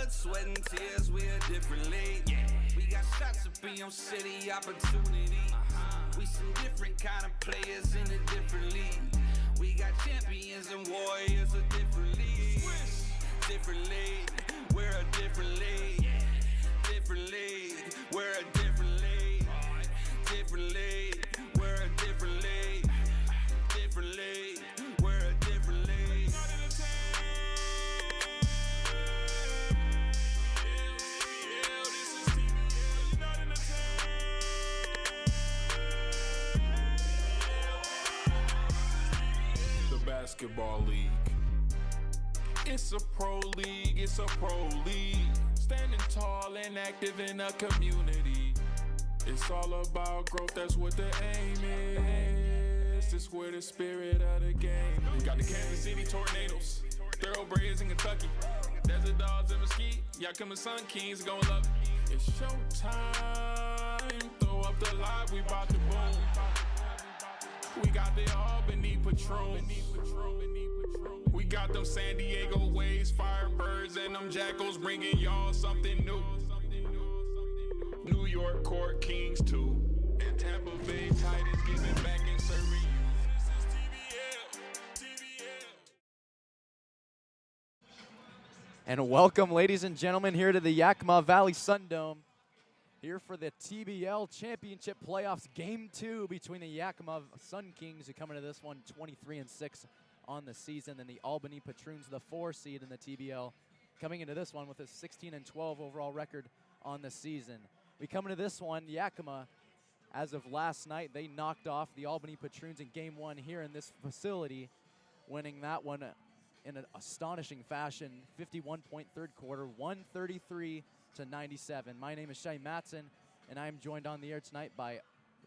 blood, sweat, and tears, we a different league. We got shots of Beam City opportunity. We some different kind of players in a different league. We got champions and warriors, a different league. Different league, we're a different league. Different league, we're a different league. Different league, we're a different league. Different league, we're a different league. The basketball league. It's a pro league, it's a pro league. Standing tall and active in a community. It's all about growth, that's what the aim is. This where the spirit of the game is. Got the Kansas City Tornadoes, Thoroughbreds in Kentucky, Desert Dogs in Mesquite, Yakima Sunkings gon' love it. It's showtime, throw up the light, we bout to boom. We got the Albany Patroons. We got them San Diego Waves, Firebirds, and them Jackals bringing y'all something new. New York Court Kings too. And Tampa Bay Titans giving back and serving you. This is TBL. And welcome, ladies and gentlemen, here to the Yakima Valley Sundome. Here for the TBL Championship Playoffs, Game 2 between the Yakima Sunkings, who come into this one 23-6 on the season, and the Albany Patroons, the 4 seed in the TBL, coming into this one with a 16-12 overall record on the season. We come into this one, Yakima, as of last night, they knocked off the Albany Patroons in Game 1 here in this facility, winning that one in an astonishing fashion, 51-point third quarter, 133-97. My name is Shai Matson, and I am joined on the air tonight by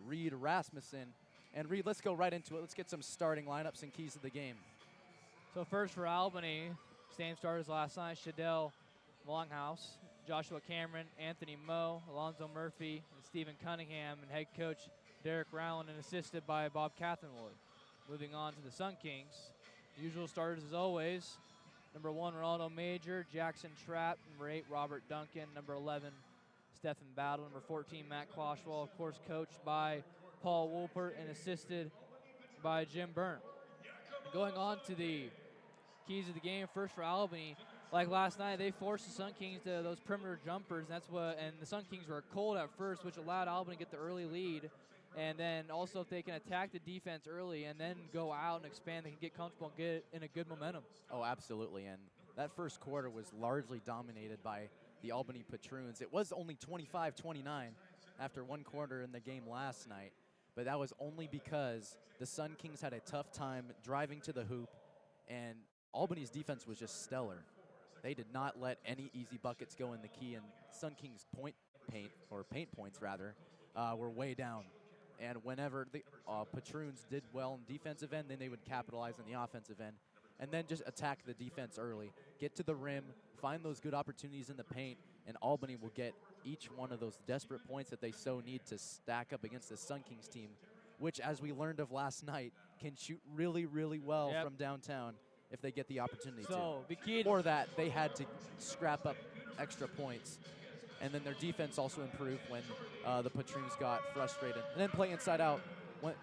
Reed Rasmussen. And Reed, let's go right into it. Let's get some starting lineups and keys to the game. So first for Albany, same starters last night: Shadell Longhouse, Joshua Cameron, Anthony Moe, Alonzo Murphy, and Stephen Cunningham, and head coach Derek Rowland, and assisted by Bob Catherwood. Moving on to the Sun Kings, usual starters as always: number 1, Ronaldo Major, Jackson Trapp; number 8, Robert Duncan; number 11, Stephen Battle; number 14, Matt Quashwell, of course coached by Paul Wolpert and assisted by Jim Byrne. Going on to the keys of the game, first for Albany, like last night, they forced the Sun Kings to those perimeter jumpers, and the Sun Kings were cold at first, which allowed Albany to get the early lead. And then also, if they can attack the defense early and then go out and expand, they can get comfortable and get in a good momentum. Oh, absolutely. And that first quarter was largely dominated by the Albany Patroons. It was only 25-29 after one quarter in the game last night, but that was only because the Sun Kings had a tough time driving to the hoop, and Albany's defense was just stellar. They did not let any easy buckets go in the key, and Sun Kings' paint points were way down. And whenever the Patroons did well in defensive end, then they would capitalize on the offensive end and then just attack the defense early, get to the rim, find those good opportunities in the paint, and Albany will get each one of those desperate points that they so need to stack up against the Sun Kings team, which, as we learned of last night, can shoot really, really well from downtown if they get the opportunity to. For that, they had to scrap up extra points. And then their defense also improved when the Patroons got frustrated. And then play inside out.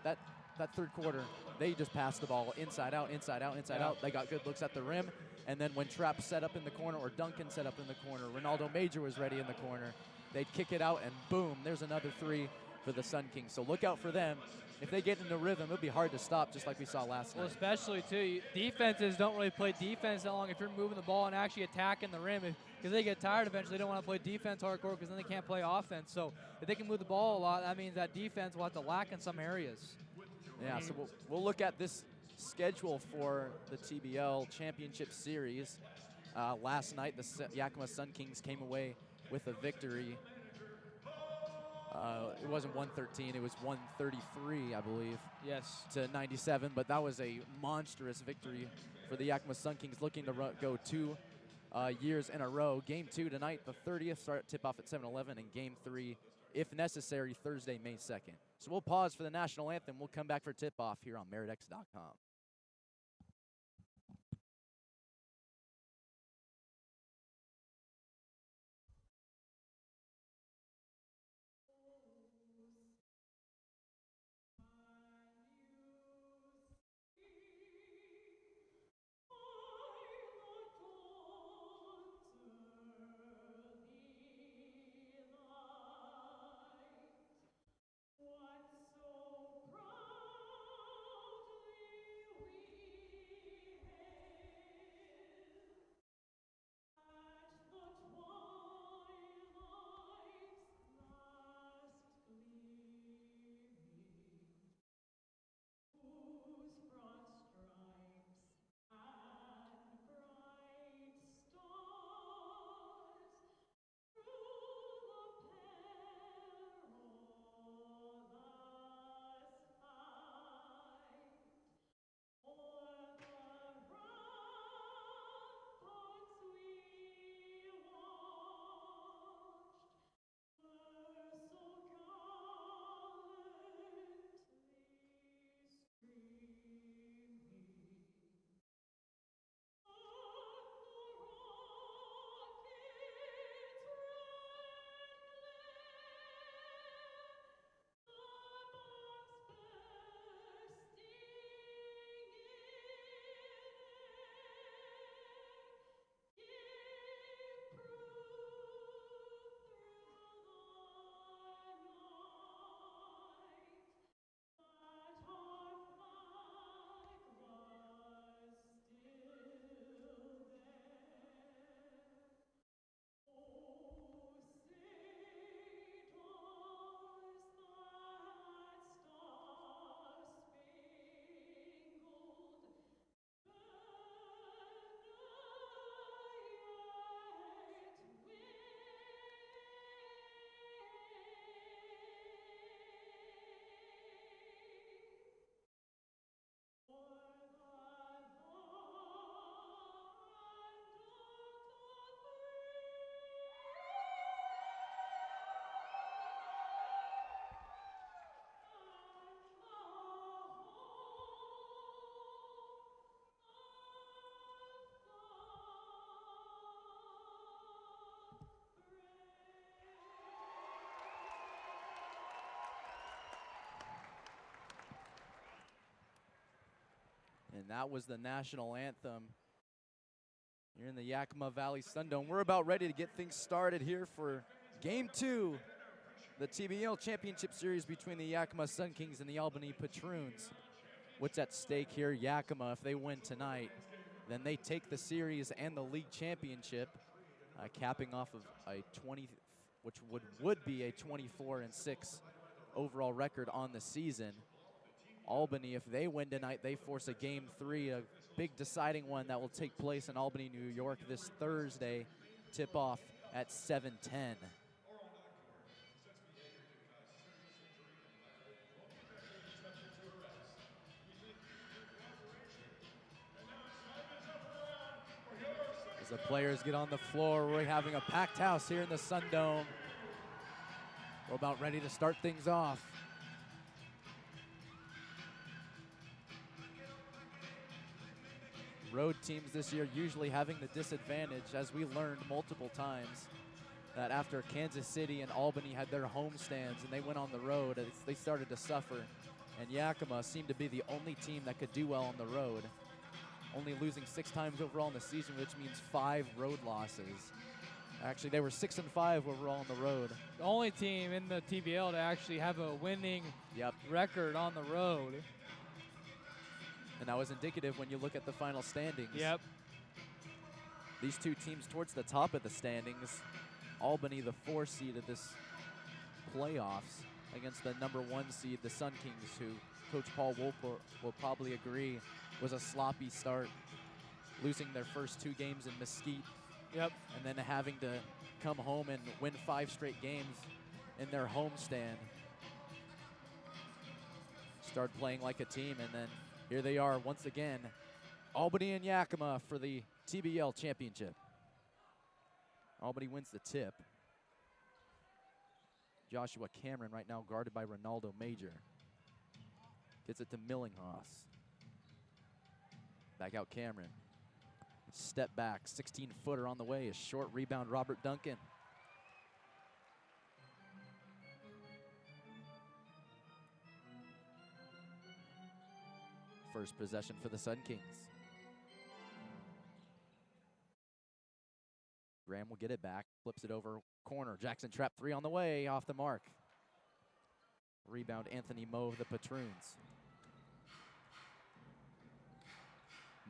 That third quarter, they just passed the ball inside out, inside out, inside out. They got good looks at the rim. And then when Trapp set up in the corner or Duncan set up in the corner, Ronaldo Major was ready in the corner, they'd kick it out, and boom, there's another 3 for the Sun Kings. So look out for them. If they get into rhythm, it'll be hard to stop, just like we saw last night. Well, especially, too, defenses don't really play defense that long if you're moving the ball and actually attacking the rim. Because they get tired eventually. They don't want to play defense hardcore because then they can't play offense. So if they can move the ball a lot, that means that defense will have to lack in some areas. Yeah, so we'll look at this schedule for the TBL Championship Series. Last night, the Yakima Sun Kings came away with a victory. It wasn't 113, it was 133, I believe. Yes. To 97, but that was a monstrous victory for the Yakima Sun Kings, looking to go 2 years in a row. Game 2 tonight, the 30th, start tip-off at 7-11, and Game 3, if necessary, Thursday, May 2nd. So we'll pause for the national anthem. We'll come back for tip-off here on MeritX.com. And that was the national anthem here in the Yakima Valley Sundome. We're about ready to get things started here for Game 2, the TBL Championship Series between the Yakima Sunkings and the Albany Patroons. What's at stake here? Yakima, if they win tonight, then they take the series and the league championship, capping off of a 20, which would be a 24-6 overall record on the season. Albany, if they win tonight, they force a Game 3, a big deciding one that will take place in Albany, New York this Thursday. Tip-off at 7:10. As the players get on the floor, we're having a packed house here in the Sundome. We're about ready to start things off. Road teams this year usually having the disadvantage, as we learned multiple times, that after Kansas City and Albany had their home stands and they went on the road, they started to suffer. And Yakima seemed to be the only team that could do well on the road, only losing 6 times overall in the season, which means 5 road losses. Actually, they were 6-5 overall on the road. The only team in the TBL to actually have a winning record on the road. And that was indicative when you look at the final standings. Yep. These two teams towards the top of the standings. Albany, the 4 seed of this playoffs, against the number 1 seed, the Sun Kings, who Coach Paul Wolf will probably agree was a sloppy start, losing their first 2 games in Mesquite. Yep. And then having to come home and win 5 straight games in their homestand. Start playing like a team, and then here they are once again, Albany and Yakima for the TBL championship. Albany wins the tip. Joshua Cameron right now guarded by Ronaldo Major. Gets it to Millinghaus. Back out Cameron. Step back, 16-footer on the way. A short rebound, Robert Duncan. First possession for the Sun Kings. Graham will get it back, flips it over corner. Jackson trap 3 on the way, off the mark. Rebound Anthony Moe of the Patroons.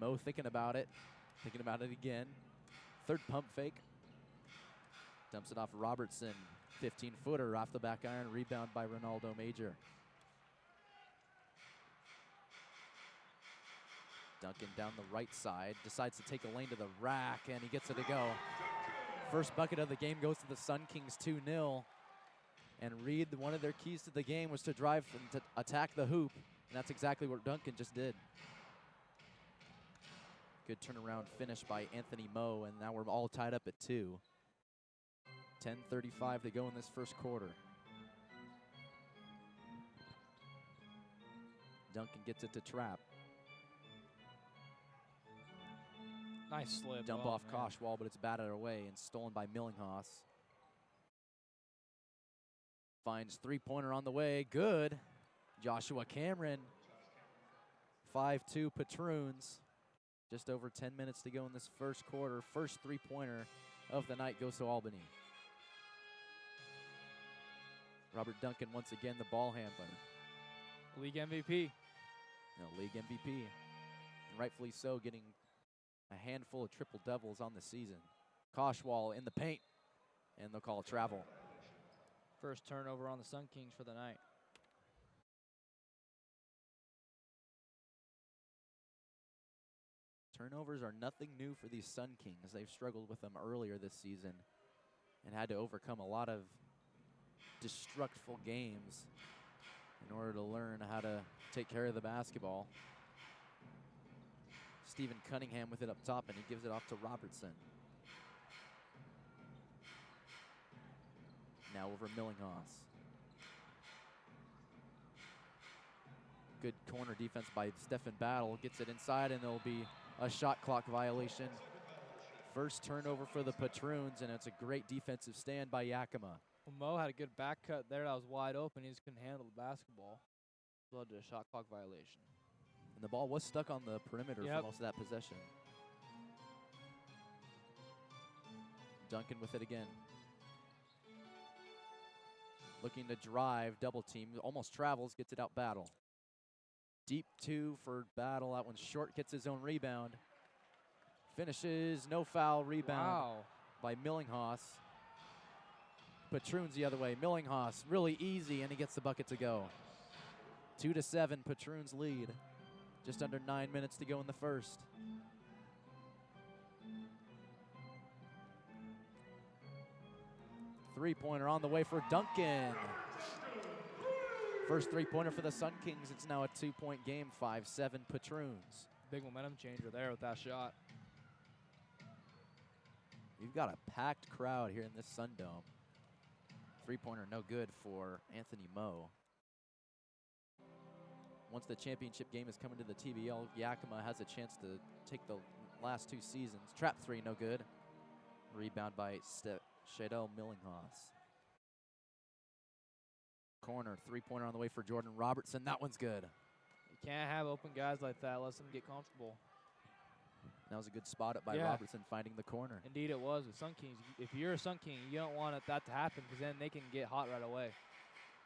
Moe thinking about it again. Third pump fake. Dumps it off Robertson. 15-footer off the back iron, rebound by Ronaldo Major. Duncan down the right side, decides to take a lane to the rack, and he gets it to go. First bucket of the game goes to the Sun Kings, 2-0. And Reed, one of their keys to the game was to drive and to attack the hoop, and that's exactly what Duncan just did. Good turnaround finish by Anthony Moe, and now we're all tied up at 2. 10:35 to go in this first quarter. Duncan gets it to Trap. Nice slip. Dump off Koshwal, but it's batted away and stolen by Millinghaus. Finds 3-pointer on the way. Good. Joshua Cameron. 5-2 Patroons. Just over 10 minutes to go in this first quarter. First 3-pointer of the night goes to Albany. Robert Duncan once again the ball handler. League MVP. League MVP. And rightfully so, getting a handful of triple doubles on the season. Koshwal in the paint, and they'll call a travel. First turnover on the Sun Kings for the night. Turnovers are nothing new for these Sun Kings. They've struggled with them earlier this season and had to overcome a lot of destructful games in order to learn how to take care of the basketball. Stephen Cunningham with it up top, and he gives it off to Robertson. Now over Millinghaus. Good corner defense by Stephen Battle. Gets it inside, and there'll be a shot clock violation. First turnover for the Patroons, and it's a great defensive stand by Yakima. Well, Moe had a good back cut there that was wide open. He just couldn't handle the basketball. Led to a shot clock violation. And And the ball was stuck on the perimeter for Yep. most of that possession. Duncan with it again. Looking to drive, double team, almost travels, gets it out Battle. Deep 2 for Battle. That one's short, gets his own rebound. Finishes, no foul, rebound Wow. by Millinghaus. Patroons the other way. Millinghaus, really easy, and he gets the bucket to go. 2-7, Patroons lead. Just under 9 minutes to go in the first. Three-pointer on the way for Duncan. First three-pointer for the Sun Kings. It's now a 2-point game, 5-7 Patroons. Big momentum changer there with that shot. You've got a packed crowd here in this Sun Dome. Three-pointer no good for Anthony Moe. Once the championship game is coming to the TBL, Yakima has a chance to take the last 2 seasons. Trap 3 no good. Rebound by Shadell Millinghaus. Corner, three-pointer on the way for Jordan Robertson. That one's good. You can't have open guys like that. Let them get comfortable. That was a good spot up by Yeah. Robertson finding the corner. Indeed it was with Sun Kings. If you're a Sun King, you don't want that to happen because then they can get hot right away.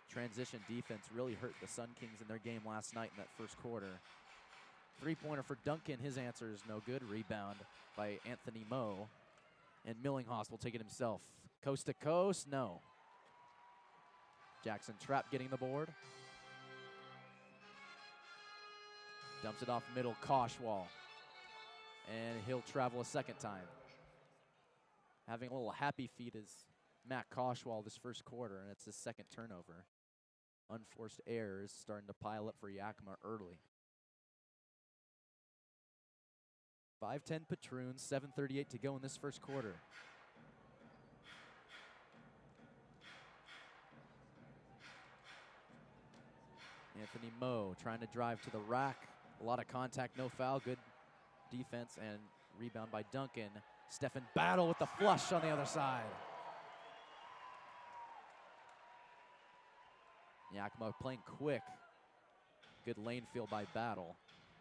Transition defense really hurt the Sun Kings in their game last night in that first quarter. Three-pointer for Duncan. His answer is no good. Rebound by Anthony Moe. And Millinghaus will take it himself. Coast to coast, no. Jackson Trapp getting the board. Dumps it off middle, Koshwal. And he'll travel a second time. Having a little happy feet is Matt Koshwal this first quarter, and it's his second turnover. Unforced errors starting to pile up for Yakima early. 5-10 Patroons, 7:38 to go in this first quarter. Anthony Moe trying to drive to the rack. A lot of contact, no foul, good defense, and rebound by Duncan. Stephen Battle with the flush on the other side. Yakima playing quick. Good lane field by Battle.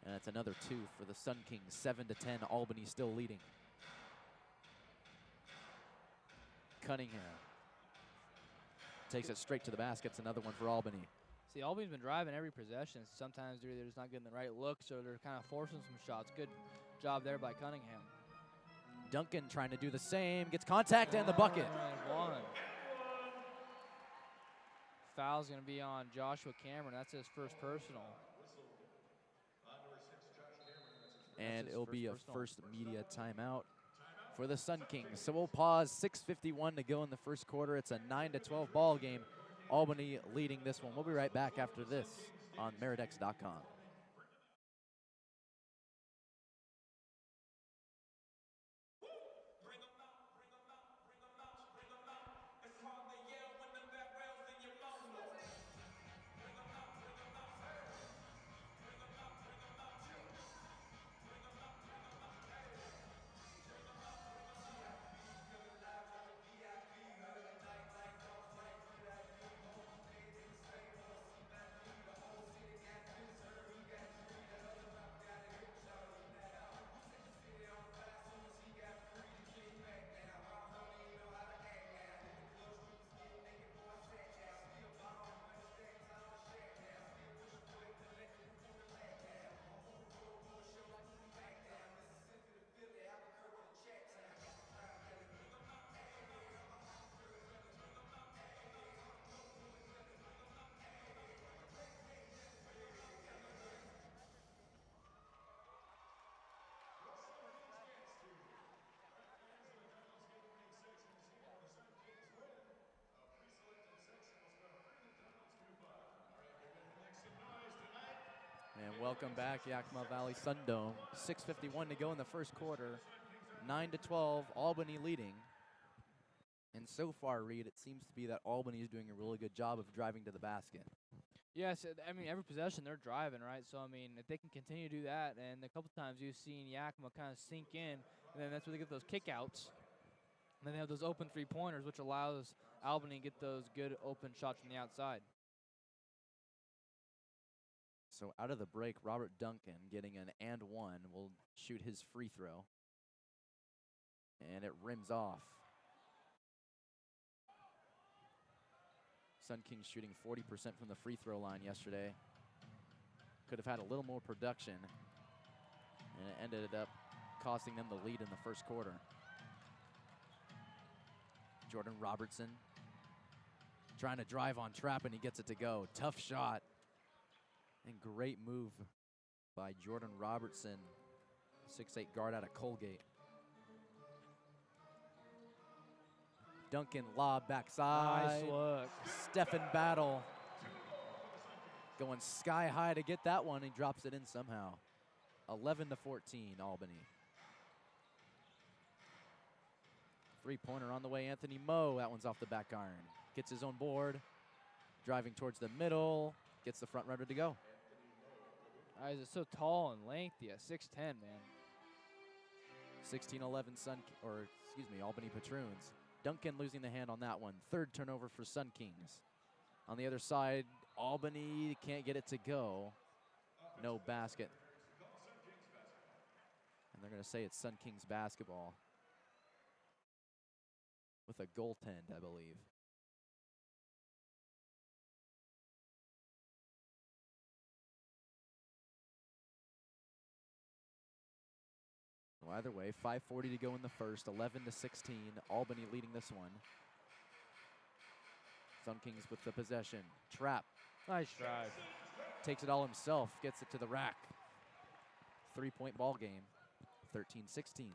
And that's another 2 for the Sun Kings. 7-10, Albany still leading. Cunningham takes it straight to the basket. It's another one for Albany. See, Albany's been driving every possession. Sometimes they're just not getting the right looks or they're kind of forcing some shots. Good job there by Cunningham. Duncan trying to do the same. Gets contact and the bucket. And one. Foul's going to be on Joshua Cameron. That's his first personal. And his it'll first be a personal. first media timeout for the Sun Kings. So we'll pause. 6:51 to go in the first quarter. It's a 9-12 ball game. Albany leading this one. We'll be right back after this on Meridex.com. And welcome back, Yakima Valley Sun Dome. 6:51 to go in the first quarter. 9-12, Albany leading. And so far, Reed, it seems to be that Albany is doing a really good job of driving to the basket. Yes, I mean, every possession they're driving, right? So, I mean, if they can continue to do that, and a couple times you've seen Yakima kind of sink in, and then that's where they get those kickouts. And then they have those open three-pointers, which allows Albany to get those good open shots from the outside. So out of the break, Robert Duncan getting an and one will shoot his free throw. And it rims off. Sun Kings shooting 40% from the free throw line yesterday. Could have had a little more production. And it ended up costing them the lead in the first quarter. Jordan Robertson trying to drive on Trapp, and he gets it to go. Tough shot. And great move by Jordan Robertson, 6'8" guard out of Colgate. Duncan lob backside. Nice look. Stephen Battle going sky high to get that one. He drops it in somehow. 11-14 Albany. Three-pointer on the way, Anthony Moe. That one's off the back iron. Gets his own board. Driving towards the middle. Gets the front runner to go. Guys, it's so tall and lengthy. 6'10", man. 16-11 Albany Patroons. Duncan losing the hand on that one. Third turnover for Sun Kings. On the other side, Albany can't get it to go. No basket. And they're going to say it's Sun Kings basketball. With a goaltend, I believe. Well, either way, 5:40 to go in the first, 11-16. Albany leading this one. Sun Kings with the possession. Trapp. Nice drive. Takes it all himself, gets it to the rack. 3-point ball game, 13-16.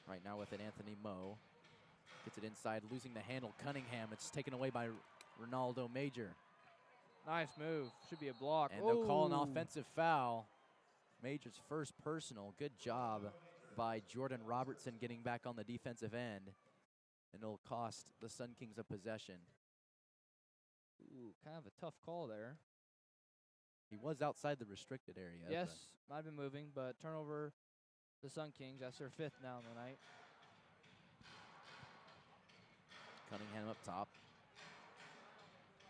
Right now with it, Anthony Moe. Gets it inside, losing the handle. Cunningham, it's taken away by Ronaldo Major. Nice move. Should be a block. And they'll call an offensive foul. Major's first personal. Good job by Jordan Robertson getting back on the defensive end. And it'll cost the Sun Kings a possession. Ooh, kind of a tough call there. He was outside the restricted area. Yes, might have been moving, but turnover the Sun Kings. That's their fifth now in the night. Cunningham up top.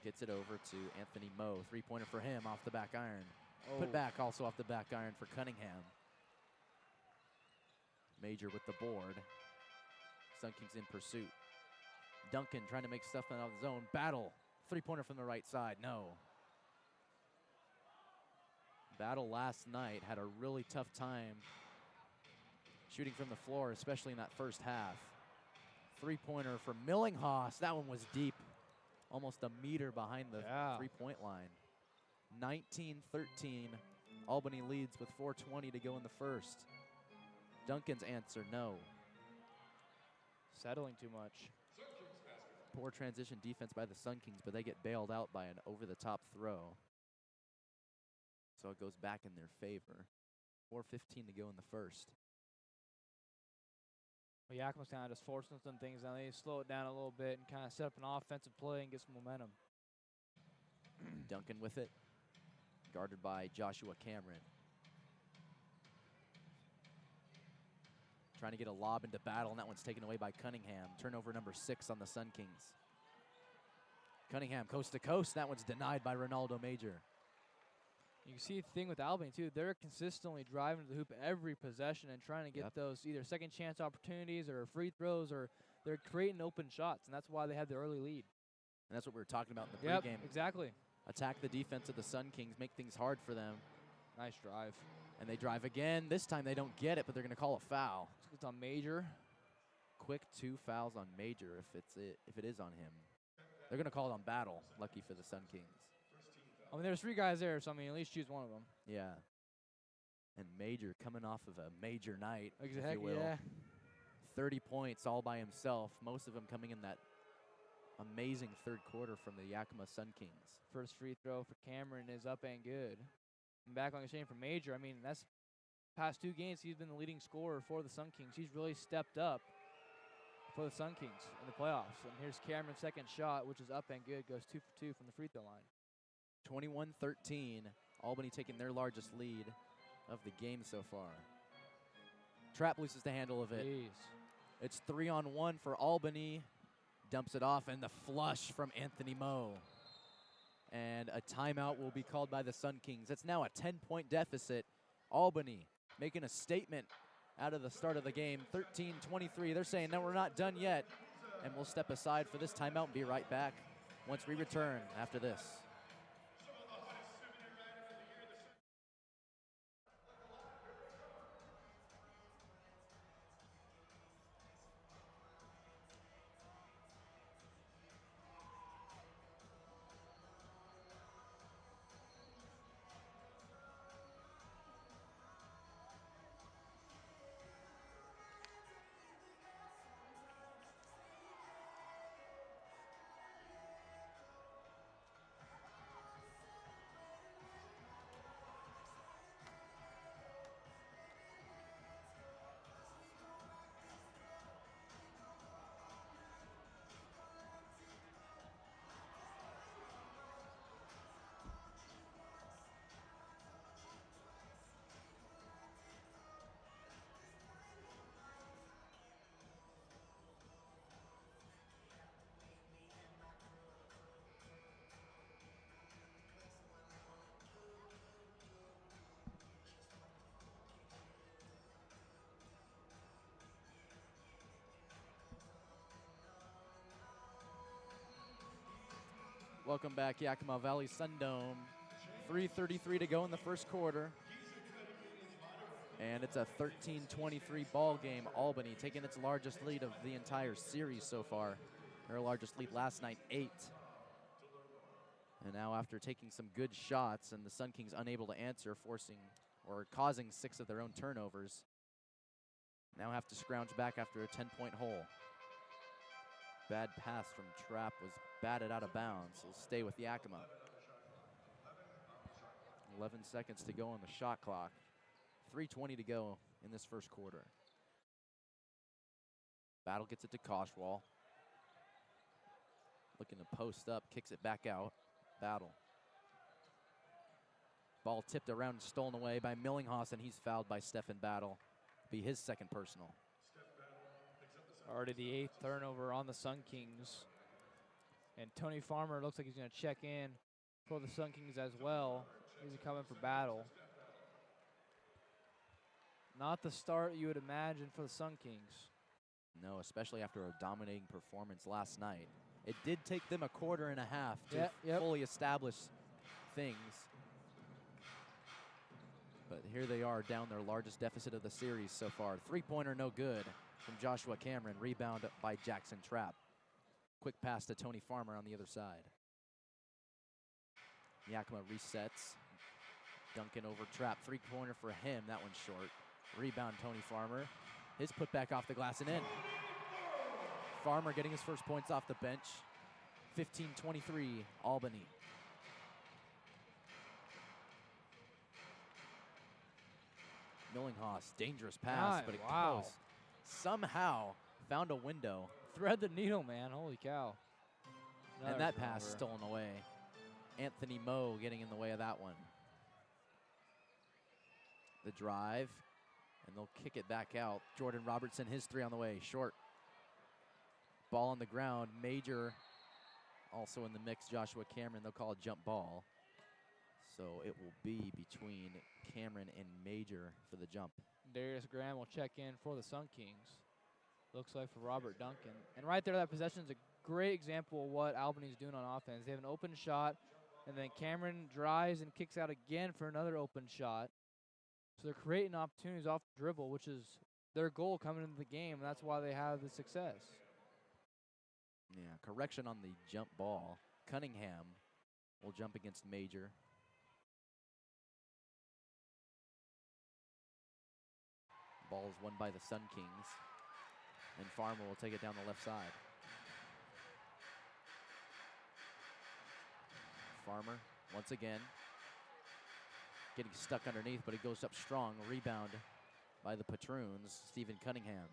Gets it over to Anthony Moe. Three-pointer for him off the back iron. Oh. Put back also off the back iron for Cunningham. Major with the board. Sun Kings in pursuit. Duncan trying to make stuff out of his own. Battle. Three-pointer from the right side. No. Battle last night had a really tough time shooting from the floor, especially in that first half. Three-pointer for Millinghaus. That one was deep. Almost a meter behind the three-point line. 19-13. Albany leads with 4:20 to go in the first. Duncan's answer, no. Settling too much. Poor transition defense by the Sun Kings, but they get bailed out by an over-the-top throw. So it goes back in their favor. 4:15 to go in the first. Well, Yakima's kind of just forcing some things now. They need to slow it down a little bit and kind of set up an offensive play and get some momentum. Duncan with it. Guarded by Joshua Cameron. Trying to get a lob into Battle, and that one's taken away by Cunningham. Turnover number 6 on the Sun Kings. Cunningham coast to coast. That one's denied by Ronaldo Major. You can see the thing with Albany, too. They're consistently driving to the hoop every possession and trying to get those either second chance opportunities or free throws, or they're creating open shots, and that's why they have the early lead. And that's what we were talking about in the pregame. Exactly. Attack the defense of the Sun Kings, make things hard for them. Nice drive. And they drive again. This time they don't get it, but they're going to call a foul. It's on Major. Quick 2 fouls on Major if it is on him. They're going to call it on Battle. Lucky for the Sun Kings. I mean, there's 3 guys there, so I mean, at least choose one of them. Yeah. And Major coming off of a major night, if Heck you will. yeah. 30 points all by himself. Most of them coming in that amazing third quarter from the Yakima Sun Kings. First free throw for Cameron is up and good. And back on the same for Major. I mean, that's past 2 games, he's been the leading scorer for the Sun Kings. He's really stepped up for the Sun Kings in the playoffs. And here's Cameron's second shot, which is up and good. Goes 2 for 2 from the free throw line. 21-13. Albany taking their largest lead of the game so far. Trapp loses the handle of it. Jeez. It's 3-on-1 for Albany. Dumps it off, and the flush from Anthony Moe. And a timeout will be called by the Sun Kings. It's now a 10-point deficit. Albany making a statement out of the start of the game, 13-23. They're saying, no, we're not done yet. And we'll step aside for this timeout and be right back once we return after this. Welcome back, Yakima Valley Sundome. 3:33 to go in the first quarter. And it's a 13-23 ball game. Albany taking its largest lead of the entire series so far. Their largest lead last night, 8. And now after taking some good shots and the Sun Kings unable to answer, forcing or causing 6 of their own turnovers, now have to scrounge back after a 10-point hole. Bad pass from Trapp was batted out of bounds. He'll stay with Yakima. 11 seconds to go on the shot clock. 3:20 to go in this first quarter. Battle gets it to Koshwal. Looking to post up, kicks it back out. Battle. Ball tipped around and stolen away by Millinghaus, and he's fouled by Stephen Battle. Be his second personal. Already the 8th turnover on the Sun Kings. And Tony Farmer looks like he's going to check in for the Sun Kings as well. He's coming for Battle. Not the start you would imagine for the Sun Kings. No, especially after a dominating performance last night. It did take them a quarter and a half to fully establish things. But here they are down their largest deficit of the series so far. 3-pointer no good from Joshua Cameron. Rebound by Jackson Trapp. Quick pass to Tony Farmer on the other side. Yakima resets. Duncan over Trapp. 3-pointer for him. That one's short. Rebound Tony Farmer. His putback off the glass and in. Farmer getting his first points off the bench. 15-23 Albany. Millinghaus, dangerous pass, but it goes. Somehow found a window. Thread the needle, man. Holy cow. And that pass stolen away. Anthony Moe getting in the way of that one. The drive, and they'll kick it back out. Jordan Robertson, his 3 on the way, short. Ball on the ground. Major also in the mix. Joshua Cameron, they'll call a jump ball. So it will be between Cameron and Major for the jump. Darius Graham will check in for the Sun Kings. Looks like for Robert Duncan. And right there, that possession is a great example of what Albany's doing on offense. They have an open shot, and then Cameron drives and kicks out again for another open shot. So they're creating opportunities off the dribble, which is their goal coming into the game, and that's why they have the success. Yeah, correction on the jump ball. Cunningham will jump against Major. Ball is won by the Sun Kings. And Farmer will take it down the left side. Farmer, once again, getting stuck underneath, but he goes up strong. Rebound by the Patroons, Stephen Cunningham.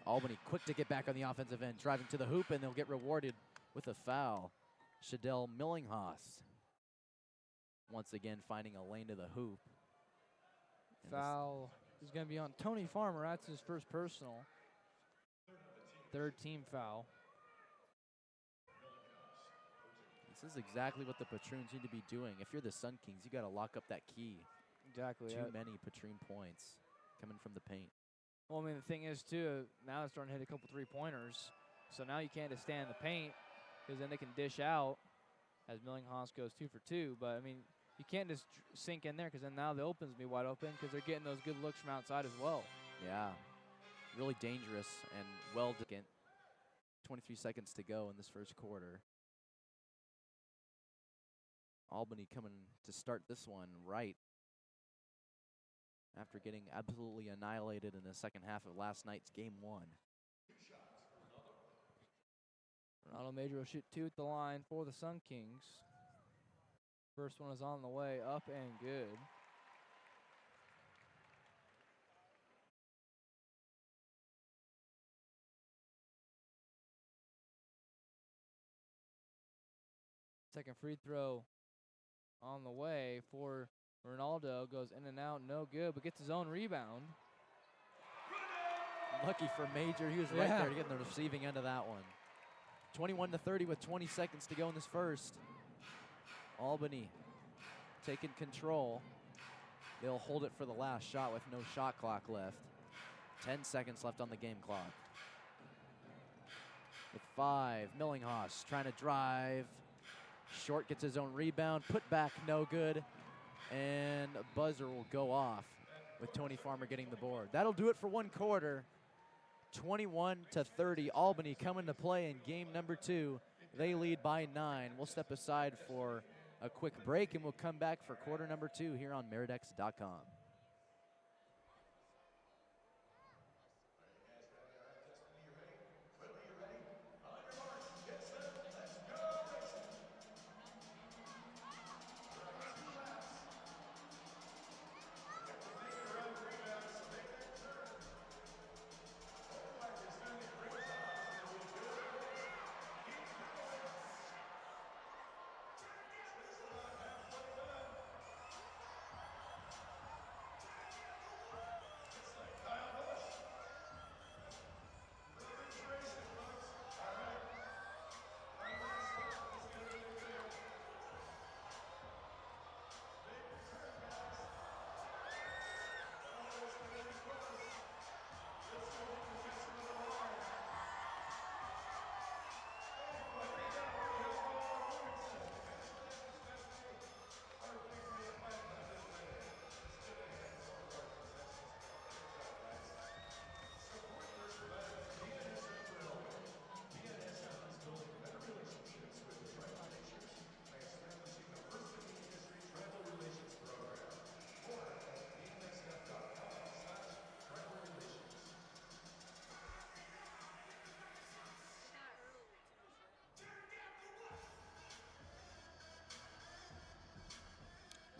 Albany quick to get back on the offensive end, driving to the hoop, and they'll get rewarded with a foul. Shadell Millinghaus once again finding a lane to the hoop. Foul is going to be on Tony Farmer. That's his first personal. third team foul. This is exactly what the Patroons need to be doing. If you're the Sun Kings, you got to lock up that key. Exactly. Too many Patroon points coming from the paint. Well, I mean, the thing is, too, now they're starting to hit a couple three-pointers. So now you can't just stand in the paint because then they can dish out as Millinghaus goes 2 for 2. But, I mean, you can't just sink in there because then now the open's going to be wide open because they're getting those good looks from outside as well. Yeah, really dangerous and well done. 23 seconds to go in this first quarter. Albany coming to start this one right after getting absolutely annihilated in the second half of last night's game 1. Ronaldo Major will shoot 2 at the line for the Sun Kings. First one is on the way, up and good. Second free throw on the way for Ronaldo. Goes in and out, no good, but gets his own rebound. Lucky for Major, he was right there to get in the receiving end of that one. 21-30 with 20 seconds to go in this first. Albany taking control. They'll hold it for the last shot with no shot clock left. 10 seconds left on the game clock. With 5, Millinghaus trying to drive. Short gets his own rebound, put back, no good. And a buzzer will go off with Tony Farmer getting the board. That'll do it for one quarter. 21-30, Albany coming to play in game number 2. They lead by 9. We'll step aside for a quick break and we'll come back for quarter number 2 here on Meridex.com.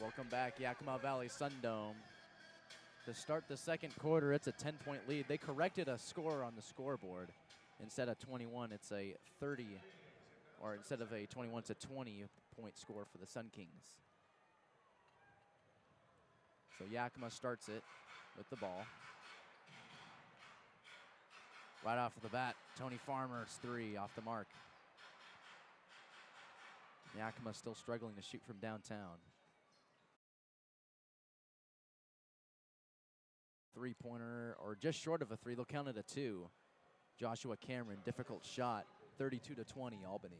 Welcome back, Yakima Valley Sundome. To start the second quarter, it's a 10-point lead. They corrected a score on the scoreboard. Instead of 21, it's a 30, or instead of a 21, it's a 20-point score for the Sun Kings. So Yakima starts it with the ball. Right off the bat, Tony Farmer's 3 off the mark. Yakima still struggling to shoot from downtown. Three-pointer, or just short of a 3. They'll count it a 2. Joshua Cameron, difficult shot, 32-20, Albany.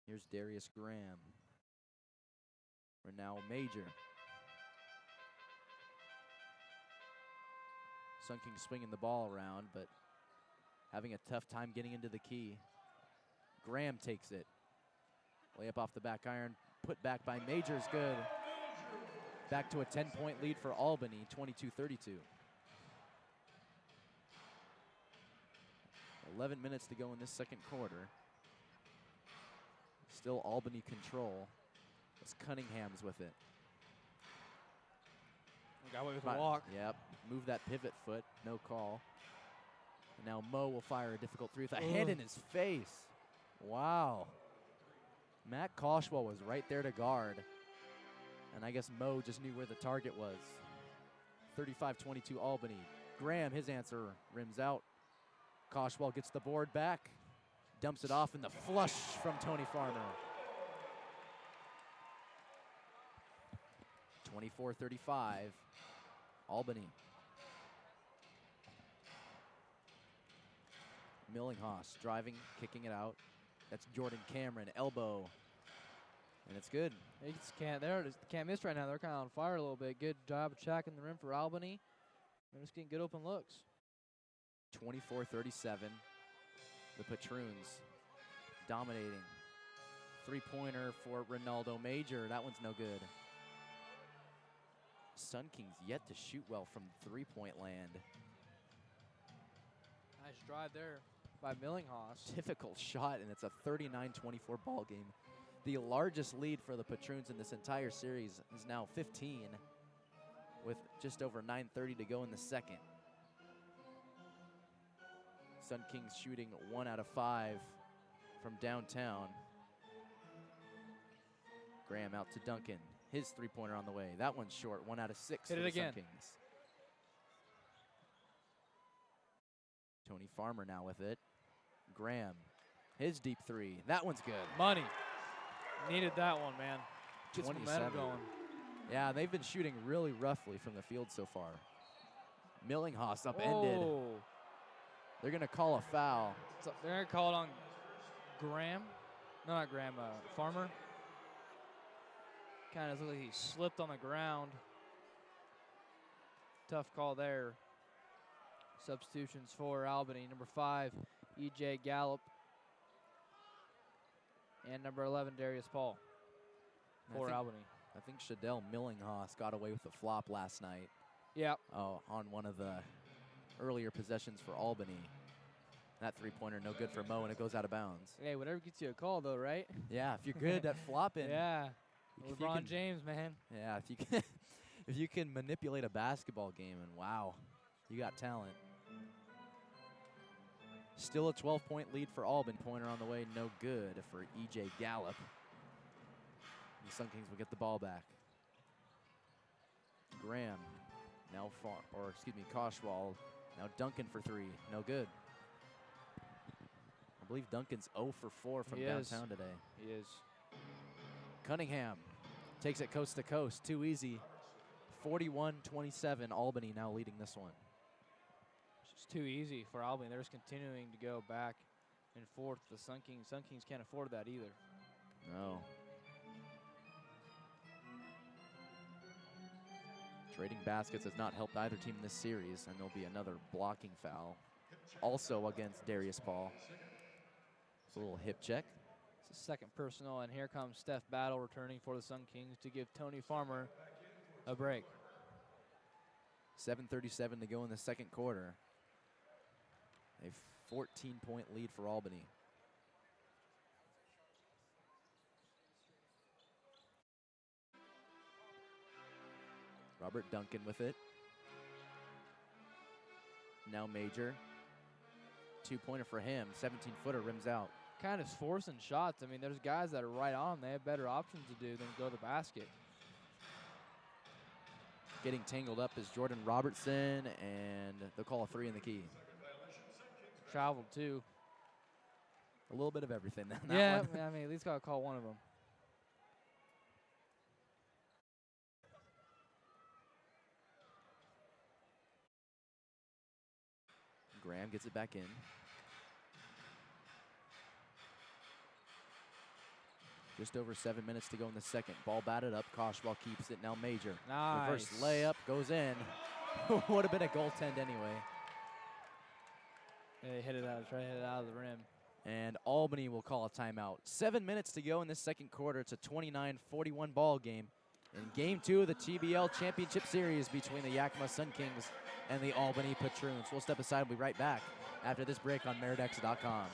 Here's Darius Graham. Renal Major. Sunkings swinging the ball around, but having a tough time getting into the key. Graham takes it. Layup off the back iron, put back by Major's good. Back to a 10-point lead for Albany, 22-32. 11 minutes to go in this second quarter. Still Albany control. As Cunningham's with it. Got away with a walk. Yep, move that pivot foot, no call. And now Mo will fire a difficult 3 with a hand in his face. Wow. Matt Koshwell was right there to guard. And I guess Mo just knew where the target was. 35-22 Albany. Graham, his answer rims out. Koshwal gets the board back, dumps it off, and the flush from Tony Farmer. 24-35, Albany. Millinghaus driving, kicking it out. That's Jordan Cameron, elbow, and it's good. They just can't miss right now. They're kind of on fire a little bit. Good job of tracking the rim for Albany. They're just getting good open looks. 24-37, the Patroons dominating. Three-pointer for Ronaldo Major. That one's no good. Sun Kings yet to shoot well from three-point land. Nice drive there by Millinghaus. Difficult shot, and it's a 39-24 ball game. The largest lead for the Patroons in this entire series is now 15, with just over 9:30 to go in the second. Sun Kings shooting 1 out of 5 from downtown. Graham out to Duncan. His three-pointer on the way. That one's short. 1 out of 6 Hit for it the again. Sun Kings. Tony Farmer now with it. Graham, his deep three. That one's good. Money. Needed that one, man. Gets 27. momentum going. Yeah, they've been shooting really roughly from the field so far. Millinghaus upended. Oh. They're going to call a foul. So they're going to call it on Graham. No, not Graham. Farmer. Kind of looked like he slipped on the ground. Tough call there. Substitutions for Albany. Number 5, E.J. Gallup. And number 11, Darius Paul for Albany. I think Shadell Millinghaus got away with the flop last night. Yeah. Oh, on one of the earlier possessions for Albany. That three-pointer no good for Mo, and it goes out of bounds. Hey, whatever gets you a call, though, right? Yeah, if you're good at flopping. Yeah. if you LeBron can- James, man. Yeah, if you can, if you can manipulate a basketball game, and wow, you got talent. Still a 12-point lead for Albany. Pointer on the way, no good for E.J. Gallup. The Sun Kings will get the ball back. Graham, now Koshwal. Now Duncan for three, no good. I believe Duncan's 0 for 4 from He is. downtown today. He is. Cunningham takes it coast to coast, too easy. 41-27, Albany now leading this one. It's just too easy for Albany. They're just continuing to go back and forth. The Sun Kings can't afford that either. No. Trading baskets has not helped either team in this series, and there'll be another blocking foul. Also against Darius Paul. It's a little hip check. It's the second personal, and here comes Steph Battle returning for the Sun Kings to give Tony Farmer a break. 7:37 to go in the second quarter. A 14-point lead for Albany. Robert Duncan with it. Now Major. Two-pointer for him. 17-footer rims out. Kind of forcing shots. I mean, there's guys that are right on. They have better options to do than go to the basket. Getting tangled up is Jordan Robertson, and they'll call a three in the key. Traveled, too. A little bit of everything. On that Yeah, one. I mean, at least got to call one of them. Graham gets it back in. Just over 7 minutes to go in the second. Ball batted up. Koshwal keeps it. Now Major. Nice. Reverse layup goes in. Would have been a goaltend anyway. They hit it out. Try to hit it out of the rim. And Albany will call a timeout. 7 minutes to go in this second quarter. It's a 29-41 ball game. In game 2 of the TBL Championship Series between the Yakima Sun Kings and the Albany Patroons. We'll step aside. We'll be right back after this break on Meridex.com.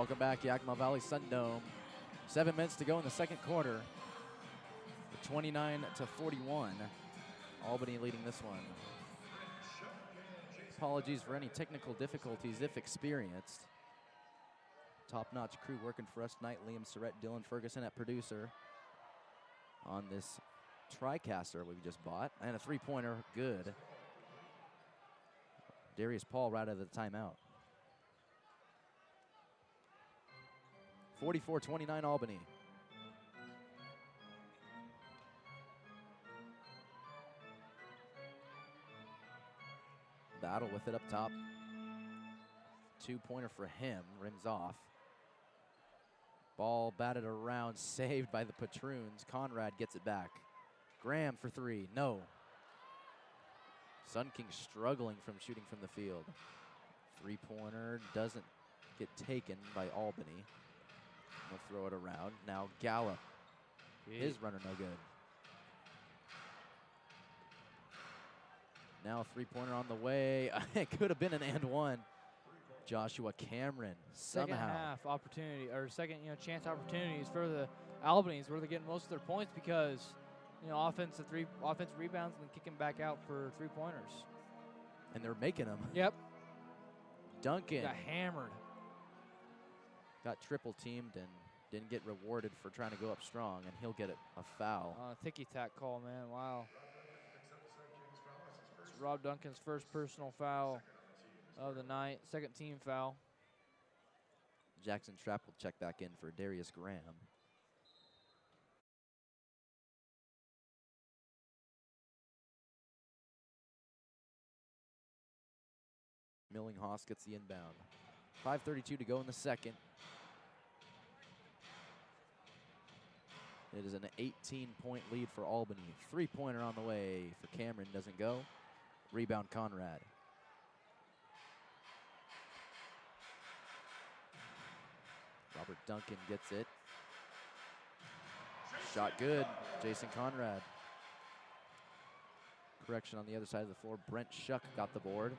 Welcome back, Yakima Valley Sundome. 7 minutes to go in the second quarter. 29-41. Albany leading this one. Apologies for any technical difficulties if experienced. Top-notch crew working for us tonight. Liam Surrett, Dylan Ferguson at producer on this TriCaster we just bought. And a three-pointer, good. Darius Paul right out of the timeout. 44-29 Albany. Battle with it up top. Two-pointer for him, rims off. Ball batted around, saved by the Patroons. Conrad gets it back. Graham for three, no. Sun Kings struggling from shooting from the field. Three-pointer doesn't get taken by Albany. They'll throw it around. Now Gallup, his runner no good. Now three-pointer on the way. It could have been an and one. Joshua Cameron somehow. Second half opportunity, or second, chance opportunities for the Albany's where they're getting most of their points because, offensive rebounds and then kicking back out for three-pointers. And they're making them. Yep. Duncan. Got hammered. Got triple teamed and didn't get rewarded for trying to go up strong, and he'll get a foul. Ticky-tack call, man. Wow. It's Rob Duncan's first personal foul of the night. Second team foul. Jackson Trapp will check back in for Darius Graham. Millinghaus gets the inbound. 5:32 to go in the second. It is an 18-point lead for Albany. Three-pointer on the way for Cameron, doesn't go. Rebound Conrad. Robert Duncan gets it. Shot good, Jason Conrad. Correction on the other side of the floor. Brent Shuck got the board.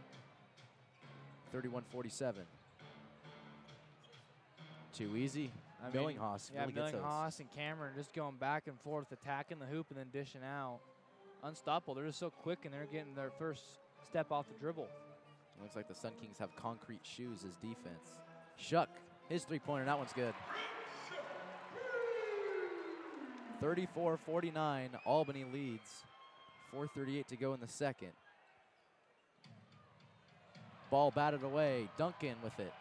31-47. Too easy. Millinghaus really gets those. Millinghaus and Cameron just going back and forth, attacking the hoop and then dishing out. Unstoppable. They're just so quick and they're getting their first step off the dribble. Looks like the Sun Kings have concrete shoes as defense. Shuck, his three-pointer, that one's good. 34-49, Albany leads. 4:38 to go in the second. Ball batted away, Duncan with it.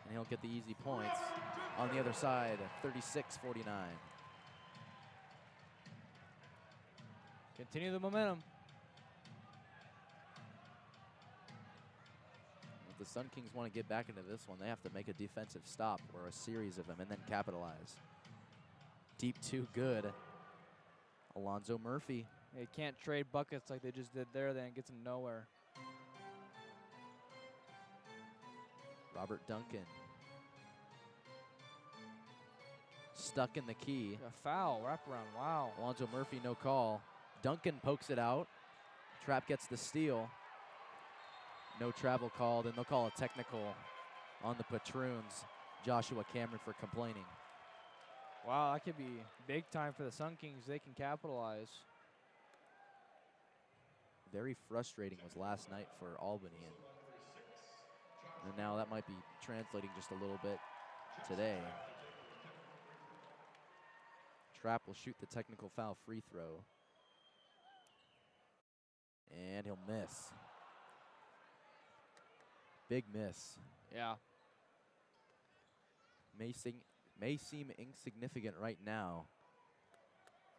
And he'll get the easy points on the other side, 36-49. Continue the momentum. If the Sun Kings want to get back into this one, they have to make a defensive stop or a series of them and then capitalize. Deep two, good. Alonzo Murphy. They can't trade buckets like they just did there, then it gets them nowhere. Robert Duncan. Stuck in the key. A foul, wraparound, wow. Alonzo Murphy, no call. Duncan pokes it out. Trapp gets the steal. No travel called, and they'll call a technical on the Patroons. Joshua Cameron for complaining. Wow, that could be big time for the Sun Kings. They can capitalize. Very frustrating was last night for Albany. And now that might be translating just a little bit today. Trapp will shoot the technical foul free throw. And he'll miss. Big miss. Yeah. May seem insignificant right now.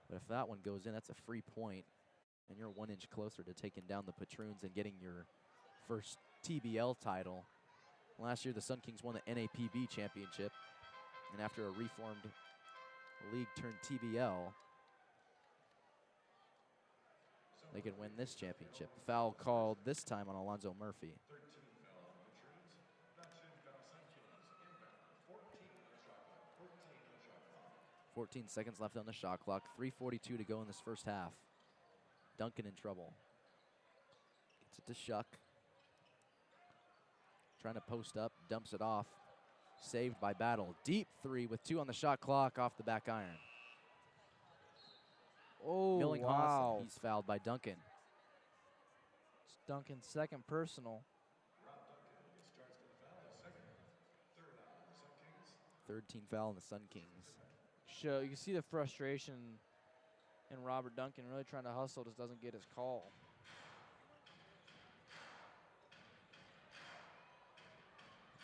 But if that one goes in, that's a free point. And you're 1 inch closer to taking down the Patroons and getting your first TBL title. Last year, the Sun Kings won the NAPB championship. And after a reformed league turned TBL, they could win this championship. Foul called this time on Alonzo Murphy. 14 seconds left on the shot clock. 3:42 to go in this first half. Duncan in trouble. Gets it to Shuck. Trying to post up, dumps it off. Saved by Battle. Deep three with 2 on the shot clock off the back iron. Oh, Millinghaus, wow. he's fouled by Duncan. It's Duncan's second personal. Third team foul on the Sun Kings. So you can see the frustration in Robert Duncan, really trying to hustle, just doesn't get his call.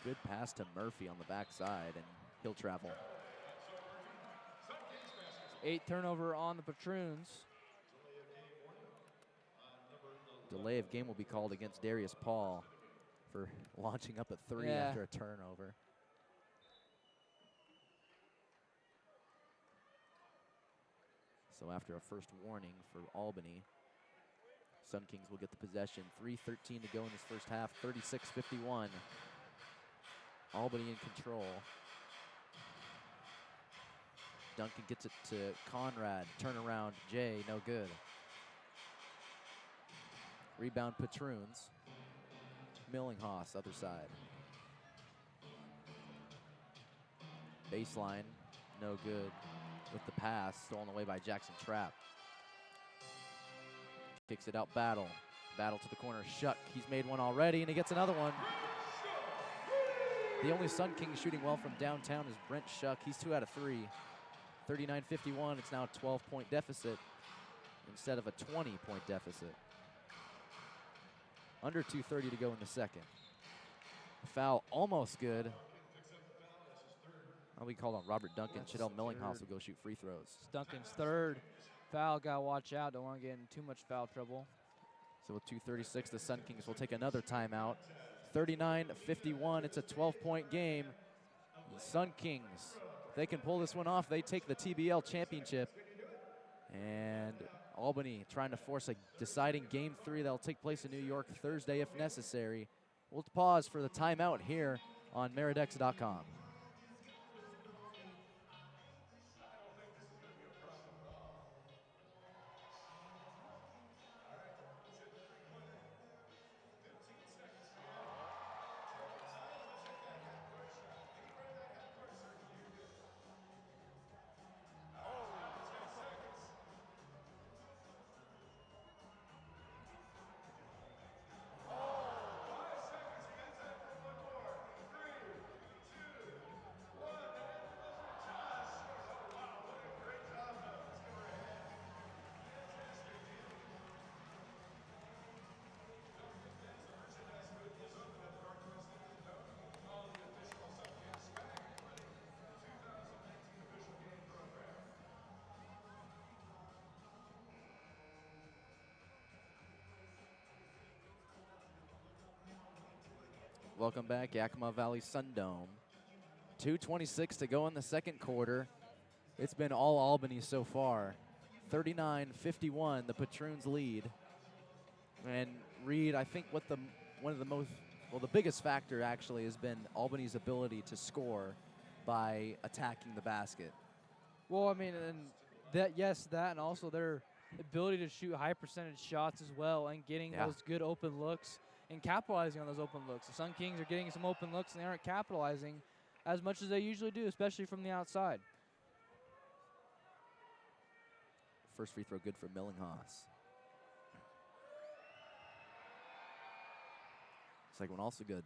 Good pass to Murphy on the backside, and he'll travel. 8 turnover on the Patroons. Delay of game will be called against Darius Paul for launching up a 3 after a turnover. So after a first warning for Albany, Sun Kings will get the possession. 3:13 to go in this first half, 36-51. Albany in control. Duncan gets it to Conrad. Turnaround, Jay, no good. Rebound, Patroons. Millinghaus, other side. Baseline, no good. With the pass, stolen away by Jackson Trapp. Kicks it out, Battle. Battle to the corner, Shuck. He's made one already, and he gets another one. The only Sun King shooting well from downtown is Brent Shuck. He's 2 out of 3. 39-51, it's now a 12-point deficit instead of a 20-point deficit. Under 2:30 to go in the second. Foul almost good. That'll be called on Robert Duncan. Chidell Millinghaus will go shoot free throws. It's Duncan's third foul. Got to watch out. Don't want to get in too much foul trouble. So with 2:36, the Sun Kings will take another timeout. 39-51. It's a 12-point game. The Sun Kings, if they can pull this one off, they take the TBL championship. And Albany trying to force a deciding game 3 that'll take place in New York Thursday if necessary. We'll pause for the timeout here on Meridex.com. Welcome back, Yakima Valley Sundome. 2:26 to go in the second quarter. It's been all Albany so far. 39-51, the Patroons lead. And Reed, I think the biggest factor actually has been Albany's ability to score by attacking the basket. Well, I mean, and that, and also their ability to shoot high percentage shots as well, and getting those good open looks and capitalizing on those open looks. The Sun Kings are getting some open looks, and they aren't capitalizing as much as they usually do, especially from the outside. First free throw good for Millinghaus. Second one also good.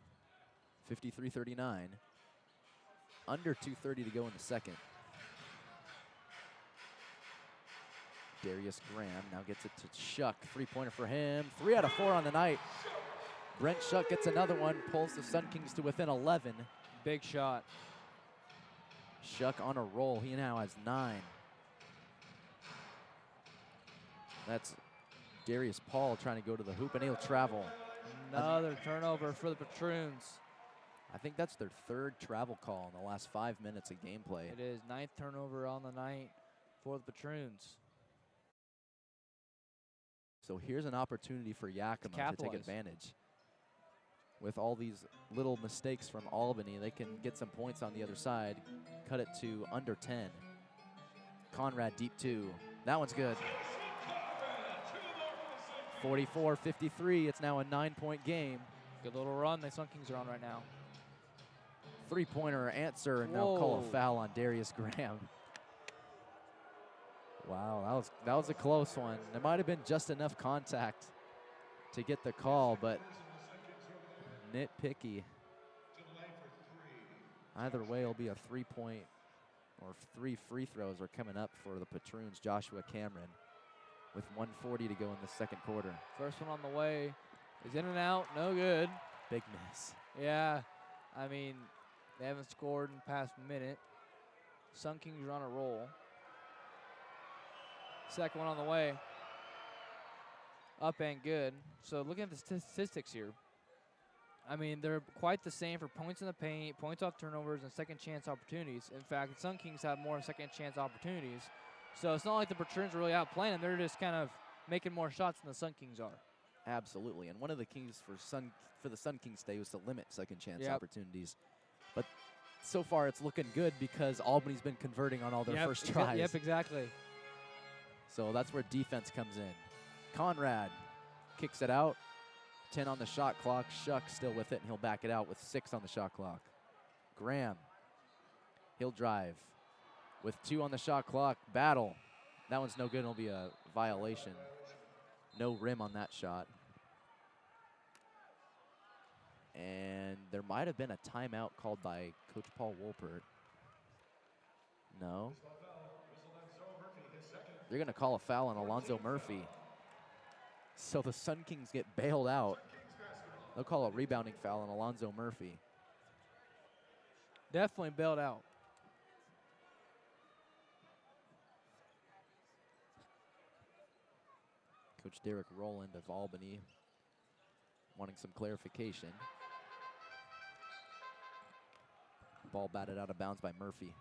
53-39. Under 2:30 to go in the second. Darius Graham now gets it to Shuck. 3-pointer for him. 3 out of 4 on the night. Brent Shuck gets another one, pulls the Sun Kings to within 11. Big shot. Shuck on a roll. He now has 9. That's Darius Paul trying to go to the hoop, and he'll travel. Another turnover for the Patroons. I think that's their 3rd travel call in the last 5 minutes of gameplay. It is 9th turnover on the night for the Patroons. So here's an opportunity for Yakima to take advantage. With all these little mistakes from Albany, they can get some points on the other side, cut it to under 10. Conrad deep 2. That one's good. 44-53. It's now a 9-point game. Good little run the Sun Kings are on right now. three-pointer answer, and they'll call a Whoa. foul on Darius Graham. Wow, that was a close one. There might have been just enough contact to get the call, but nitpicky. Either way, it'll be a 3-point or 3 free throws are coming up for the Patroons. Joshua Cameron with 1:40 to go in the second quarter. First one on the way is in and out, no good. Big miss. Yeah, I mean, they haven't scored in the past minute. Sunkings are on a roll. Second one on the way. Up and good. So looking at the statistics here, I mean, they're quite the same for points in the paint, points off turnovers, and second chance opportunities. In fact, the Sun Kings have more second chance opportunities. So it's not like the Patroons are really outplaying them. They're just kind of making more shots than the Sun Kings are. Absolutely, and one of the keys for the Sun Kings today was to limit second chance Yep. opportunities. But so far, it's looking good because Albany's been converting on all their first tries. Yep, exactly. So that's where defense comes in. Conrad kicks it out. 10 on the shot clock. Shuck still with it, and he'll back it out with 6 on the shot clock. Graham, he'll drive with 2 on the shot clock. Battle. That one's no good. It'll be a violation. No rim on that shot. And there might have been a timeout called by Coach Paul Wolpert. No. They're going to call a foul on Alonzo Murphy. So the Sun Kings get bailed out. They'll call a rebounding foul on Alonzo Murphy. Definitely bailed out. Coach Derek Rowland of Albany wanting some clarification. Ball batted out of bounds by Murphy.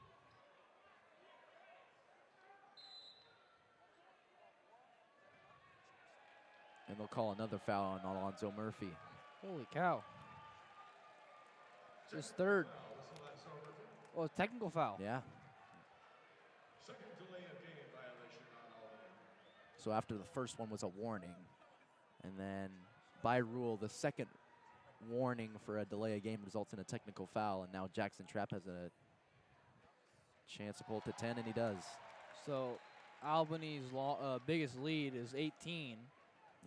And they'll call another foul on Alonzo Murphy. Holy cow. His third. Oh, technical foul. Yeah. So after the first one was a warning, and then by rule, the second warning for a delay of game results in a technical foul, and now Jackson Trapp has a chance to pull it to 10, and he does. So Albany's biggest lead is 18.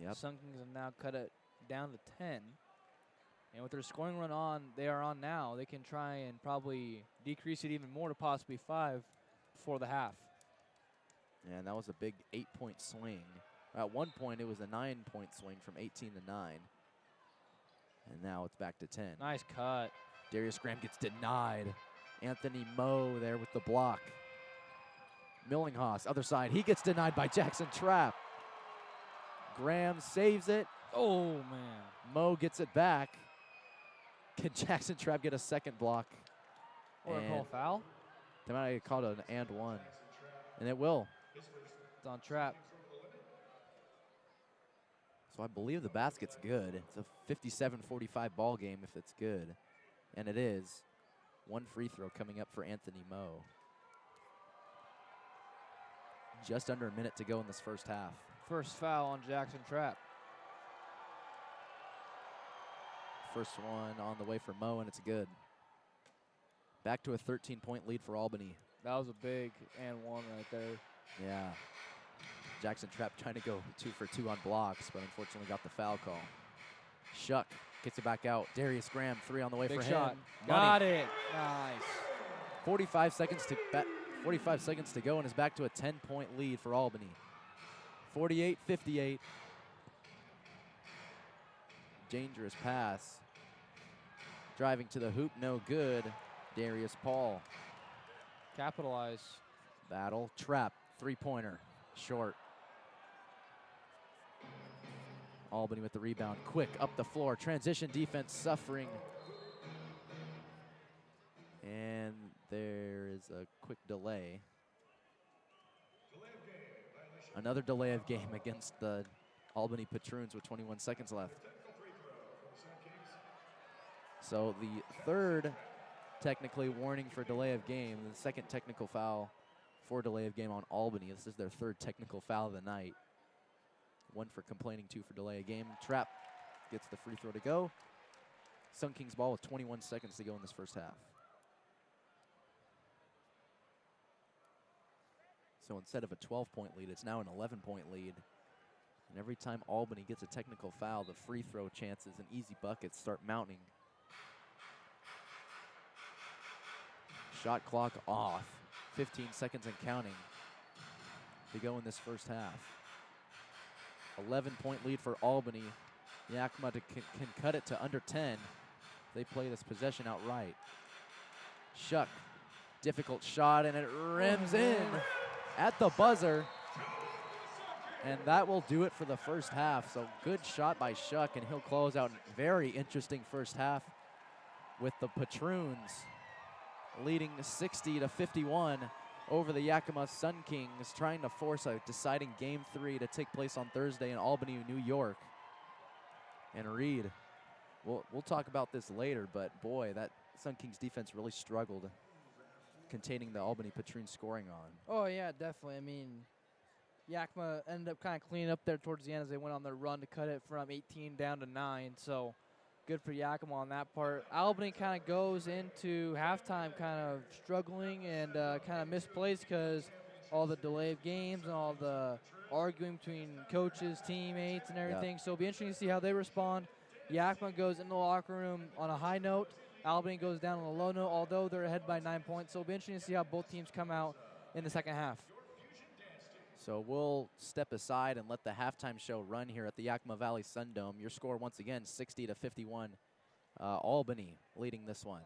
Yep. Sun Kings have now cut it down to 10. And with their scoring run they are on now, they can try and probably decrease it even more to possibly 5 before the half. And that was a big 8-point swing. At one point, it was a 9-point swing from 18 to 9. And now it's back to 10. Nice cut. Darius Graham gets denied. Anthony Moe there with the block. Millinghaus, other side. He gets denied by Jackson Trapp. Graham saves it. Oh, man. Moe gets it back. Can Jackson Trapp get a second block? Or a call foul? They might have called an and one. And it will. It's on Trapp. So I believe the basket's good. It's a 57-45 ball game if it's good. And it is. One free throw coming up for Anthony Moe. Just under a minute to go in this first half. First foul on Jackson Trapp. First one on the way for Moe, and it's good. Back to a 13-point lead for Albany. That was a big and one right there. Yeah. Jackson Trapp trying to go 2 for 2 on blocks, but unfortunately got the foul call. Shuck gets it back out. Darius Graham, 3 on the way Big for shot. him. Got it. Nice. 45 seconds to go, and is back to a 10-point lead for Albany. 48-58. Dangerous pass. Driving to the hoop, no good. Darius Paul. Capitalize. Battle. Trap. 3-pointer. Short. Albany with the rebound. Quick up the floor. Transition defense suffering. And there is a quick delay. Another delay of game against the Albany Patroons with 21 seconds left. So the third technically warning for delay of game, the second technical foul for delay of game on Albany. This is their third technical foul of the night. 1 for complaining, 2 for delay of game. Trapp gets the free throw to go. Sun Kings ball with 21 seconds to go in this first half. So instead of a 12-point lead, it's now an 11-point lead. And every time Albany gets a technical foul, the free throw chances and easy buckets start mounting. Shot clock off. 15 seconds and counting to go in this first half. 11-point lead for Albany. Yakima can cut it to under 10 if they play this possession outright. Shuck, difficult shot, and it rims in at the buzzer. And that will do it for the first half. So good shot by Shuck, and he'll close out a very interesting first half with the Patroons leading 60-51 over the Yakima Sunkings, trying to force a deciding Game 3 to take place on Thursday in Albany, New York. And Reed, we'll talk about this later, but boy, that Sunkings defense really struggled containing the Albany Patroons scoring on. Oh, yeah, definitely. I mean, Yakima ended up kind of cleaning up there towards the end as they went on their run to cut it from 18 down to 9. So good for Yakima on that part. Albany kind of goes into halftime kind of struggling and kind of misplaced because all the delay of games and all the arguing between coaches, teammates, and everything. So it'll be interesting to see how they respond. Yakima goes in the locker room on a high note. Albany goes down on a low note, although they're ahead by 9 points. So it'll be interesting to see how both teams come out in the second half. So we'll step aside and let the halftime show run here at the Yakima Valley Sundome. Your score once again, 60-51. Albany leading this one.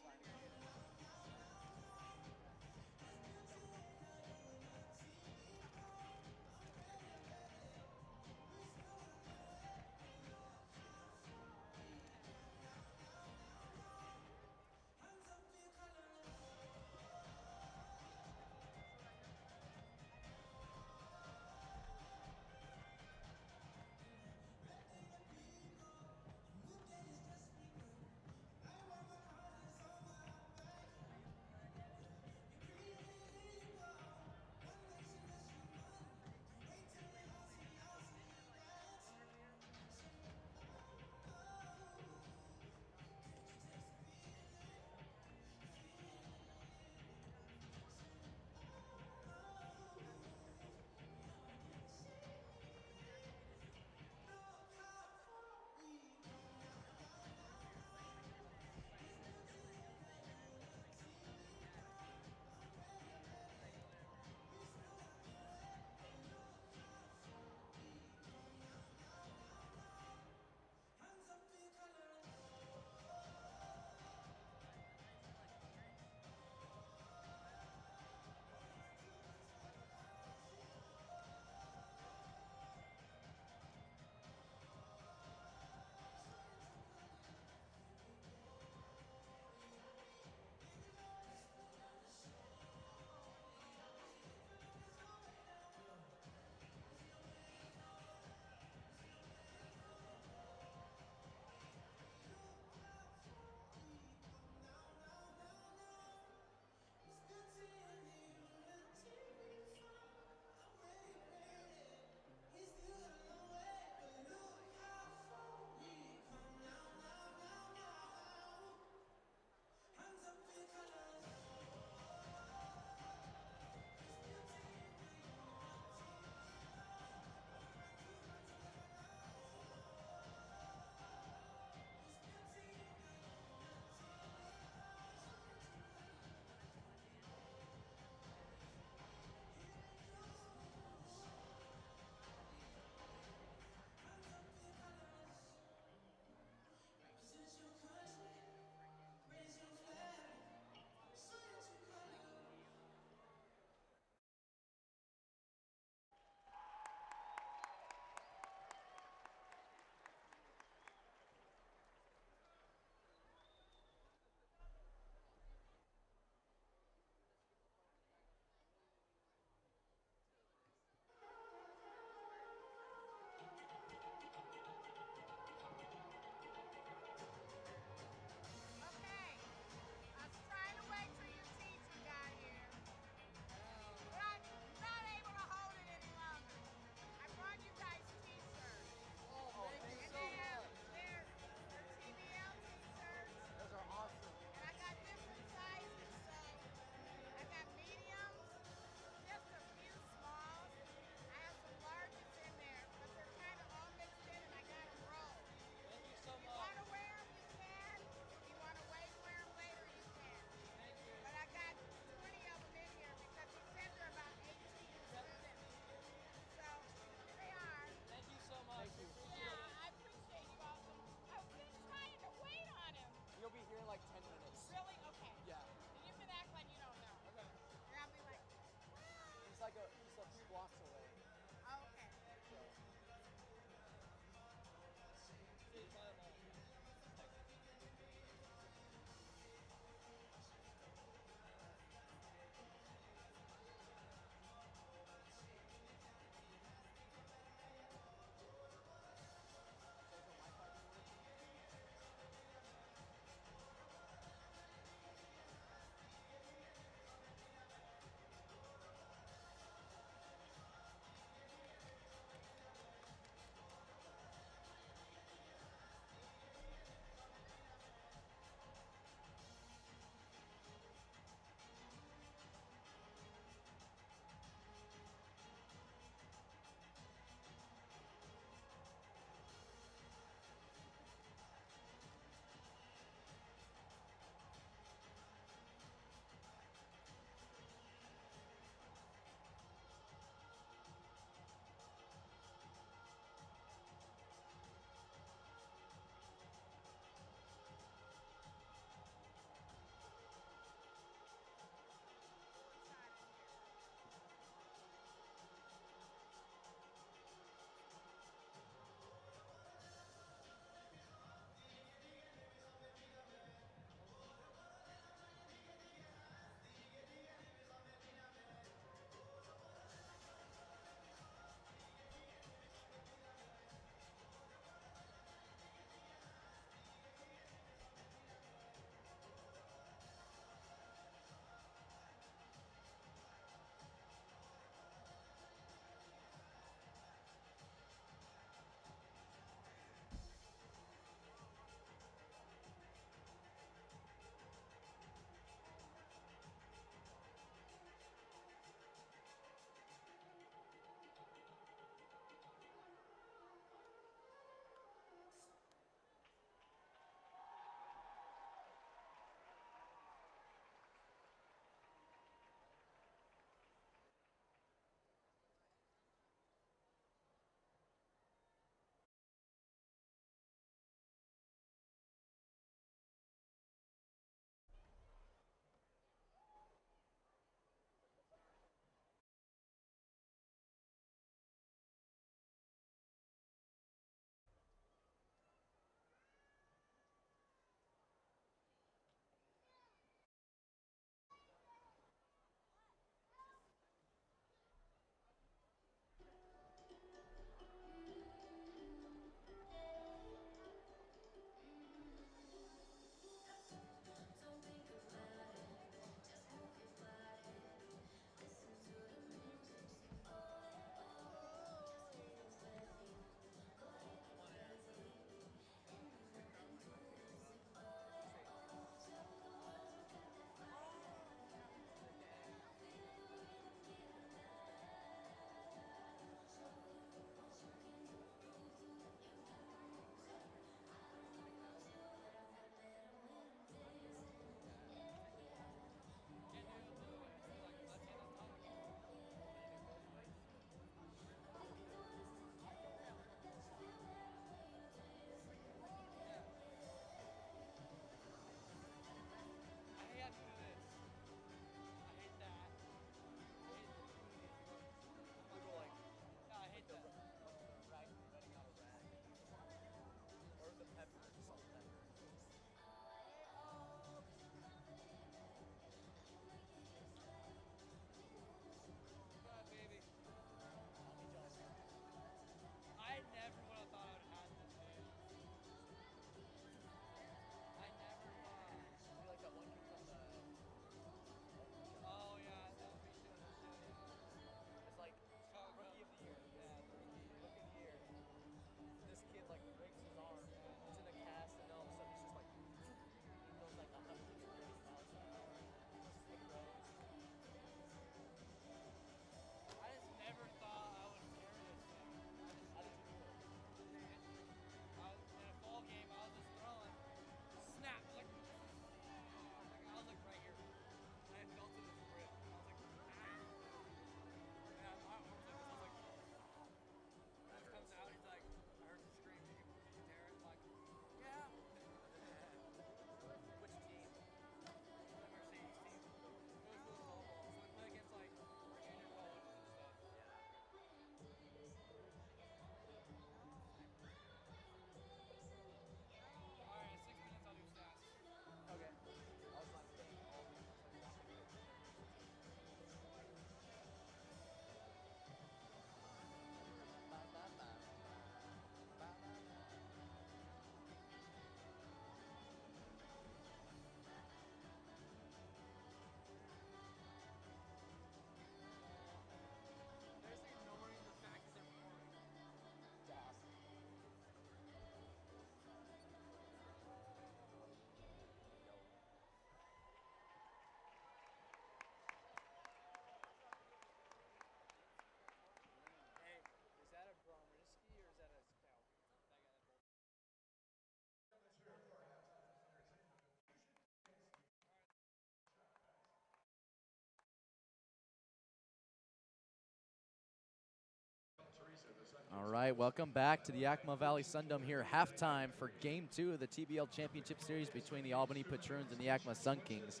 All right, welcome back to the Yakima Valley Sundome here, halftime for Game 2 of the TBL Championship Series between the Albany Patroons and the Yakima Sunkings.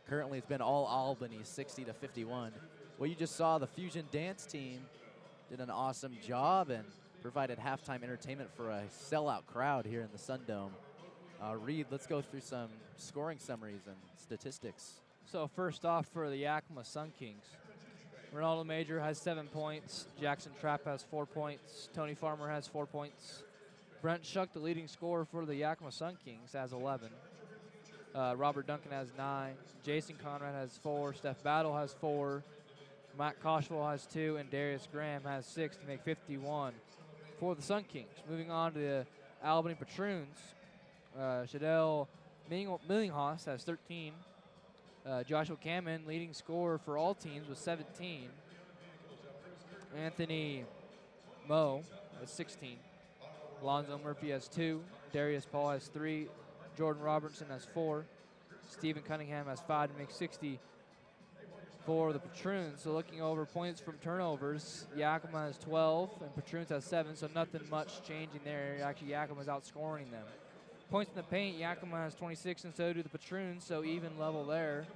Currently, it's been all Albany, 60-51. Well, you just saw the Fusion Dance team did an awesome job and provided halftime entertainment for a sellout crowd here in the Sundome. Reed, let's go through some scoring summaries and statistics. So first off for the Yakima Sunkings, Ronaldo Major has 7 points. Jackson Trapp has 4 points. Tony Farmer has 4 points. Brent Shuck, the leading scorer for the Yakima Sunkings, has 11. Robert Duncan has 9. Jason Conrad has 4. Steph Battle has 4. Matt Koshwell has 2. And Darius Graham has 6 to make 51 for the Sunkings. Moving on to the Albany Patroons, Shadell Millinghaus has 13. Joshua Cameron, leading scorer for all teams, with 17. Anthony Moe has 16. Alonzo Murphy has 2. Darius Paul has 3. Jordan Robertson has 4. Stephen Cunningham has 5 to make 60 for the Patroons. So looking over points from turnovers, Yakima has 12 and Patroons has 7, so nothing much changing there. Actually, Yakima's outscoring them. Points in the paint, Yakima has 26 and so do the Patroons, so even level there.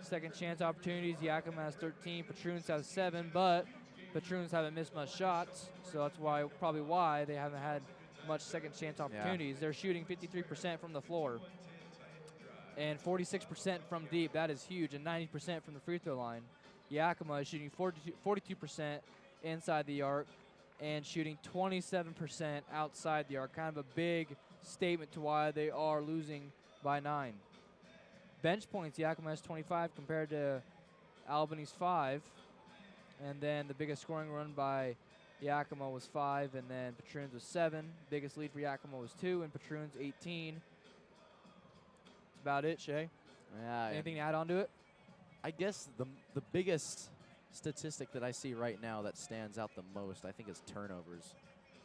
Second chance opportunities, Yakima has 13, Patroons has 7, but Patroons haven't missed much shots, so that's probably why they haven't had much second chance opportunities. Yeah. They're shooting 53% from the floor and 46% from deep. That is huge, and 90% from the free throw line. Yakima is shooting 42% inside the arc and shooting 27% outside the arc. Kind of a big statement to why they are losing by 9. Bench points, Yakima has 25 compared to Albany's 5. And then the biggest scoring run by Yakima was 5, and then Patroons was 7. Biggest lead for Yakima was 2, and Patroons 18. That's about it, Shay. Yeah. Anything to add on to it? I guess the biggest statistic that I see right now that stands out the most, I think, is turnovers.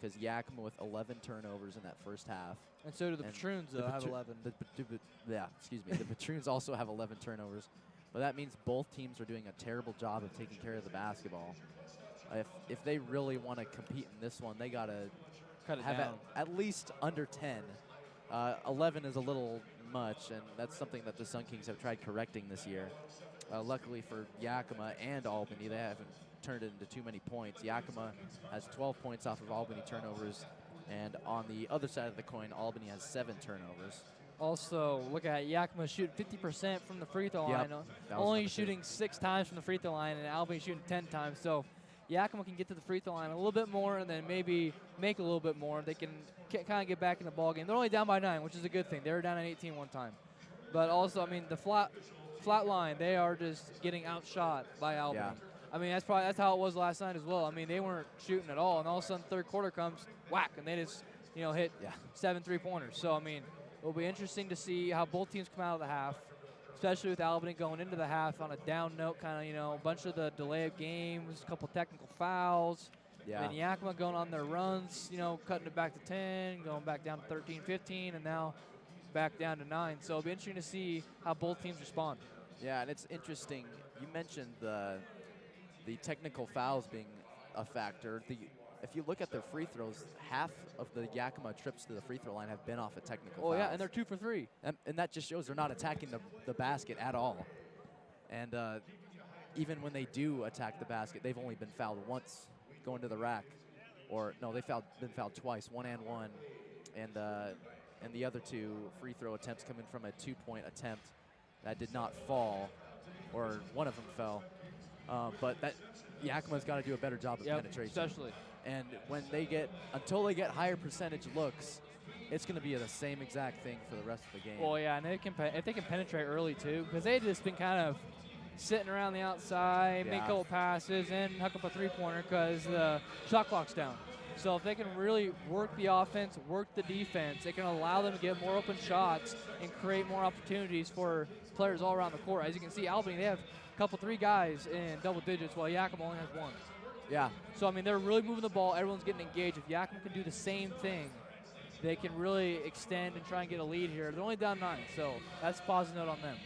Because Yakima with 11 turnovers in that first half. And so do the Patroons, though, have 11. The Patroons also have 11 turnovers. But that means both teams are doing a terrible job of taking care of the basketball. If they really want to compete in this one, they got to have at least under 10. 11 is a little much, and that's something that the Sun Kings have tried correcting this year. Luckily for Yakima and Albany, they haven't turned it into too many points. Yakima has 12 points off of Albany turnovers, and on the other side of the coin, Albany has 7 turnovers. Also, look at Yakima shooting 50% from the free throw line. Only shooting 6 times from the free throw line, and Albany shooting 10 times. So Yakima can get to the free throw line a little bit more and then maybe make a little bit more. They can kind of get back in the ball game. They're only down by 9, which is a good thing. They were down at 18 one time. But also, I mean, the flat line, they are just getting outshot by Albany. Yeah. I mean, that's how it was last night as well. I mean, they weren't shooting at all, and all of a sudden, third quarter comes, whack, and they just, hit 7 3-pointers. So, I mean, it'll be interesting to see how both teams come out of the half, especially with Albany going into the half on a down note, kind of, a bunch of the delay of games, a couple technical fouls. Yeah. And Yakima going on their runs, cutting it back to 10, going back down to 13, 15, and now back down to 9. So it'll be interesting to see how both teams respond. Yeah, and it's interesting. You mentioned the technical fouls being a factor. If you look at their free throws, half of the Yakima trips to the free throw line have been off a technical foul. Oh, yeah, and they're 2 for 3. And that just shows they're not attacking the basket at all. And even when they do attack the basket, they've only been fouled once going to the rack. Or, no, they've been fouled twice, 1 and 1. And the other 2 free throw attempts coming from a 2-point attempt that did not fall, or one of them fell. But that Yakima's got to do a better job of penetration. Especially. And until they get higher percentage looks, it's going to be the same exact thing for the rest of the game. Well, yeah, and if they can penetrate early too, because they've just been kind of sitting around the outside, make a couple passes, and hook up a 3-pointer because the shot clock's down. So if they can really work the offense, work the defense, it can allow them to get more open shots and create more opportunities for players all around the court. As you can see, Albany, they have a couple, 3 guys in double digits, while Yakima only has 1. Yeah. So, I mean, they're really moving the ball. Everyone's getting engaged. If Yakima can do the same thing, they can really extend and try and get a lead here. They're only down 9, so that's a positive note on them.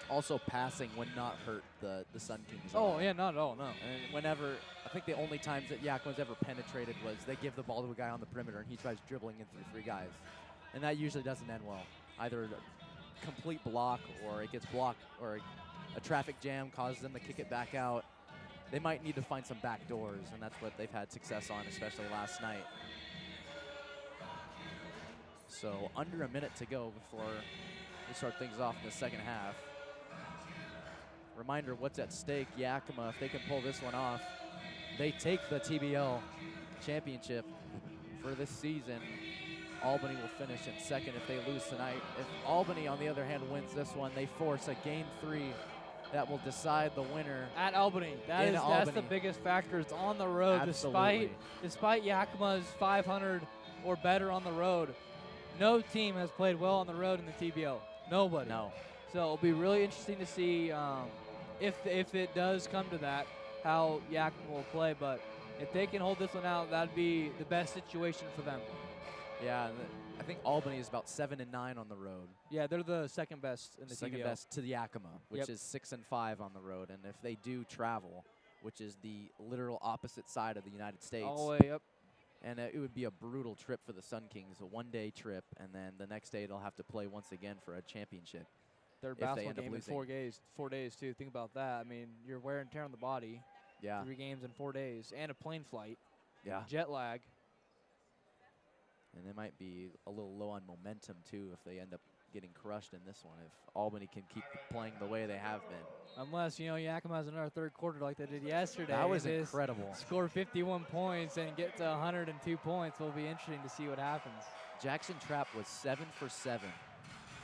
Also, passing would not hurt the Sun Kings. Oh, yeah, not at all, no. And whenever a think the only times that Yakima's ever penetrated was they give the ball to a guy on the perimeter and he tries dribbling in through 3 guys. And that usually doesn't end well. Either a complete block or it gets blocked or a traffic jam causes them to kick it back out. They might need to find some back doors, and that's what they've had success on, especially last night. So under a minute to go before we start things off in the second half. Reminder what's at stake. Yakima, if they can pull this one off, they take the TBL championship for this season. Albany will finish in second if they lose tonight. If Albany, on the other hand, wins this one, they force a Game 3 that will decide the winner. At Albany. That's the biggest factor. It's on the road. Absolutely. Despite Yakima's 500 or better on the road, no team has played well on the road in the TBL. Nobody. No. So it'll be really interesting to see if it does come to that, how Yakima will play. But if they can hold this one out, that'd be the best situation for them. Yeah, I think Albany is about 7-9 on the road. Yeah, they're the second best in the Second TBL. best to the Yakima, which Yep. is 6-5 on the road. And if they do travel, which is the literal opposite side of the United States, All the way up. and it would be a brutal trip for the Sun Kings, a 1-day trip, and then the next day they'll have to play once again for a championship. Their they basketball end up game in losing. 4 days too. Think about that. I mean, you're wear and tear on the body. Yeah, 3 games in 4 days, and a plane flight, yeah. jet lag. And they might be a little low on momentum, too, if they end up getting crushed in this one, if Albany can keep playing the way they have been. Unless, Yakima has another third quarter like they did yesterday. That was They incredible. score 51 points and get to 102 points. Will be interesting to see what happens. Jackson Trapp was 7 for 7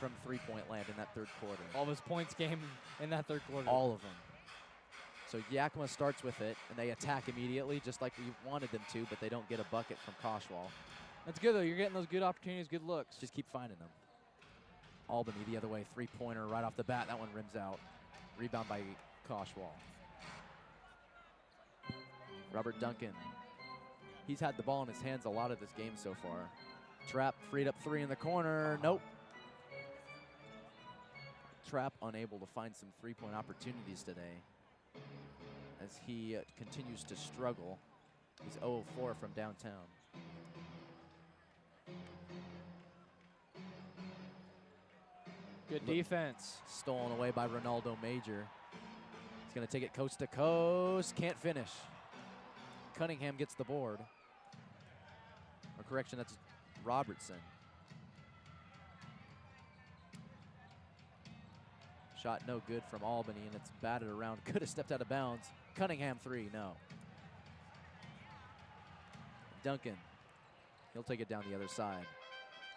from three-point land in that third quarter. All of his points came in that third quarter. All of them. So Yakima starts with it, and they attack immediately, just like we wanted them to, but they don't get a bucket from Koshwal. That's good, though. You're getting those good opportunities, good looks. Just keep finding them. Albany the other way, 3-pointer right off the bat. That one rims out. Rebound by Koshwal. Robert Duncan. He's had the ball in his hands a lot of this game so far. Trapp freed up 3 in the corner. Nope. Trapp unable to find some 3-point opportunities today as he continues to struggle. He's 0 of 4 from downtown. Good defense. Stolen away by Ronaldo Major. He's going to take it coast to coast. Can't finish. Cunningham gets the board. Or correction, that's Robertson. Shot no good from Albany, and it's batted around. Could have stepped out of bounds. Cunningham 3, no. Duncan. He'll take it down the other side.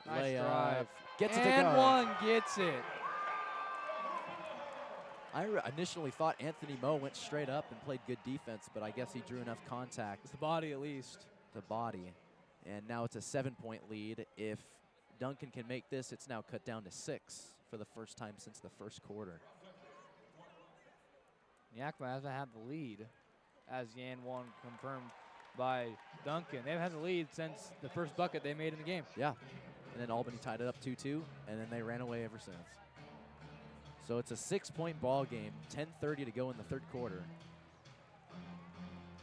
Nice drive. Gets it to And go. one gets it. I initially thought Anthony Moe went straight up and played good defense, but I guess he drew enough contact. It's the body at least. The body. And now it's a 7-point lead. If Duncan can make this, it's now cut down to 6 for the first time since the first quarter. Yakima hasn't had the lead, as Yan Won confirmed by Duncan. They've had the lead since the first bucket they made in the game. Yeah. And then Albany tied it up 2-2, and then they ran away ever since. So it's a 6-point ball game, 10:30 to go in the third quarter.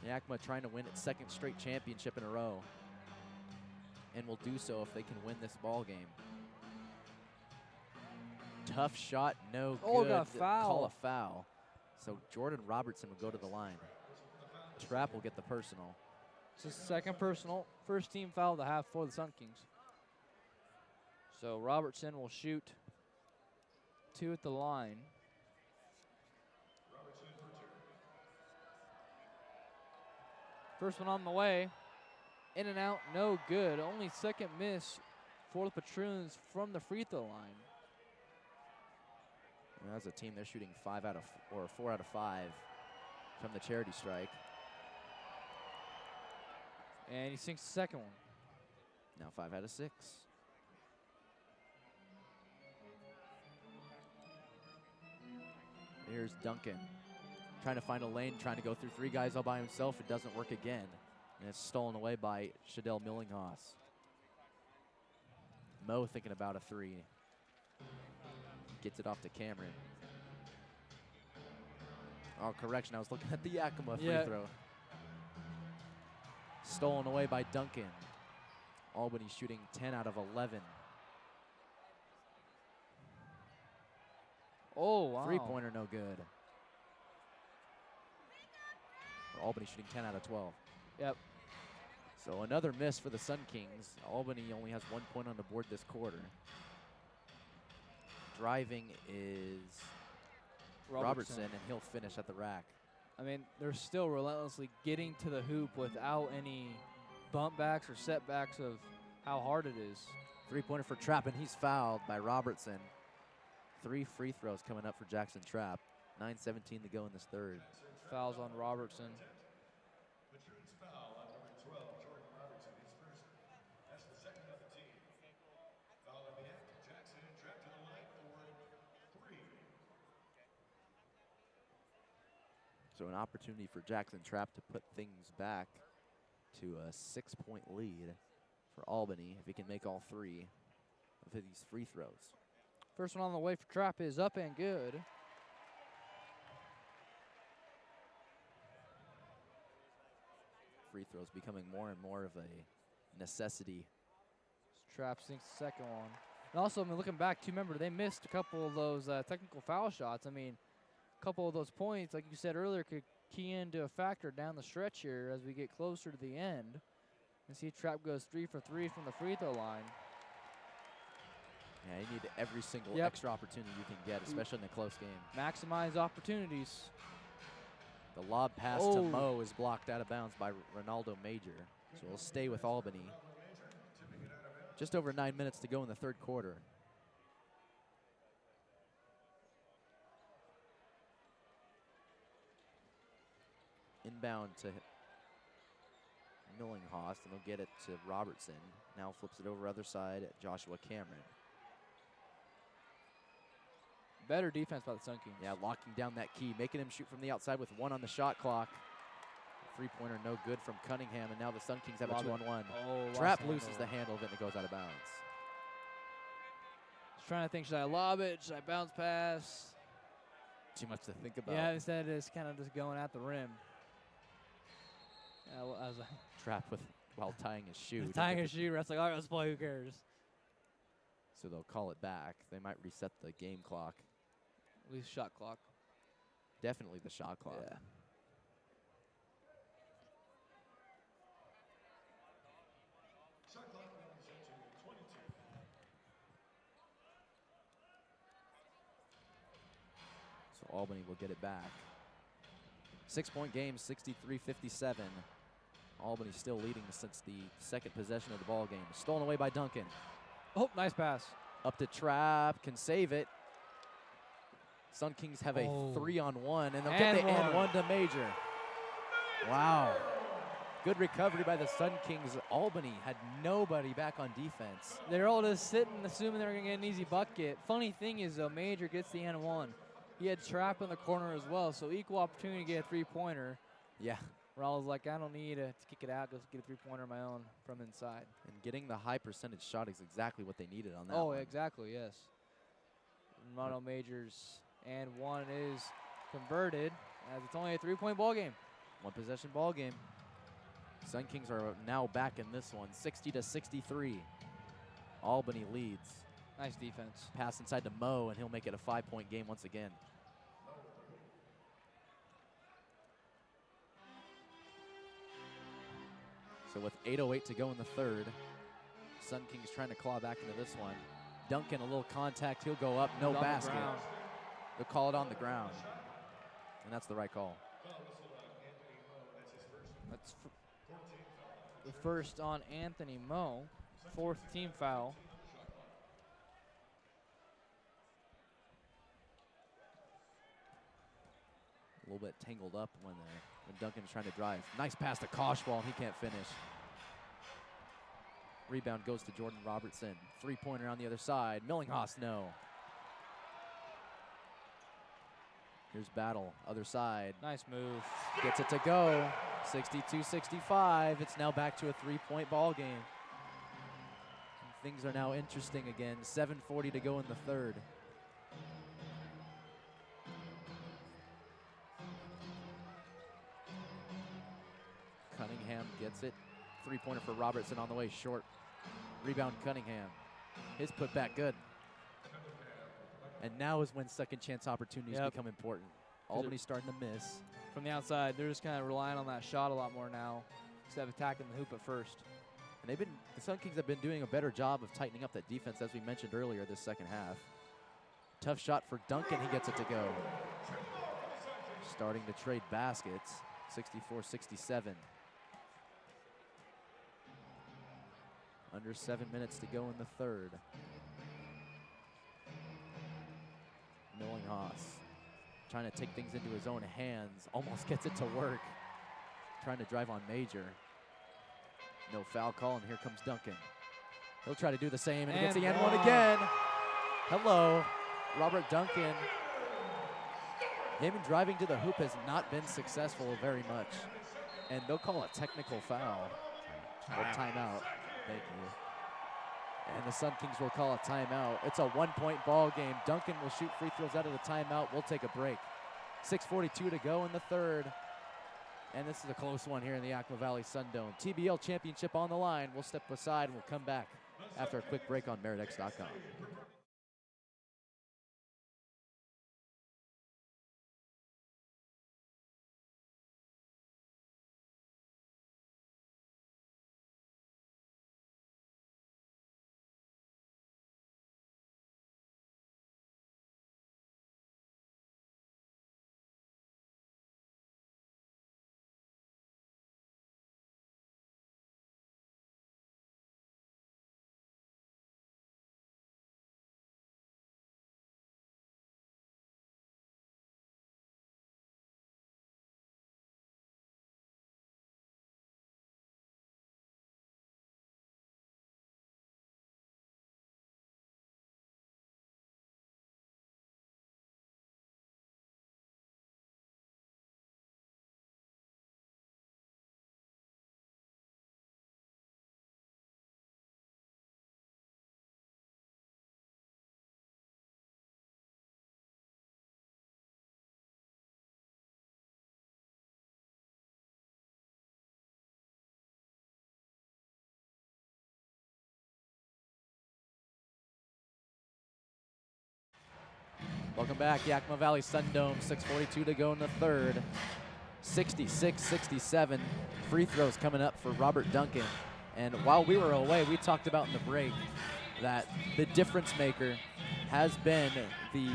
Yakima trying to win its second straight championship in a row, and will do so if they can win this ball game. Tough shot, no Oh, good. got a foul. Call a foul. So Jordan Robertson would go to the line. Trapp will get the personal. It's his second personal, first team foul of the half for the Sun Kings. So Robertson will shoot 2 at the line. First one on the way. In and out, no good. Only second miss for the Patroons from the free throw line. And as a team, they're shooting 4 out of 5 from the charity strike. And he sinks the second one. Now 5 out of 6. Here's Duncan. Trying to find a lane, trying to go through 3 guys all by himself. It doesn't work again. And it's stolen away by Shadell Millinghaus. Mo thinking about a 3. Gets it off to Cameron. Oh, correction. I was looking at the Yakima free throw. stolen away by Duncan. Albany shooting 10 out of 11. Oh, wow. Three-pointer no good. Albany shooting 10 out of 12. Yep. So another miss for the Sun Kings. Albany only has 1 point on the board this quarter. Driving is Robertson, and he'll finish at the rack. I mean, they're still relentlessly getting to the hoop without any bump backs or setbacks of how hard it is. Three-pointer for Trapp, and he's fouled by Robertson. 3 free throws coming up for Jackson Trapp. 9:17 to go in this third. Fouls on Robertson. So an opportunity for Jackson Trapp to put things back to a 6-point lead for Albany if he can make all 3 of these free throws. First one on the way for Trapp is up and good. Free throws becoming more and more of a necessity. Trapp sinks the second one. And also, I mean, looking back, too, remember, they missed a couple of those technical foul shots. I mean, a couple of those points, like you said earlier, could key into a factor down the stretch here as we get closer to the end. And see Trapp goes 3 for 3 from the free throw line. Yeah, you need every single Yep. extra opportunity you can get, especially in a close game. Maximize opportunities. The lob pass to Oh. Mo is blocked out of bounds by Ronaldo Major. So we'll stay with Albany. Just over 9 minutes to go in the third quarter. Inbound to Millinghost, and he'll get it to Robertson. Now flips it over other side at Joshua Cameron. Better defense by the Sun Kings. Yeah, locking down that key, making him shoot from the outside with 1 on the shot clock. Three-pointer no good from Cunningham, and now the Sun Kings have a 2-on-1. Oh, Trapp lost loses the handle of it, and it goes out of bounds. Just trying to think, should I lob it? Should I bounce pass? Too much to think about. Yeah, instead it's kind of just going at the rim. Yeah, I was like, Trapp while tying his shoe. tying his shoe. That's like, all right, let's play. Who cares? So they'll call it back. They might reset the game clock. At least shot clock. Definitely the shot clock. Yeah. So Albany will get it back. 6-point game, 63-57. Albany still leading since the second possession of the ball game. Stolen away by Duncan. Oh, nice pass. Up to Trapp, can save it. Sun Kings have a 3-on-1, and they'll get the and one to Major. Wow. Good recovery by the Sun Kings. Albany had nobody back on defense. They're all just sitting, assuming they're going to get an easy bucket. Funny thing is, though, Major gets the and one. He had Trapp in the corner as well, so equal opportunity to get a three-pointer. Yeah. Ronald's like, I don't need to kick it out, just get a three-pointer of my own from inside. And getting the high percentage shot is exactly what they needed on that Oh, one. exactly, yes. Ronald Major's and one is converted as it's only a three-point ball game. One possession ball game. Sun Kings are now back in this one, 60-63. Albany leads. Nice defense. Pass inside to Mo, and he'll make it a 5-point game once again. So with 8:08 to go in the third, Sun Kings trying to claw back into this one. Duncan, a little contact, he'll go up, no basket. They'll call it on the ground, and that's the right call. That's the first on Anthony Mo, 4th team foul. A little bit tangled up when Duncan's trying to drive. Nice pass to Koshwal, and he can't finish. Rebound goes to Jordan Robertson. Three-pointer on the other side. Millinghost, no. Here's Battle, other side. Nice move. Gets it to go. 62-65. It's now back to a 3-point ball game. And things are now interesting again. 7:40 to go in the third. Cunningham gets it. Three-pointer for Robertson on the way short. Rebound Cunningham. His putback good. And now is when second chance opportunities become important. Albany's starting to miss. From the outside, they're just kind of relying on that shot a lot more now instead of attacking the hoop at first. And the Sun Kings have been doing a better job of tightening up that defense, as we mentioned earlier, this second half. Tough shot for Duncan. He gets it to go. Starting to trade baskets. 64-67. Under 7 minutes to go in the third. Millinghaus trying to take things into his own hands. Almost gets it to work. Trying to drive on Major. No foul call, and here comes Duncan. He'll try to do the same, and he gets the end one again. Hello, Robert Duncan. Him driving to the hoop has not been successful very much. And they'll call a technical foul. Or timeout. Thank you. And the Sun Kings will call a timeout. It's a one-point ball game. Duncan will shoot free throws out of the timeout. We'll take a break. 6:42 to go in the third. And this is a close one here in the Yakima Valley Sundome. TBL championship on the line. We'll step aside and we'll come back after a quick break on MeritX.com. Welcome back, Yakima Valley Sundome, 6:42 to go in the third. 66-67, free throws coming up for Robert Duncan. And while we were away, we talked about in the break that the difference maker has been the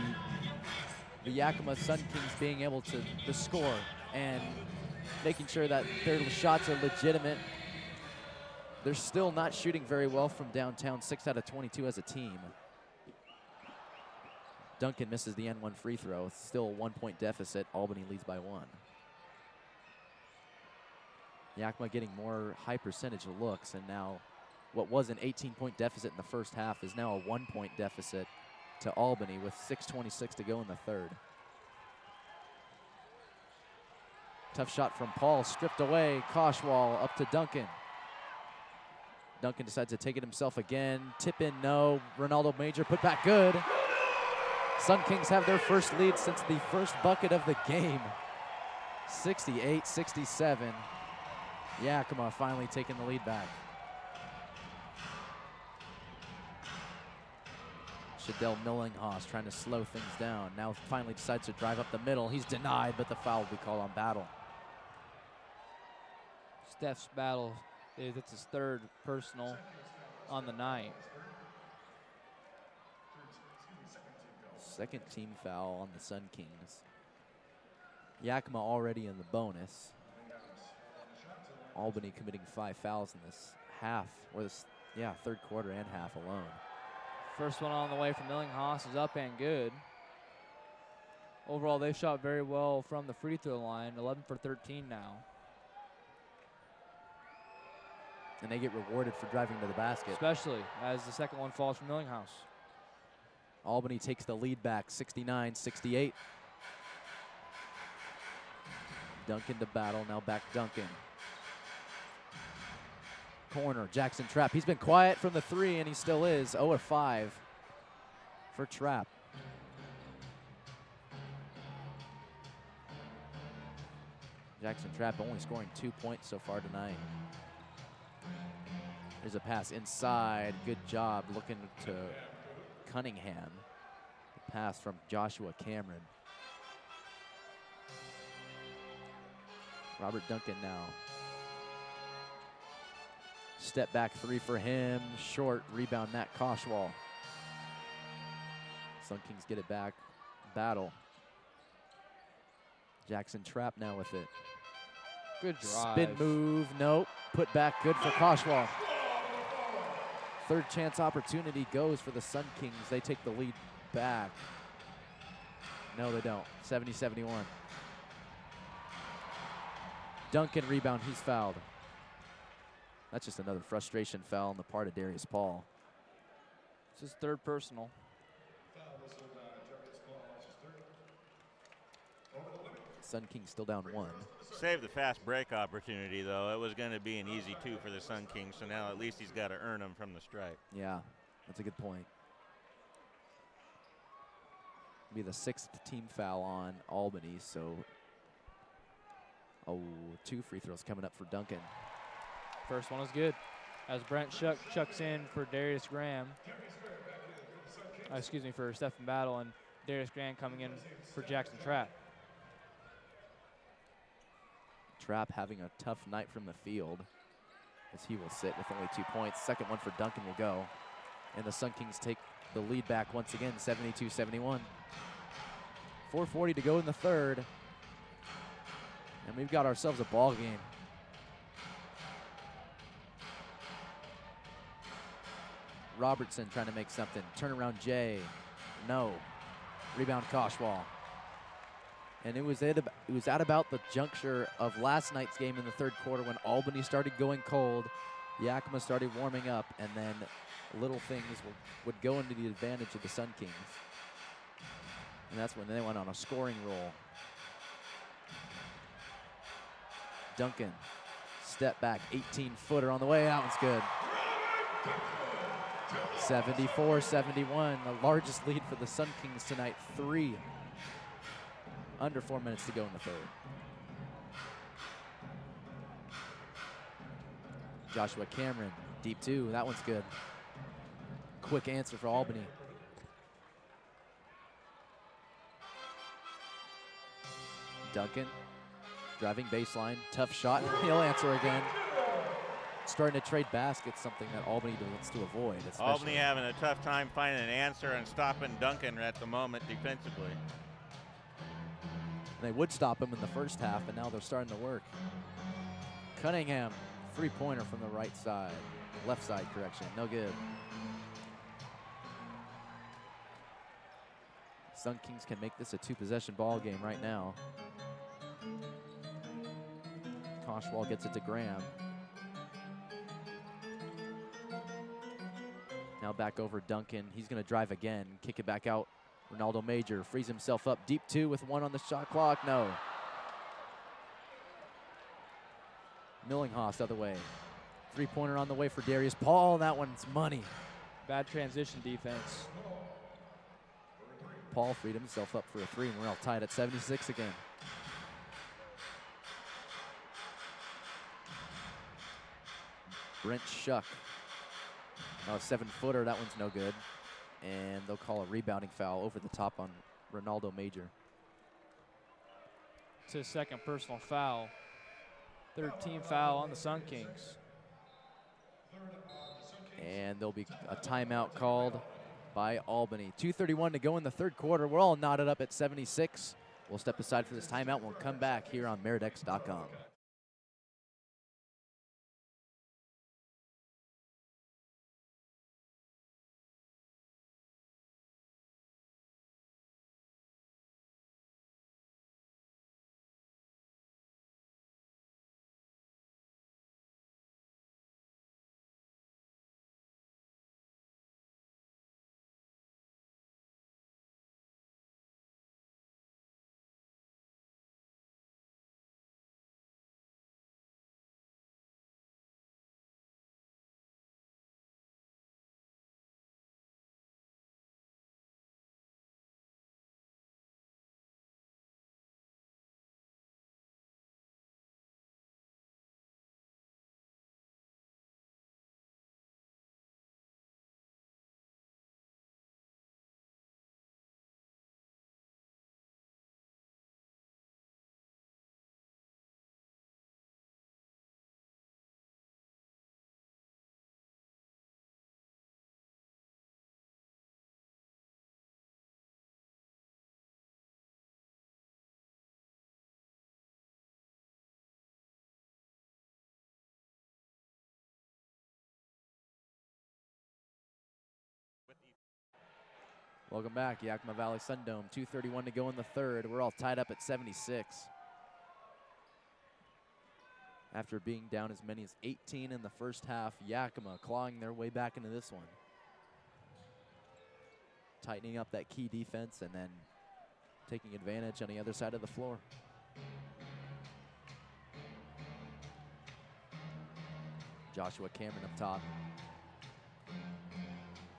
Yakima Sun Kings being able to score and making sure that their shots are legitimate. They're still not shooting very well from downtown, 6 out of 22 as a team. Duncan misses the N1 free throw. It's still a 1-point deficit. Albany leads by 1. Yakima getting more high percentage looks, and now what was an 18-point deficit in the first half is now a 1-point deficit to Albany with 6:26 to go in the third. Tough shot from Paul, stripped away. Koshwal up to Duncan. Duncan decides to take it himself again. Tip in, no. Ronaldo Major put back good. Sun Kings have their first lead since the first bucket of the game. 68-67. Yakima finally taking the lead back. Shadell Millinghaus trying to slow things down. Now finally decides to drive up the middle. He's denied, but the foul will be called on Battle. Steph's battle, it's his third personal on the night. Second team foul on the Sun Kings. Yakima already in the bonus. Albany committing 5 fouls in this half, or this, third quarter and half alone. First one on the way from Millinghaus is up and good. Overall, they've shot very well from the free throw line, 11 for 13 now. And they get rewarded for driving to the basket. Especially as the second one falls from Millinghaus. Albany takes the lead back, 69-68. Duncan to Battle, now back Duncan. Corner, Jackson Trapp. He's been quiet from the 3, and he still is. 0 of 5 for Trapp. Jackson Trapp only scoring 2 points so far tonight. There's a pass inside. Good job looking to Cunningham. The pass from Joshua Cameron. Robert Duncan now. Step back three for him. Short rebound, Matt Koshwal. Sunkings get it back. Battle. Jackson Trapp now with it. Good drive. Spin move, nope. Put back, good for Koshwal. Third chance opportunity goes for the Sun Kings. They take the lead back. No, they don't. 70-71. Duncan rebound, he's fouled. That's just another frustration foul on the part of Darius Paul. It's his third personal. Sun Kings still down one. Saved the fast break opportunity, though. It was going to be an easy two for the Sun Kings, so now at least he's got to earn them from the stripe. Yeah, that's a good point. Be the sixth team foul on Albany, so 2 free throws coming up for Duncan. First one is good. As Brent chucks in for Darius Graham. Excuse me, for Stephen Battle, and Darius Graham coming in for Jackson Trapp. Trapp having a tough night from the field, as he will sit with only 2 points. Second one for Duncan will go. And the Sun Kings take the lead back once again, 72-71. 4:40 to go in the third. And we've got ourselves a ball game. Robertson trying to make something. Turnaround Jay. No. Rebound Koshwal. And it was at about the juncture of last night's game in the third quarter when Albany started going cold. Yakima started warming up, and then little things would go into the advantage of the Sun Kings. And that's when they went on a scoring roll. Duncan, step back, 18-footer on the way. That one's good. 74-71, the largest lead for the Sun Kings tonight, 3. Under 4 minutes to go in the third. Joshua Cameron, deep two, that one's good. Quick answer for Albany. Duncan, driving baseline, tough shot, he'll answer again. Starting to trade baskets, something that Albany wants to avoid. Albany having a tough time finding an answer and stopping Duncan at the moment defensively. They would stop him in the first half, and now they're starting to work. Cunningham, three-pointer from the right side. Left side, correction, no good. Sun Kings can make this a two-possession ball game right now. Koshwal gets it to Graham. Now back over Duncan. He's going to drive again, kick it back out. Ronaldo Major frees himself up. Deep two with 1 on the shot clock. No. Millinghaus other way. Three-pointer on the way for Darius Paul. That one's money. Bad transition defense. Paul freed himself up for a 3, and we're all tied at 76 again. Brent Shuck. A 7-footer, that one's no good. And they'll call a rebounding foul over the top on Ronaldo Major. It's his second personal foul. Third team foul on the Sun Kings. And there'll be a timeout called by Albany. 2:31 to go in the third quarter. We're all knotted up at 76. We'll step aside for this timeout. We'll come back here on Meridex.com. Welcome back, Yakima Valley Sundome. 2:31 to go in the third. We're all tied up at 76. After being down as many as 18 in the first half, Yakima clawing their way back into this one. Tightening up that key defense and then taking advantage on the other side of the floor. Joshua Cameron up top.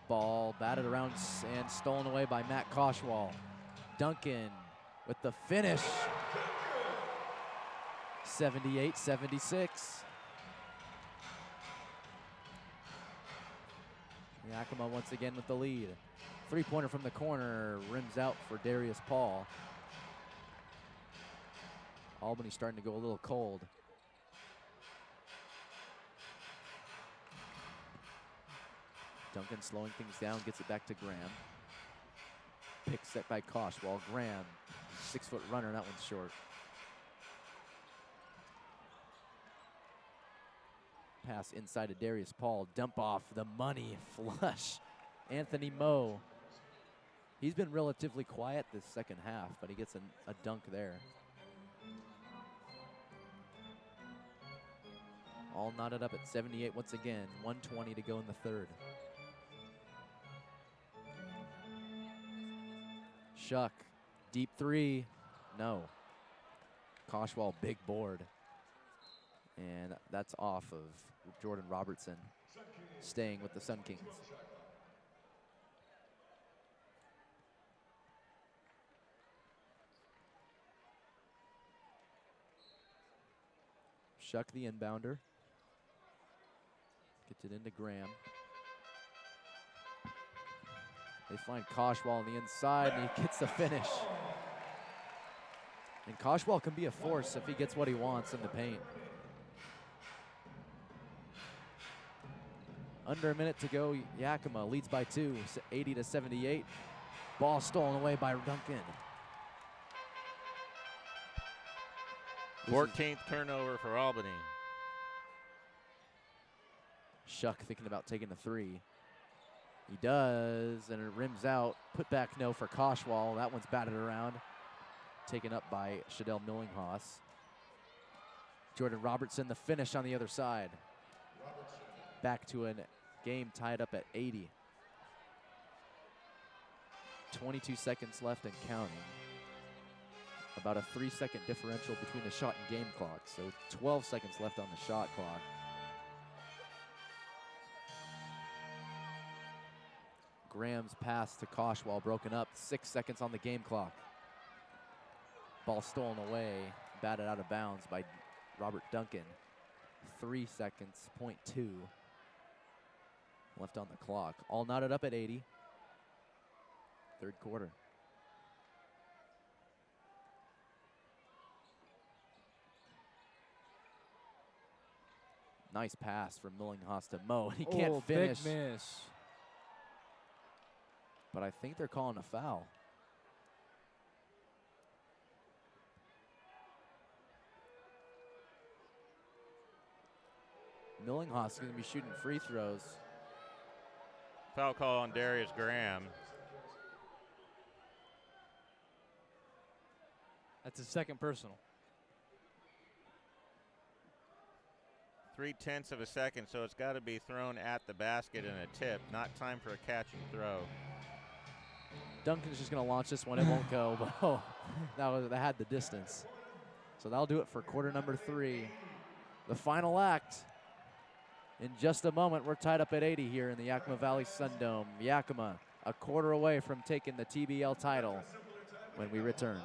Ball batted around and stolen away by Matt Koshwal. Duncan with the finish. 78-76. Yakima once again with the lead. Three-pointer from the corner, rims out for Darius Paul. Albany starting to go a little cold. Duncan slowing things down, gets it back to Graham. Pick set by Koshwal. Graham, 6-foot runner, that one's short. Pass inside to Darius Paul. Dump off the money flush. Anthony Moe. He's been relatively quiet this second half, but he gets a dunk there. All knotted up at 78 once again. 1:20 to go in the third. Shuck, deep three, no. Koshwal, big board. And that's off of Jordan Robertson, staying with the Sun Kings. Shuck the inbounder. Gets it into Graham. They find Koshwal on the inside, and he gets the finish. And Koshwal can be a force if he gets what he wants in the paint. Under a minute to go, Yakima leads by 2, 80-78. Ball stolen away by Duncan. 14th turnover for Albany. Shuck thinking about taking the three. He does, and it rims out. Put back no for Koshwal. That one's batted around. Taken up by Shadell Millinghaus. Jordan Robertson, the finish on the other side. Back to a game tied up at 80. 22 seconds left and counting. About a 3-second differential between the shot and game clock. So 12 seconds left on the shot clock. Graham's pass to Koshwal broken up. 6 seconds on the game clock. Ball stolen away, batted out of bounds by Robert Duncan. 3 seconds, 0.2 left on the clock. All knotted up at 80. Third quarter. Nice pass from Millinghaus to Moe. He can't finish. Big miss. But I think they're calling a foul. Millinghaus is going to be shooting free throws. Foul call on Darius Graham. That's his second personal. 0.3 of a second, so it's got to be thrown at the basket in a tip, not time for a catch and throw. Duncan's just going to launch this one. It won't go, but oh, that had the distance. So that'll do it for quarter number 3. The final act. In just a moment, we're tied up at 80 here in the Yakima Valley Sundome. Yakima a quarter away from taking the TBL title when we return.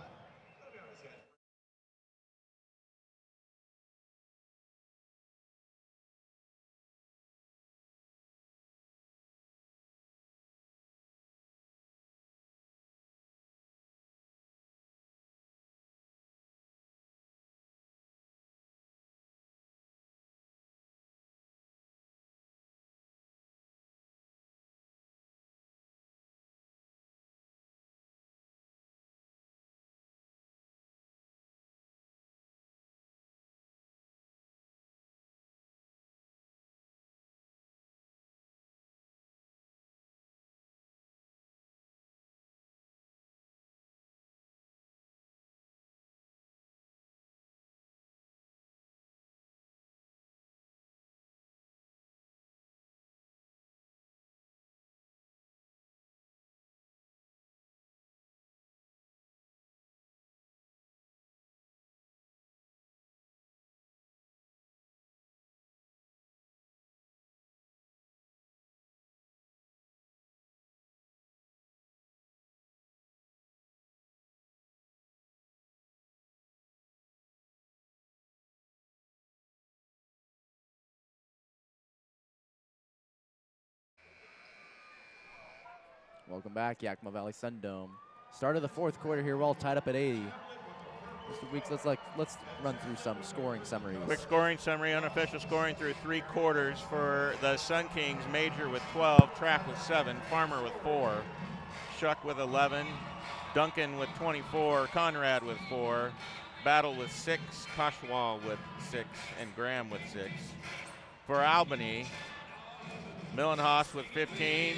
Welcome back, Yakima Valley Sun Dome. Start of the fourth quarter here, we're all tied up at 80. Mr. Weeks, let's run through some scoring summaries. Quick scoring summary, unofficial scoring through 3 quarters for the Sun Kings. Major with 12, Track with 7, Farmer with 4, Shuck with 11, Duncan with 24, Conrad with 4, Battle with 6, Koshwal with 6, and Graham with 6. For Albany, Millenhaus with 15,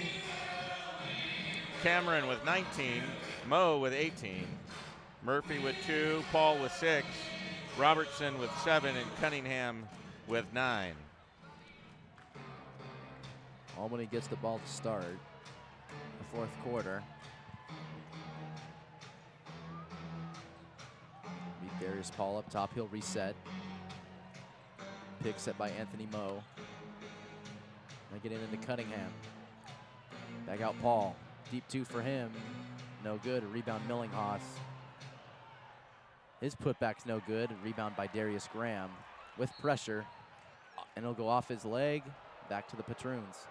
Cameron with 19, Moe with 18, Murphy with 2, Paul with 6, Robertson with 7, and Cunningham with 9. Albany gets the ball to start the fourth quarter. Beat Darius Paul up top, he'll reset. Pick set by Anthony Moe. Now get into Cunningham. Back out Paul. Deep 2 for him. No good. A rebound Millinghaus. His putback's no good. A rebound by Darius Graham with pressure. And it'll go off his leg. Back to the Patroons.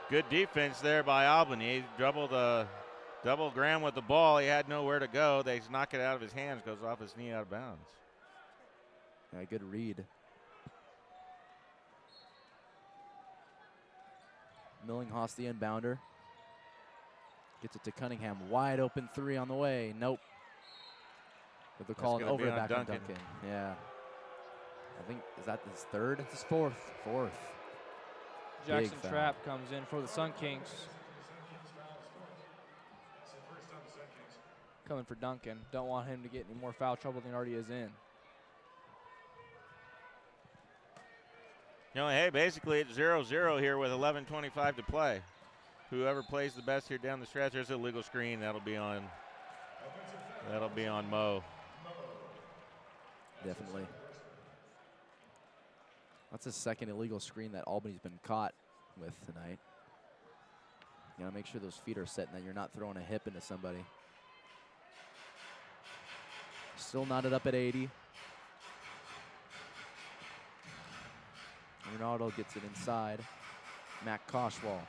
Good defense there by Albany. Double Graham with the ball. He had nowhere to go. They knock it out of his hands. Goes off his knee out of bounds. Yeah, good read. Millinghaus, the inbounder. Gets it to Cunningham. Wide open 3 on the way. Nope. But they're calling over back on Duncan. Yeah. I think, is that his third? It's his fourth. Fourth. Jackson Trapp comes in for the Sun Kings. Coming for Duncan. Don't want him to get any more foul trouble than he already is in. You know, hey, basically it's 0-0 here with 11:25 to play. Whoever plays the best here down the stretch, there's a legal screen that'll be on Moe. Definitely. That's the second illegal screen that Albany's been caught with tonight. You gotta make sure those feet are set and that you're not throwing a hip into somebody. Still knotted up at 80. Ronaldo gets it inside. Matt Koshwal.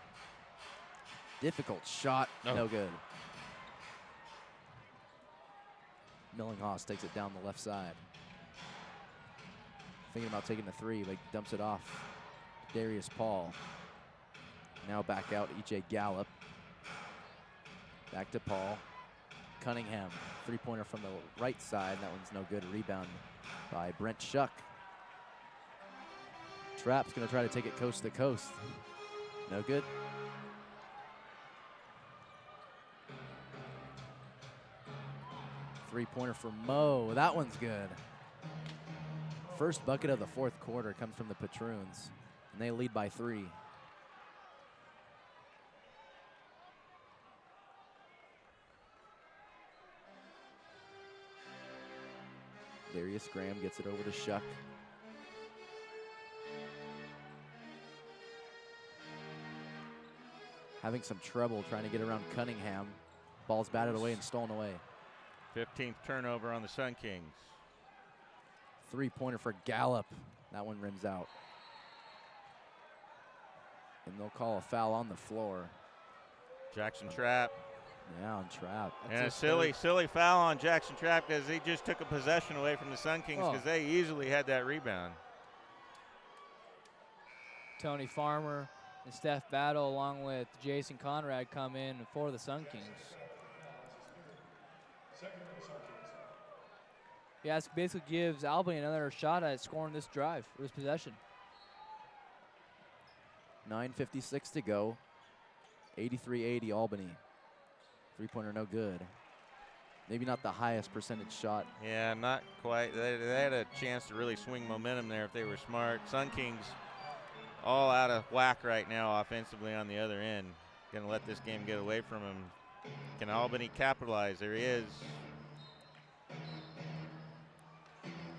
Difficult shot, no good. Millinghaus takes it down the left side. Thinking about taking the 3, but dumps it off. Darius Paul. Now back out, E.J. Gallup. Back to Paul. Cunningham, 3-pointer from the right side. That one's no good. Rebound by Brent Shuck. Trapp's gonna try to take it coast to coast. No good. Three-pointer for Moe. That one's good. First bucket of the fourth quarter comes from the Patroons, and they lead by 3. Darius Graham gets it over to Shuck. Having some trouble trying to get around Cunningham. Ball's batted away and stolen away. 15th turnover on the Sun Kings. 3-pointer for Gallup. That one rims out. And they'll call a foul on the floor. Jackson Trapp. Yeah, on Trapp. And a silly foul on Jackson Trapp because he just took a possession away from the Sun Kings because they easily had that rebound. Tony Farmer and Steph Battle along with Jason Conrad come in for the Sun Kings. Yeah, it basically gives Albany another shot at scoring this drive, or this possession. 9:56 to go. 83-80 Albany. 3-pointer no good. Maybe not the highest percentage shot. Yeah, not quite. They had a chance to really swing momentum there if they were smart. Sun Kings all out of whack right now offensively on the other end. Going to let this game get away from them. Can Albany capitalize? There he is.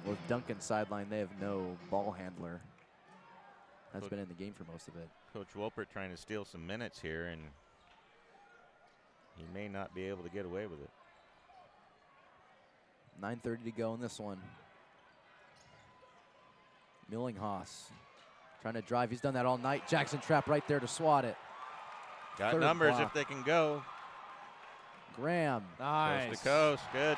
With Duncan's sideline, they have no ball handler. That's been in the game for most of it. Coach Wolpert trying to steal some minutes here, and he may not be able to get away with it. 9:30 to go in this one. Millinghaus Trying to drive. He's done that all night. Jackson Trapp right there to swat it. Got Third numbers block. if they can go. Nice. Coast to coast. Good.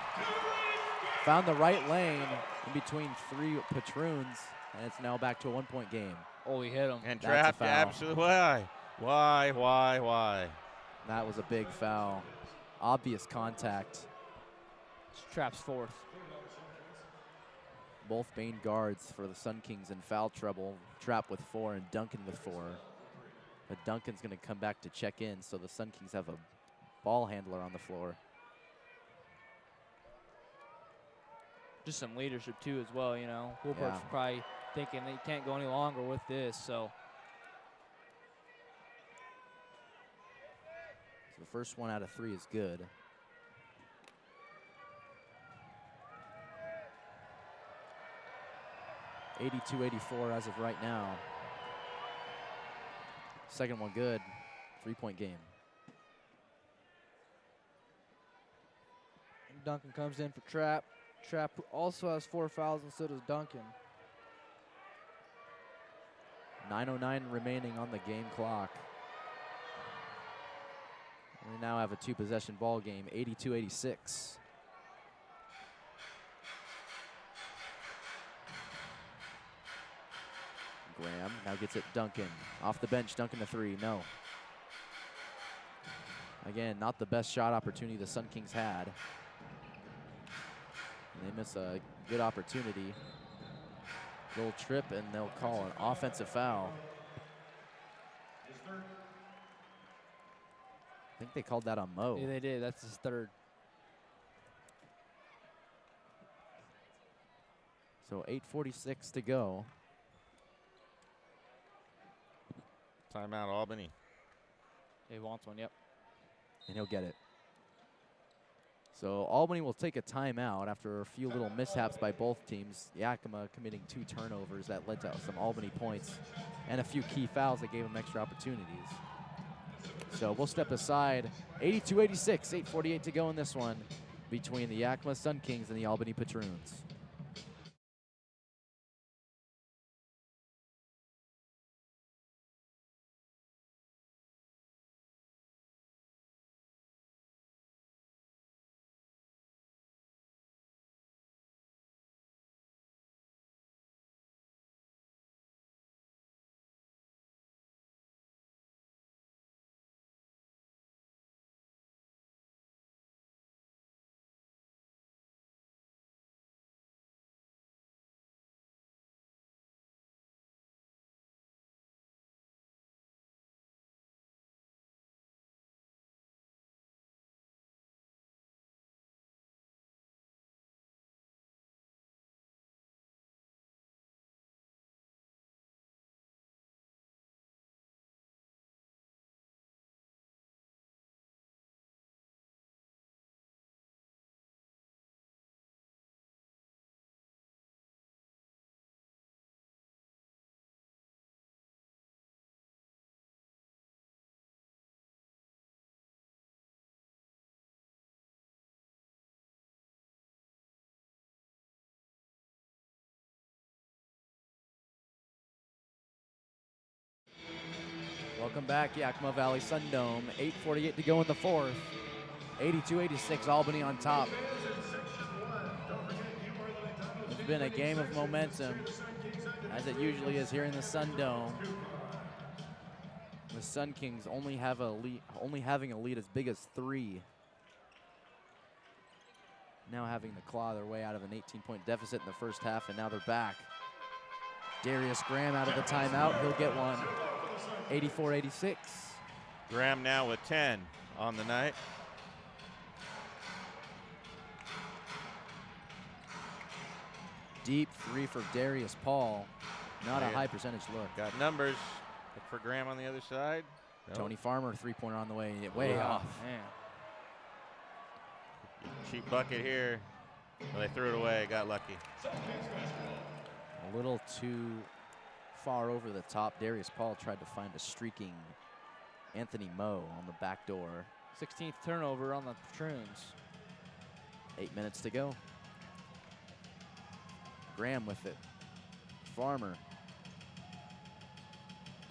Found the right lane in between 3 Patroons, and it's now back to a 1-point game. Oh, he hit him. And That's a trapped foul. absolutely. Why? That was a big foul. Obvious contact. It's Trapp's 4th. Both main guards for the Sun Kings in foul trouble. Trapp with 4 and Duncan with 4. But Duncan's going to come back to check in, so the Sun Kings have a ball handler on the floor. Just some leadership, too, as well, you know. Woolpark's Yeah. probably thinking they can't go any longer with this, so. So the first one out of 3 is good. (82-84) as of right now. Second one good. 3-point game. Duncan comes in for Trapp. Trapp also has 4 fouls, and so does Duncan. 9:09 remaining on the game clock. We now have a 2-possession ball game, 82-86. Graham now gets it Duncan. Off the bench, Duncan to 3, no. Again, not the best shot opportunity the Sun Kings had. And they miss a good opportunity. Little trip, and they'll call an offensive foul. I think they called that on Mo. Yeah, they did. That's his 3rd. So 8:46 to go. Timeout, Albany. He wants one, yep. And he'll get it. So Albany will take a timeout after a few little mishaps by both teams. Yakima committing 2 turnovers that led to some Albany points and a few key fouls that gave them extra opportunities. So we'll step aside. 82-86, 8:48 to go in this one between the Yakima Sun Kings and the Albany Patroons. Welcome back, Yakima Valley Sundome. 8:48 to go in the 4th. 82-86, Albany on top. It's been a game of momentum, as it usually is here in the Sundome. The Sun Kings only having a lead as big as 3. Now having to claw their way out of an 18-point deficit in the first half, and now they're back. Darius Graham out of the timeout. He'll get one. 84-86. Graham now with 10 on the night. Deep 3 for Darius Paul. Not a high percentage look. Got numbers. Look for Graham on the other side. Nope. Tony Farmer, 3-pointer on the way. Way off. Man. Cheap bucket here. Well, they threw it away. Got lucky. A little too far over the top. Darius Paul tried to find a streaking Anthony Moe on the back door. 16th turnover on the Patroons. 8 minutes to go. Graham with it. Farmer.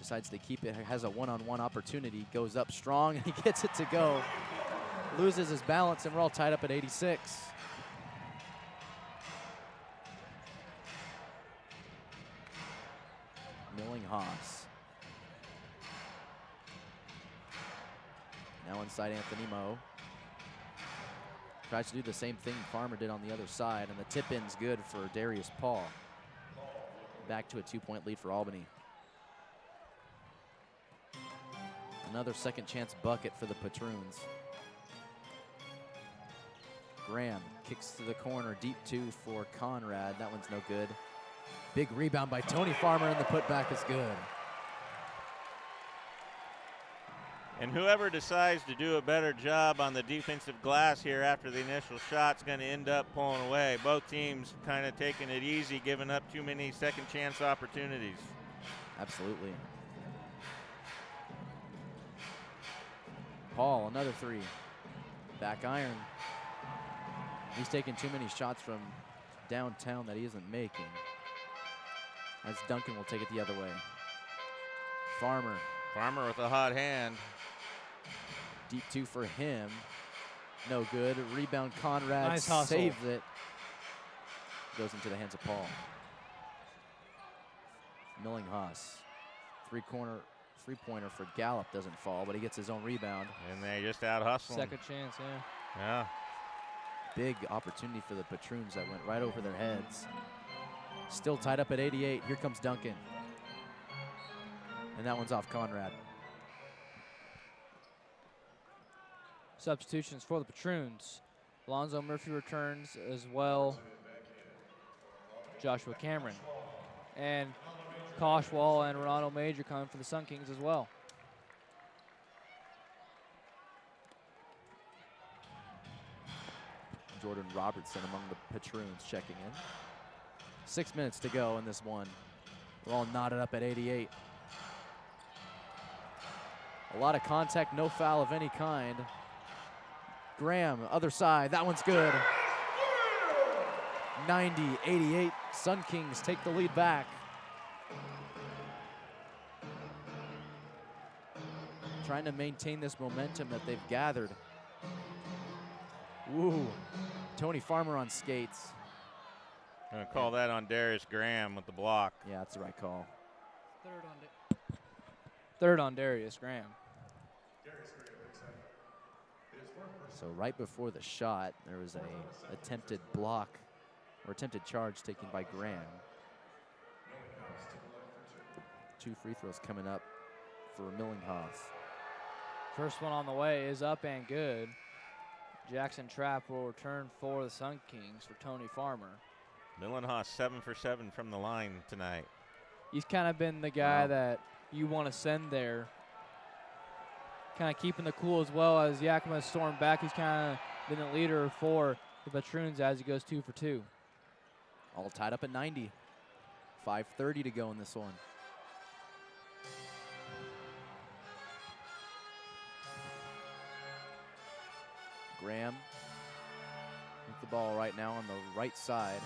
decides to keep it, has a one-on-one opportunity, goes up strong, and he gets it to go. Loses his balance, and we're all tied up at 86. Millinghaus. Now inside Anthony Moe. Tries to do the same thing Farmer did on the other side, and the tip-in's good for Darius Paul. Back to a 2-point lead for Albany. Another second chance bucket for the Patroons. Graham kicks to the corner, deep 2 for Conrad. That one's no good. Big rebound by Tony Farmer, and the putback is good. And whoever decides to do a better job on the defensive glass here after the initial shot's going to end up pulling away. Both teams kind of taking it easy, giving up too many second chance opportunities. Absolutely. Paul, another 3. Back iron. He's taking too many shots from downtown that he isn't making, as Duncan will take it the other way. Farmer. Farmer with a hot hand. Deep 2 for him. No good. Rebound, Conrad Nice hustle. saves it. Goes into the hands of Paul. Millinghaus. Three-pointer for Gallup doesn't fall, but he gets his own rebound. And they just out-hustle him. Second chance, yeah. Yeah. Big opportunity for the Patroons that went right over their heads. Still tied up at 88. Here comes Duncan. And that one's off Conrad. Substitutions for the Patroons. Alonzo Murphy returns as well. Joshua Cameron. And Koshwal and Ronaldo Major coming for the Sun Kings as well. Jordan Robertson among the Patroons checking in. 6 minutes to go in this one. We're all knotted up at 88. A lot of contact, no foul of any kind. Graham, other side, that one's good. 90-88, Sun Kings take the lead back. Trying to maintain this momentum that they've gathered. Ooh, Tony Farmer on skates. Gonna call that on Darius Graham with the block. Yeah, that's the right call. Third on Darius Graham. So right before the shot, there was a attempted block or attempted charge taken by Graham. 2 free throws coming up for Millinghaus. First one on the way is up and good. Jackson Trapp will return for the Sun Kings for Tony Farmer. Millinghaus 7 for 7 from the line tonight. He's kind of been the guy that you want to send there. Kind of keeping the cool as well as Yakima stormed back. He's kind of been the leader for the Patroons as he goes 2 for 2. All tied up at 90. 5:30 to go in this one. Graham with the ball right now on the right side.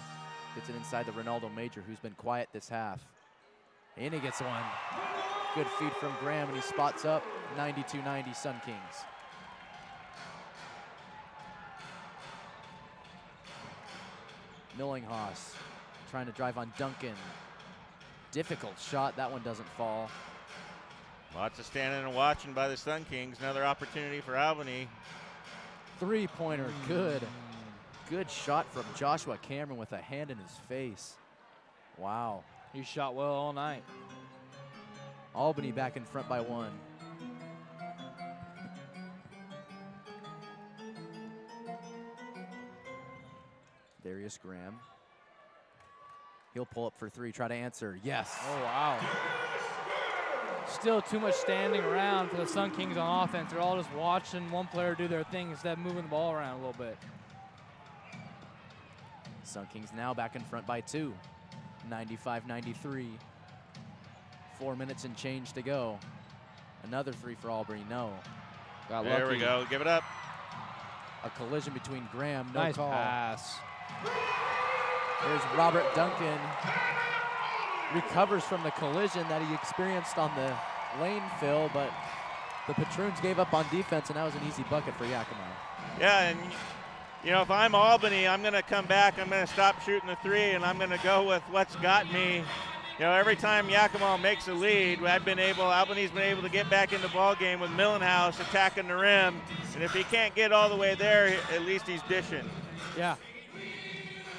Gets it inside the Ronaldo Major, who's been quiet this half. And he gets one. Good feed from Graham, and he spots up. 92-90 Sun Kings. Millinghaus trying to drive on Duncan. Difficult shot. That one doesn't fall. Lots of standing and watching by the Sun Kings. Another opportunity for Albany. Three-pointer, good. Good shot from Joshua Cameron with a hand in his face. Wow. He shot well all night. Albany back in front by 1. Darius Graham. He'll pull up for 3, try to answer. Yes. Oh, wow. Still too much standing around for the Sun Kings on offense. They're all just watching one player do their thing instead of moving the ball around a little bit. Sun Kings now back in front by 2. 95-93. 4 minutes and change to go. Another 3 for Albany, no. Got There lucky. we go, give it up. A collision between Graham, no Nice call. pass. There's Robert Duncan. recovers from the collision that he experienced on the lane fill, but the Patroons gave up on defense, and that was an easy bucket for Yakima. Yeah, and you know, if I'm Albany, I'm going to come back. I'm going to stop shooting the three, and I'm going to go with what's got me. You know, every time Yakima makes a lead, Albany's been able to get back in the ball game with Millenhouse attacking the rim, and if he can't get all the way there, at least he's dishing. Yeah.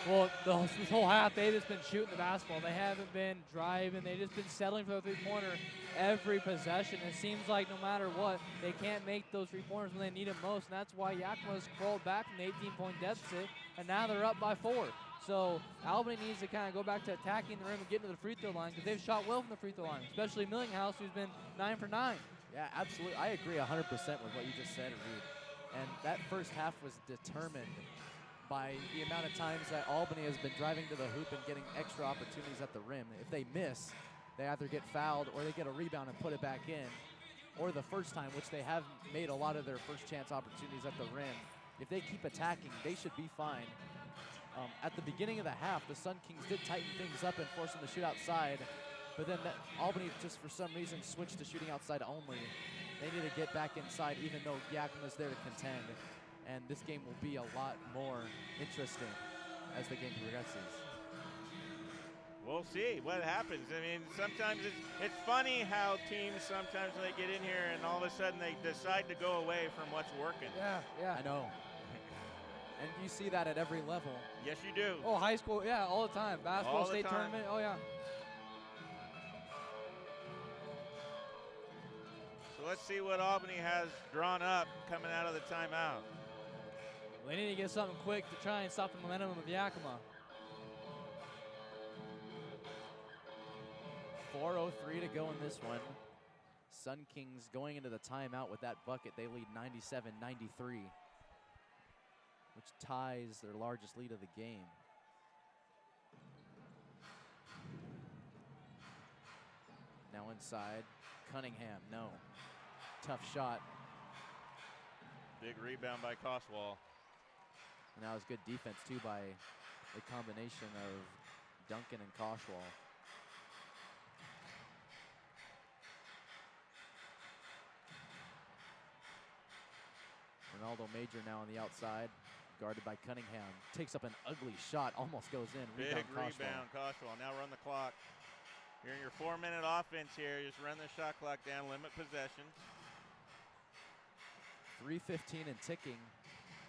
Well, this whole half, they've just been shooting the basketball. They haven't been driving. They've just been settling for the three-pointer every possession. It seems like no matter what, they can't make those three-pointers when they need them most, and that's why Yakima's crawled back from the 18-point deficit, and now they're up by 4. So Albany needs to kind of go back to attacking the rim and getting to the free throw line, because they've shot well from the free throw line, especially Millinghouse, who's been 9 for 9. Yeah, absolutely. I agree 100% with what you just said, Reed. And that first half was determined by the amount of times that Albany has been driving to the hoop and getting extra opportunities at the rim. If they miss, they either get fouled or they get a rebound and put it back in. Or the first time, which they have made a lot of their first chance opportunities at the rim. If they keep attacking, they should be fine. At the beginning of the half, the Sun Kings did tighten things up and force them to shoot outside. But then Albany just for some reason switched to shooting outside only. They need to get back inside even though Yakima's there to contend. And this game will be a lot more interesting as the game progresses. We'll see what happens. I mean, sometimes it's funny how teams sometimes when they get in here and all of a sudden they decide to go away from what's working. Yeah. I know. And you see that at every level. Yes, you do. Oh, high school, yeah, all the time. Basketball, state tournament, oh yeah. So let's see what Albany has drawn up coming out of the timeout. They need to get something quick to try and stop the momentum of Yakima. 4:03 to go in this one. Sun Kings going into the timeout with that bucket. They lead 97-93, which ties their largest lead of the game. Now inside, Cunningham, no. Tough shot. Big rebound by Coswell. And that was good defense, too, by the combination of Duncan and Coswell. Ronaldo Major now on the outside, guarded by Cunningham. Takes up an ugly shot, almost goes in. Big rebound, Coswell. Now run the clock. You're in your 4-minute offense here. Just run the shot clock down, limit possessions. 3:15 and ticking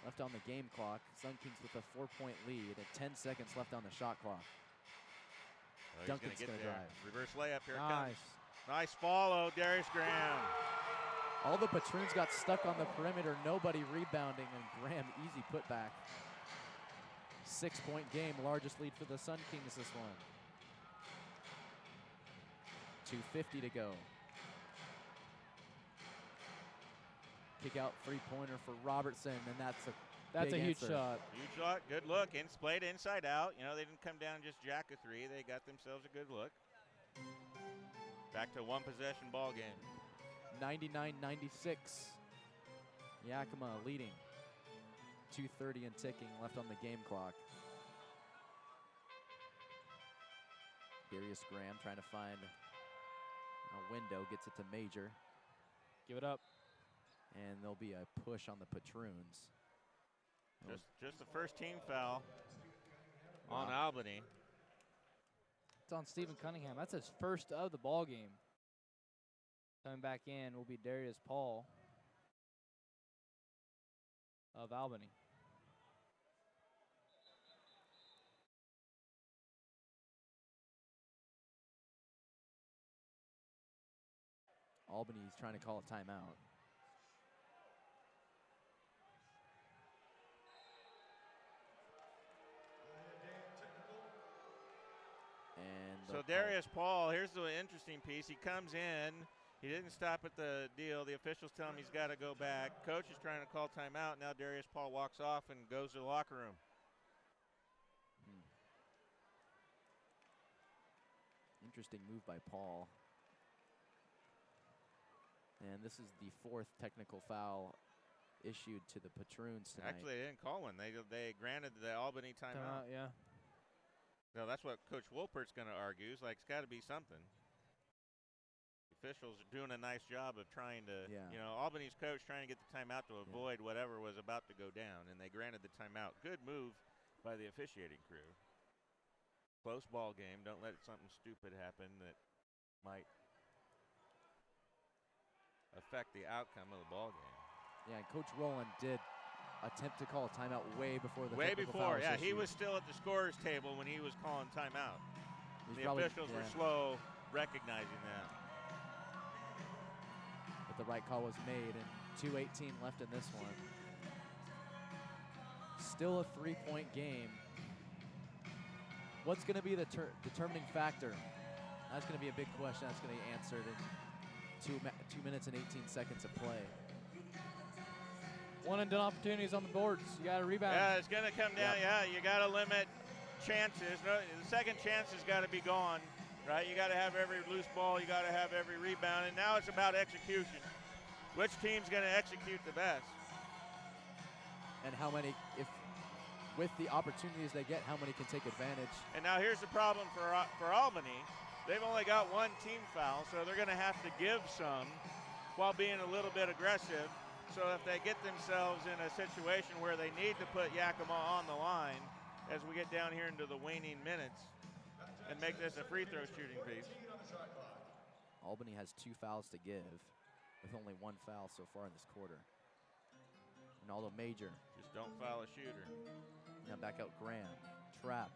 left on the game clock. Sun Kings with a 4-point lead at 10 seconds left on the shot clock. Oh, Duncan's going to drive. Reverse layup, here it Nice. comes. Nice follow, Darius Graham. All the Patroons got stuck on the perimeter, nobody rebounding, and Graham easy putback. 6-point game, largest lead for the Sun Kings this one. 2:50 to go. Kick out three-pointer for Robertson, and that's a huge answer. shot. Huge shot, good look. Played inside out. You know, they didn't come down and just jack a three. They got themselves a good look. Back to one possession ball game. 99-96. Yakima leading. 2:30 and ticking left on the game clock. Darius Graham trying to find a window, gets it to Major. Give it up. And there'll be a push on the Patroons. Just the first team foul on Albany. It's on Stephen Cunningham. That's his first of the ball game. Coming back in will be Darius Paul of Albany. Albany's trying to call a timeout. So Darius Paul, here's the interesting piece. He comes in. He didn't stop at the deal. The officials tell him he's got to go back. Coach is trying to call timeout. Now Darius Paul walks off and goes to the locker room. Interesting move by Paul. And this is the 4th technical foul issued to the Patroons tonight. Actually, they didn't call one. They granted the Albany timeout. Yeah. No, that's what Coach Wolpert's going to argue. It's like, it's got to be something. Officials are doing a nice job of trying to, Albany's coach trying to get the timeout to avoid whatever was about to go down, and they granted the timeout. Good move by the officiating crew. Close ball game. Don't let something stupid happen that might affect the outcome of the ball game. Yeah, and Coach Rowland did attempt to call a timeout way before the Way technical before, foul was he issued. was still at the scorer's table when he was calling timeout. The probably, officials were slow recognizing that. But the right call was made, and 2:18 left in this one. Still a 3-point game. What's going to be the determining factor? That's going to be a big question. That's going to be answered in 2 minutes and 18 seconds of play. One and done opportunities on the boards. You got to rebound. Yeah, it's going to come down. Yeah, you got to limit chances. No, the second chance has got to be gone, right? You got to have every loose ball. You got to have every rebound. And now it's about execution. Which team's going to execute the best? And how many, with the opportunities they get, how many can take advantage? And now here's the problem for Albany. They've only got one team foul, so they're going to have to give some while being a little bit aggressive. So if they get themselves in a situation where they need to put Yakima on the line as we get down here into the waning minutes and make this a free throw shooting piece. Albany has 2 fouls to give with only 1 foul so far in this quarter. Ronaldo Major. Just don't foul a shooter. Now back out Graham. Trap.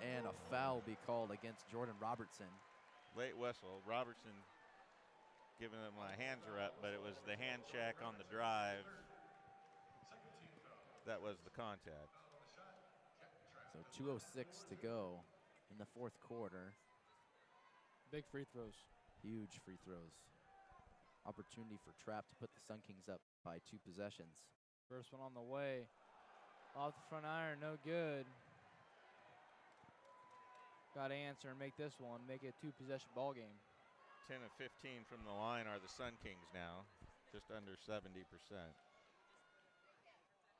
And a foul will be called against Jordan Robertson. Late whistle. Robertson giving them my hands are up, but it was the hand check on the drive that was the contact. So 2:06 to go in the 4th quarter. Big free throws. Huge free throws. Opportunity for Trap to put the Sun Kings up by 2 possessions. First one on the way. Off the front iron, no good. Got to answer and make this one, make it a 2-possession ball game. 10 of 15 from the line are the Sun Kings now, just under 70%.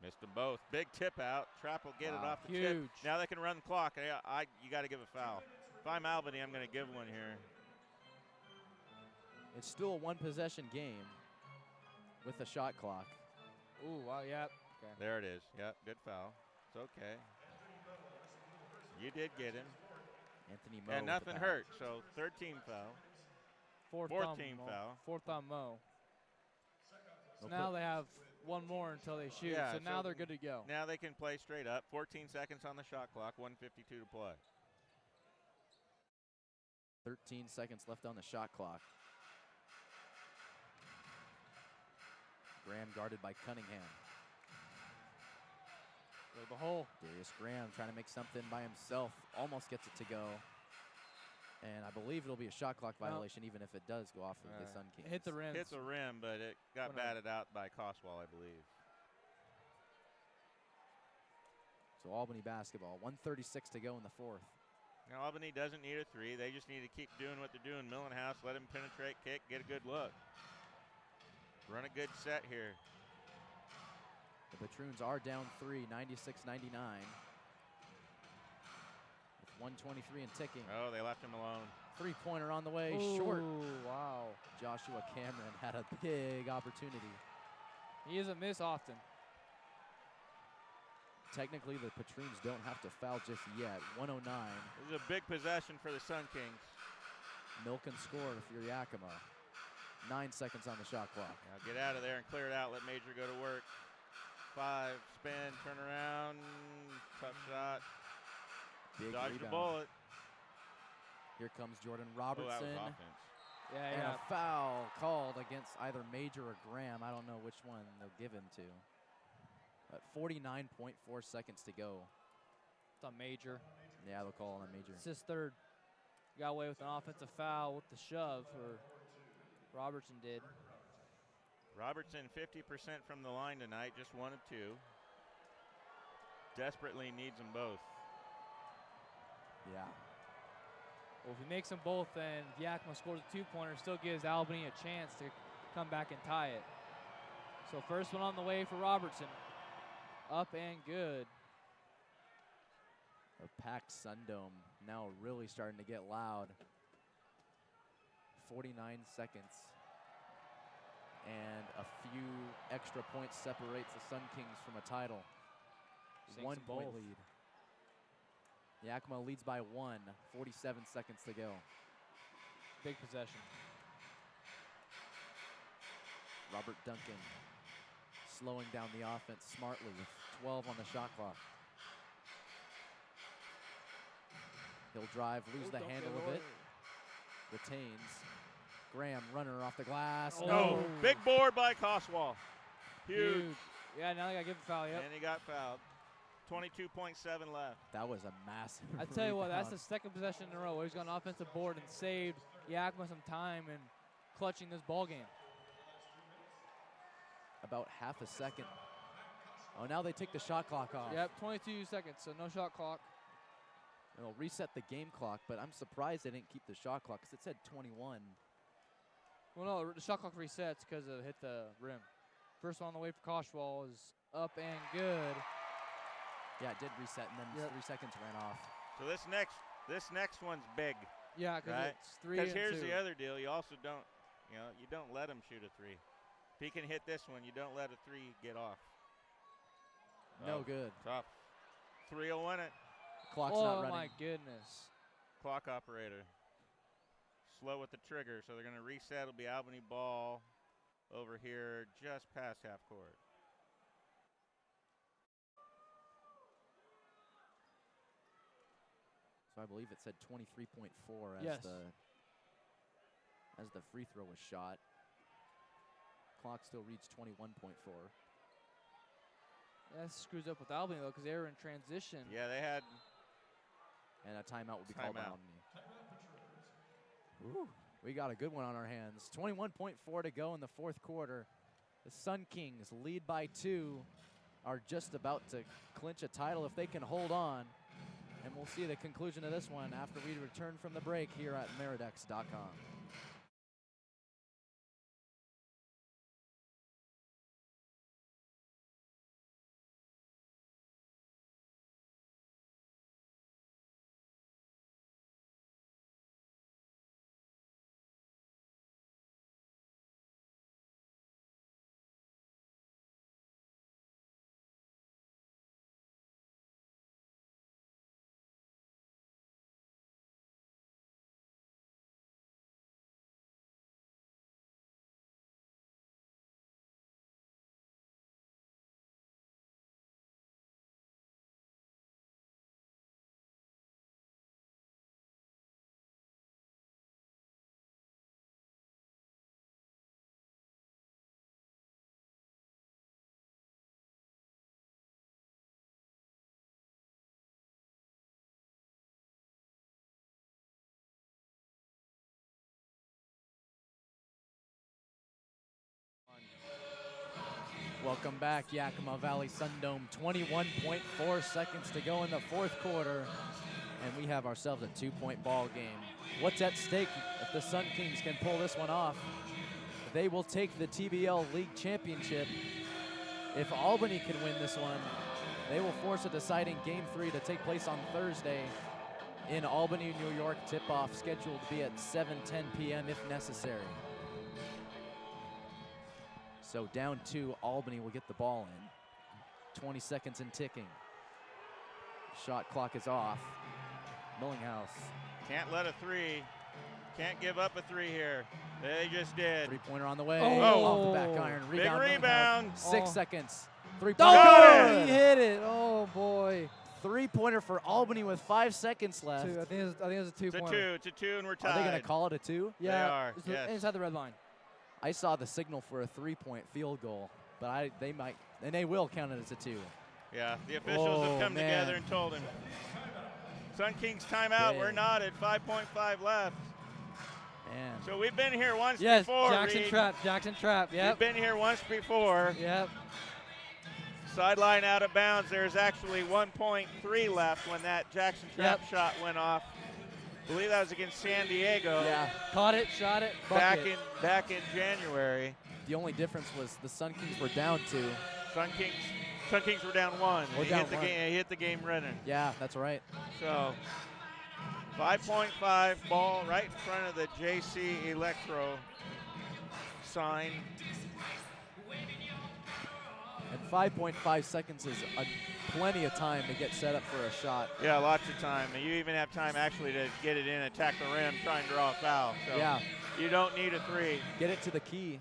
Missed them both. Big tip out. Trap will get it off the tip. Now they can run the clock. You got to give a foul. If I'm Albany, I'm going to give one here. It's still a 1-possession game with a shot clock. Ooh, wow, yep. Okay. There it is. Yep, good foul. It's okay. You did get him. Anthony Moe. And nothing hurt, so 13 foul. 14 foul. 4th on Moe. So now they have one more until they shoot, so now they're good to go. Now they can play straight up. 14 seconds on the shot clock, 1:52 to play. 13 seconds left on the shot clock. Graham guarded by Cunningham. Go to the hole. Darius Graham trying to make something by himself. Almost gets it to go. And I believe it'll be a shot clock violation even if it does go off of the Sun Kings. Hit the rim. Hit the rim, but it got batted out by Coswell, I believe. So Albany basketball, 1:36 to go in the 4th. Now Albany doesn't need a 3. They just need to keep doing what they're doing. Millenhouse, let him penetrate, kick, get a good look. Run a good set here. The Patroons are down 3, 96-99. With 1:23 and ticking. Oh, they left him alone. 3-pointer on the way, Ooh, short. Wow. Joshua Cameron had a big opportunity. He doesn't miss often. Technically, the Patroons don't have to foul just yet. 109. This is a big possession for the Sun Kings. Milk and score for Yakima. 9 seconds on the shot clock. Now get out of there and clear it out. Let Major go to work. 5, spin, turn around. Tough shot. Big Dodged rebound. the bullet. Here comes Jordan Oh, Robertson. that was offense. And a foul called against either Major or Graham. I don't know which one they'll give him to. But 49.4 seconds to go. It's a Major. Yeah, they'll call on a Major. It's his 3rd. Got away with an offensive foul with the shove, or Robertson did. Robertson 50% from the line tonight, just 1 of 2. Desperately needs them both. Yeah. Well, if he makes them both, then Yakima scores a 2-pointer, still gives Albany a chance to come back and tie it. So first one on the way for Robertson. Up and good. A packed Sundome now really starting to get loud. 49 seconds. And a few extra points separates the Sun Kings from a title. Sinks 1 them point both. lead. Yakima leads by 1, 47 seconds to go. Big possession. Robert Duncan slowing down the offense smartly with 12 on the shot clock. He'll drive, lose the handle of it. Retains. Graham, runner off the glass. Oh. No. Big board by Coswall. Huge. Yeah, now they got to give a foul, yep. And he got fouled. 22.7 left. That was a massive I tell you what, that's the rebound. second possession in a row where he's got an offensive board and saved Yakima some time in clutching this ball game. About half a second. Oh, now they take the shot clock off. Yep, 22 seconds, so no shot clock. And they'll reset the game clock, but I'm surprised they didn't keep the shot clock because it said 21. Well, no, the shot clock resets because it hit the rim. First one on the way for Koshwal is up and good. Yeah, it did reset, and then 3 seconds ran off. So this next one's big. Yeah, because Right. it's 3 Because and here's 2. the other deal. You also don't, you don't let him shoot a 3. If he can hit this one, you don't let a 3 get off. No Oh, good. Tough. 3 will win it. Clock's not Oh, running. my goodness. Clock operator. Slow with the trigger, so they're going to reset. It'll be Albany ball over here just past half court. So I believe it said 23.4 as Yes. the free throw was shot. Clock still reads 21.4. That screws up with Albany, though, because they were in transition. Yeah, they had. And a timeout will be called by Timeout. Albany. Ooh, we got a good one on our hands. 21.4 to go in the fourth quarter. The Sun Kings lead by 2, are just about to clinch a title if they can hold on. And we'll see the conclusion of this one after we return from the break here at Meridex.com. Welcome back, Yakima Valley Sundome. 21.4 seconds to go in the fourth quarter, and we have ourselves a 2-point ball game. What's at stake if the Sun Kings can pull this one off? They will take the TBL League Championship. If Albany can win this one, they will force a deciding Game 3 to take place on Thursday in Albany, New York. Tip-off scheduled to be at 7:10 p.m. if necessary. So down 2, Albany will get the ball in. 20 seconds and ticking. Shot clock is off. Millinghouse. Can't let a 3. Can't give up a 3 here. They just did. Three-pointer on the way. Oh. Off the back iron. Big Rebound. rebound. Millinghouse. 6 Oh. seconds. Oh, Three-pointer. he hit it. Oh, boy. Three-pointer for Albany with 5 seconds left. 2. I think it's a It's a 2-pointer. 2. It's a 2, and we're Are tied. they going to call it a 2? Yeah, are, it's yes. inside the red line. I saw the signal for a 3-point field goal, but they might, and they will count it as a 2. Yeah, the officials have come man. together and told him. Sun Kings timeout. Dang. We're knotted. 5.5 left. Man. So we've been here once Yes, before. Jackson Reed. Trap. Jackson Trap. Yep. We've been here once before. Yep. Sideline out of bounds. There's actually 1.3 left when that Jackson Trap Yep. shot went off. I believe that was against San Diego. Yeah. Caught it, shot it, bucket. Back in January. The only difference was the Sun Kings were down 2. Sun Kings Sun Kings were down 1. Or He down hit the one. game. He hit the game running. Yeah, that's right. So 5.5 ball right in front of the JC Electro sign. And 5.5 seconds is plenty of time to get set up for a shot. Yeah, lots of time. And you even have time actually to get it in, attack the rim, try and draw a foul. So Yeah. you don't need a 3. Get it to the key.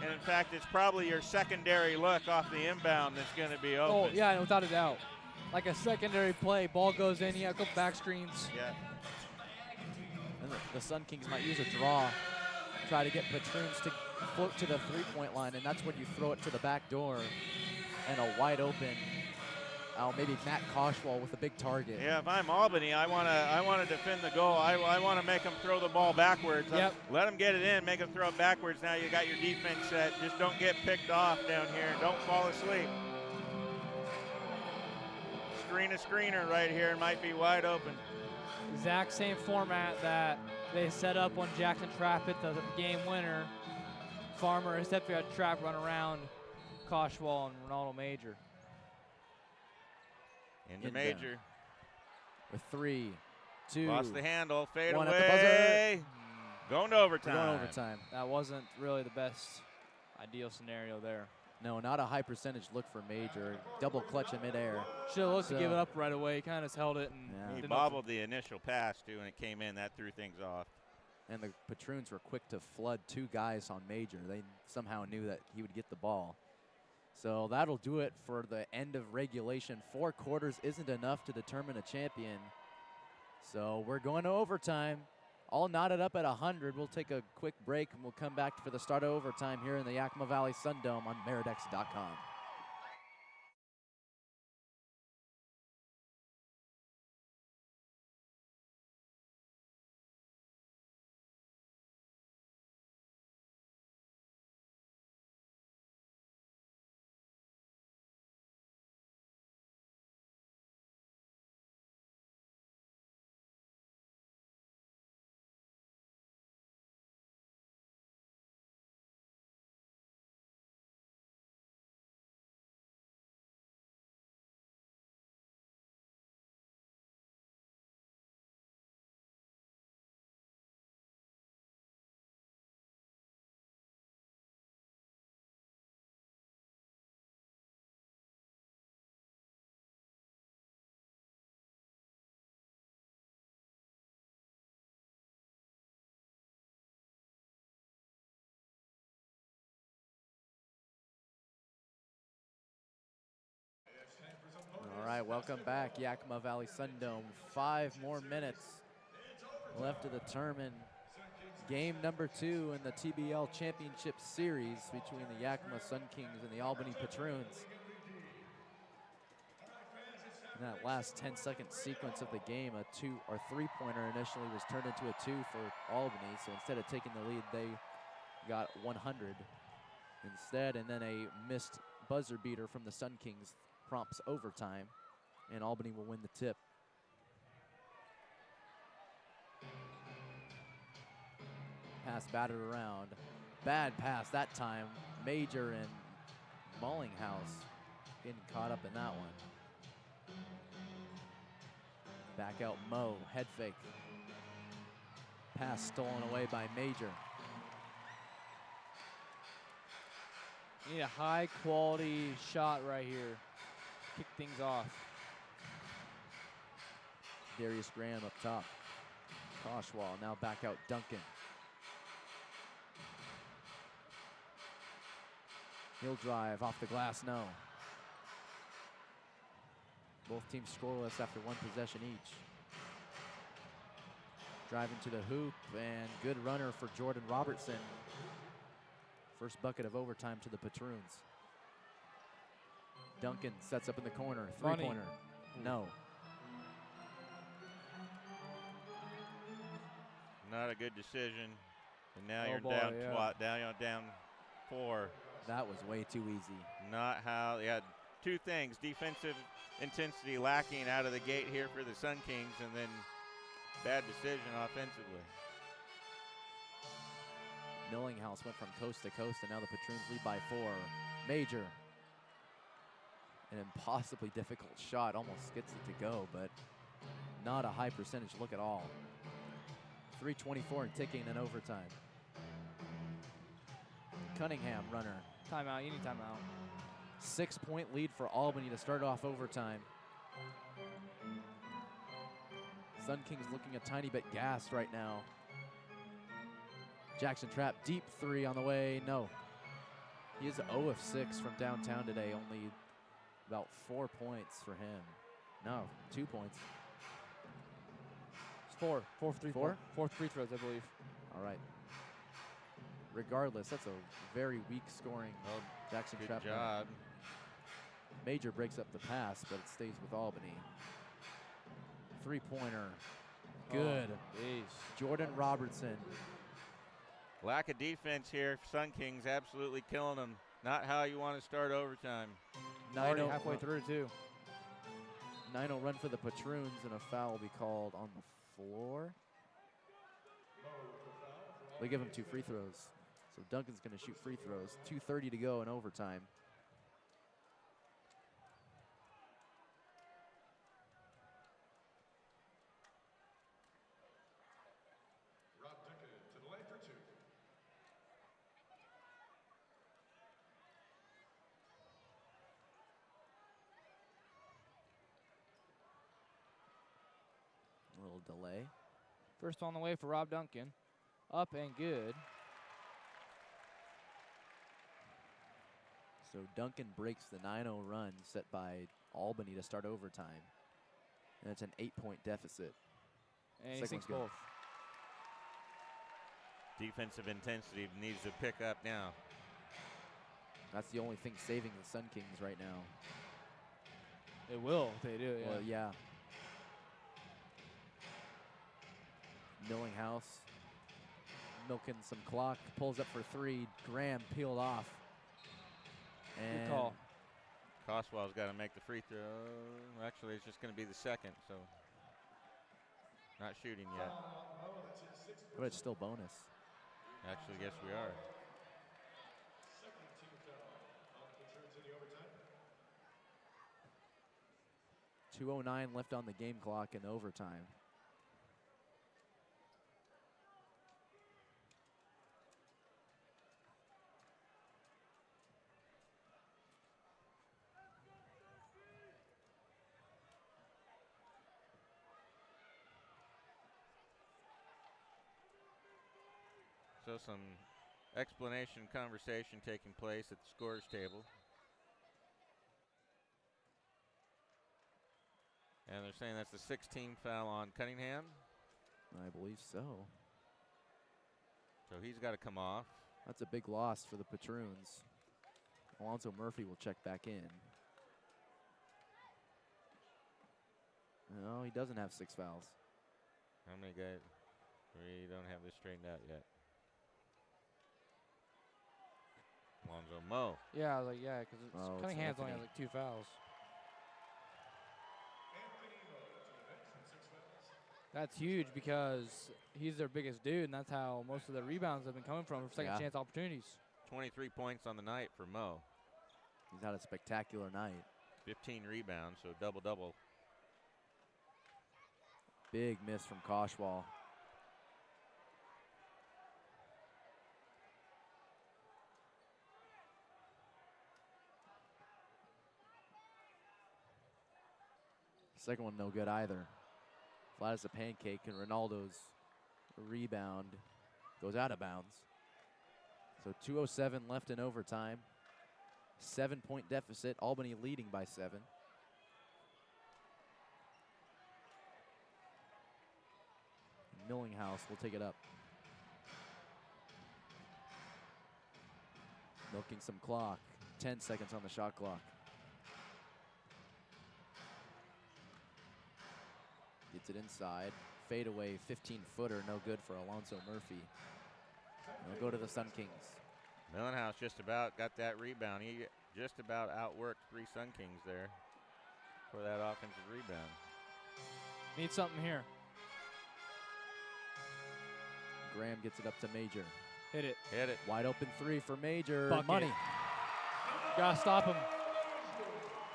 And in fact, it's probably your secondary look off the inbound that's going to be open. Oh, yeah, without a doubt. Like a secondary play, ball goes in, you have a couple back screens. Yeah. And the Sun Kings might use a draw, try to get Patroons to float to the three-point line, and that's when you throw it to the back door and a wide open, maybe Matt Koshwal with a big target. Yeah, if I'm Albany, I want to defend the goal. I want to make them throw the ball backwards. Yep. Let them get it in, make them throw it backwards. Now you got your defense set. Just don't get picked off down here. Don't fall asleep. Screen a screener right here, might be wide open. Exact same format that they set up when Jackson Trap hit the game winner. Farmer, instead of a trap run around Koshwal and Ronaldo Major. Into Inbound. Major. With 3, 2, Lost the handle, fade one at the away. Going to we're overtime. going overtime. That wasn't really the best ideal scenario there. No, not a high percentage look for Major. Double clutch in midair. Should have looked to give So- it up right away. He kind of held it and Yeah. He didn't know if- bobbled the initial pass, too, and it came in. That threw things off. And the Patroons were quick to flood 2 guys on Major. They somehow knew that he would get the ball. So that'll do it for the end of regulation. 4 quarters isn't enough to determine a champion. So we're going to overtime. All knotted up at 100. We'll take a quick break and we'll come back for the start of overtime here in the Yakima Valley Sun Dome on Meridex.com. All right, welcome back, Yakima Valley Sun Dome. 5 more minutes left to determine game number 2 in the TBL Championship Series between the Yakima Sun Kings and the Albany Patroons. In that last 10-second sequence of the game, a 2 or 3-pointer initially was turned into a 2 for Albany. So instead of taking the lead, they got 100 instead, and then a missed buzzer beater from the Sun Kings prompts overtime, and Albany will win the tip. Pass batted around. Bad pass that time. Major and Mullinghouse getting caught up in that one. Back out Mo, head fake. Pass stolen away by Major. You need a high quality shot right here. Kick things off. Darius Graham up top. Koshwal now back out Duncan. He'll drive off the glass, no. Both teams scoreless after 1 possession each. Driving to the hoop, and good runner for Jordan Robertson. First bucket of overtime to the Patroons. Duncan sets up in the corner, 3-pointer, no. Not a good decision. And now Oh you're boy, down yeah. down 4. That was way too easy. Not how, yeah, 2 things. Defensive intensity lacking out of the gate here for the Sun Kings, and then bad decision offensively. Millinghouse went from coast to coast, and now the Patroons lead by 4. Major an impossibly difficult shot. Almost gets it to go, but not a high percentage look at all. 3:24 and ticking in overtime. Cunningham runner. Timeout. You need timeout. 6-point lead for Albany to start off overtime. Sun Kings looking a tiny bit gassed right now. Jackson Trapp, deep three on the way. No. He is 0 of 6 from downtown today. Only about 4 points for him. No, 2 points. It's 4. 4 for 3. Four? 4 free throws, I believe. All right. Regardless, that's a very weak scoring Jackson Good Trapp. job. Major breaks up the pass, but it stays with Albany. Three-pointer. Good. Jordan Robertson. Lack of defense here. Sun Kings absolutely killing them. Not how you want to start overtime. Already 9-0 halfway through, too. 9-0 run for the Patroons, and a foul will be called on the floor. They give him 2 free throws. So Duncan's going to shoot free throws. 2:30 to go in overtime. A little delay. First on the way for Rob Duncan. Up and good. So Duncan breaks the 9-0 run set by Albany to start overtime. And it's an 8-point deficit. And he Second sinks one's good. both. Defensive intensity needs to pick up now. That's the only thing saving the Sun Kings right now. It will if they do, yeah. Well, yeah. Millinghouse milking some clock, pulls up for 3. Graham peeled off. And Good call. Coswell's got to make the free throw. Actually, it's just going to be the second, so not shooting yet. but it's still bonus. Actually, yes, we are. .209 left on the game clock in overtime. So some explanation conversation taking place at the scores table. And they're saying that's the 16th foul on Cunningham. I believe so. So he's got to come off. That's a big loss for the Patroons. Alonzo Murphy will check back in. No, he doesn't have 6 fouls. How many guys? We don't have this straightened out yet. Alonzo Mo. Yeah, I was like, yeah, because it's Cunningham's only Anthony. has like 2 fouls. That's huge because he's their biggest dude, and that's how most of the rebounds have been coming from second chance opportunities. 23 points on the night for Mo. He's had a spectacular night. 15 rebounds, so double-double. Big miss from Koshwal. Second one no good either. Flat as a pancake, and Ronaldo's rebound goes out of bounds. So 2:07 left in overtime. 7-point deficit, Albany leading by 7. Millinghouse will take it up. Milking some clock. 10 seconds on the shot clock. Gets it inside. Fadeaway 15-footer, no good for Alonzo Murphy. They'll go to the Sun Kings. Millenhouse just about got that rebound. He just about outworked 3 Sun Kings there for that offensive rebound. Need something here. Graham gets it up to Major. Hit it. Hit it. Wide open 3 for Major. Bucket. Money. Gotta stop him.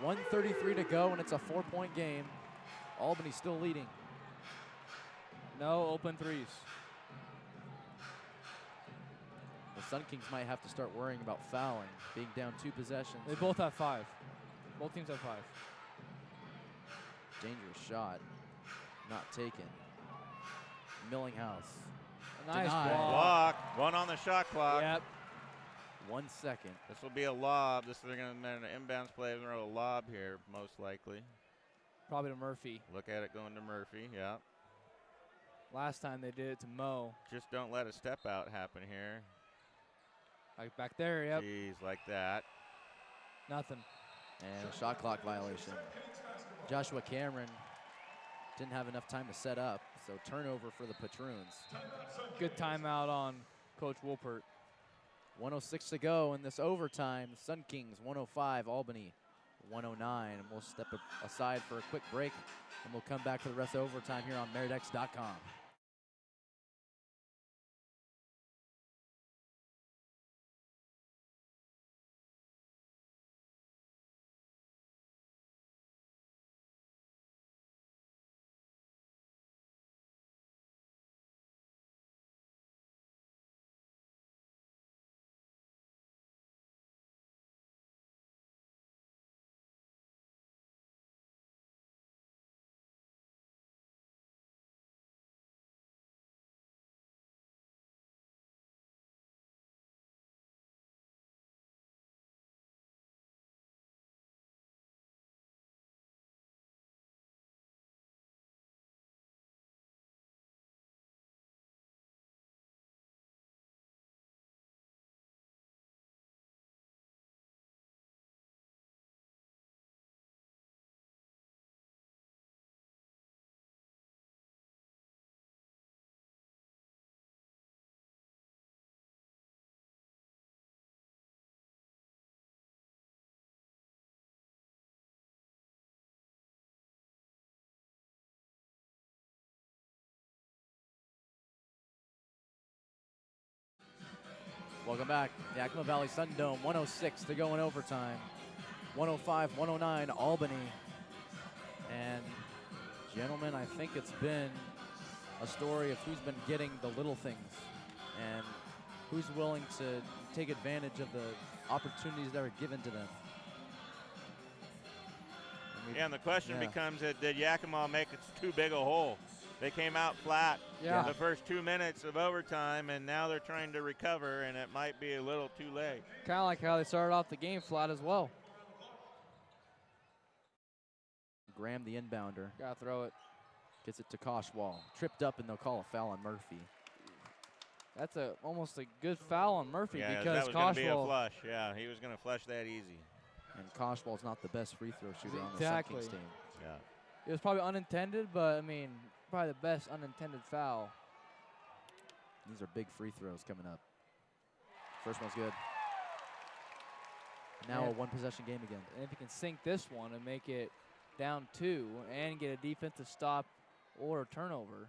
1:33 to go, and it's a 4-point game. Albany still leading. No open threes. The Sun Kings might have to start worrying about fouling, being down 2 possessions. They both have 5. Both teams have 5. Dangerous shot, not taken. Millinghouse. Nice Denied. Block. 1 on the shot clock. Yep. 1 second. This will be a lob. They're going to an inbounds play. They're going to a lob here, most likely. Probably to Murphy. Look at it going to Murphy. Yeah. Last time they did it to Mo. Just don't let a step out happen here. Like back there, yep. Jeez, like that. Nothing. And a shot clock violation. Joshua Cameron didn't have enough time to set up, so turnover for the Patroons. Good timeout on Coach Wolpert. 106 to go in this overtime. Sun Kings 105, Albany 109. And we'll step aside for a quick break, and we'll come back for the rest of overtime here on Meridex.com. Welcome back. Yakima Valley Sun Dome, 106 to go in overtime. 105, 109, Albany. And gentlemen, I think it's been a story of who's been getting the little things and who's willing to take advantage of the opportunities that are given to them. And the question becomes, did Yakima make it too big a hole? They came out flat the first 2 minutes of overtime, and now they're trying to recover, and it might be a little too late. Kind of like how they started off the game flat as well. Graham, the inbounder. Gotta throw it. Gets it to Koshwal. Tripped up, and they'll call a foul on Murphy. That's almost a good foul on Murphy because that was going to be a Koshwal. flush. Yeah, he was going to flush that easy. And Koshwal's not the best free throw shooter on the Exactly. Sun Kings team. Yeah. It was probably unintended, but I mean, probably the best unintended foul. These are big free throws coming up. First one's good. Now a one-possession game again. And if you can sink this one and make it down 2 and get a defensive stop or a turnover.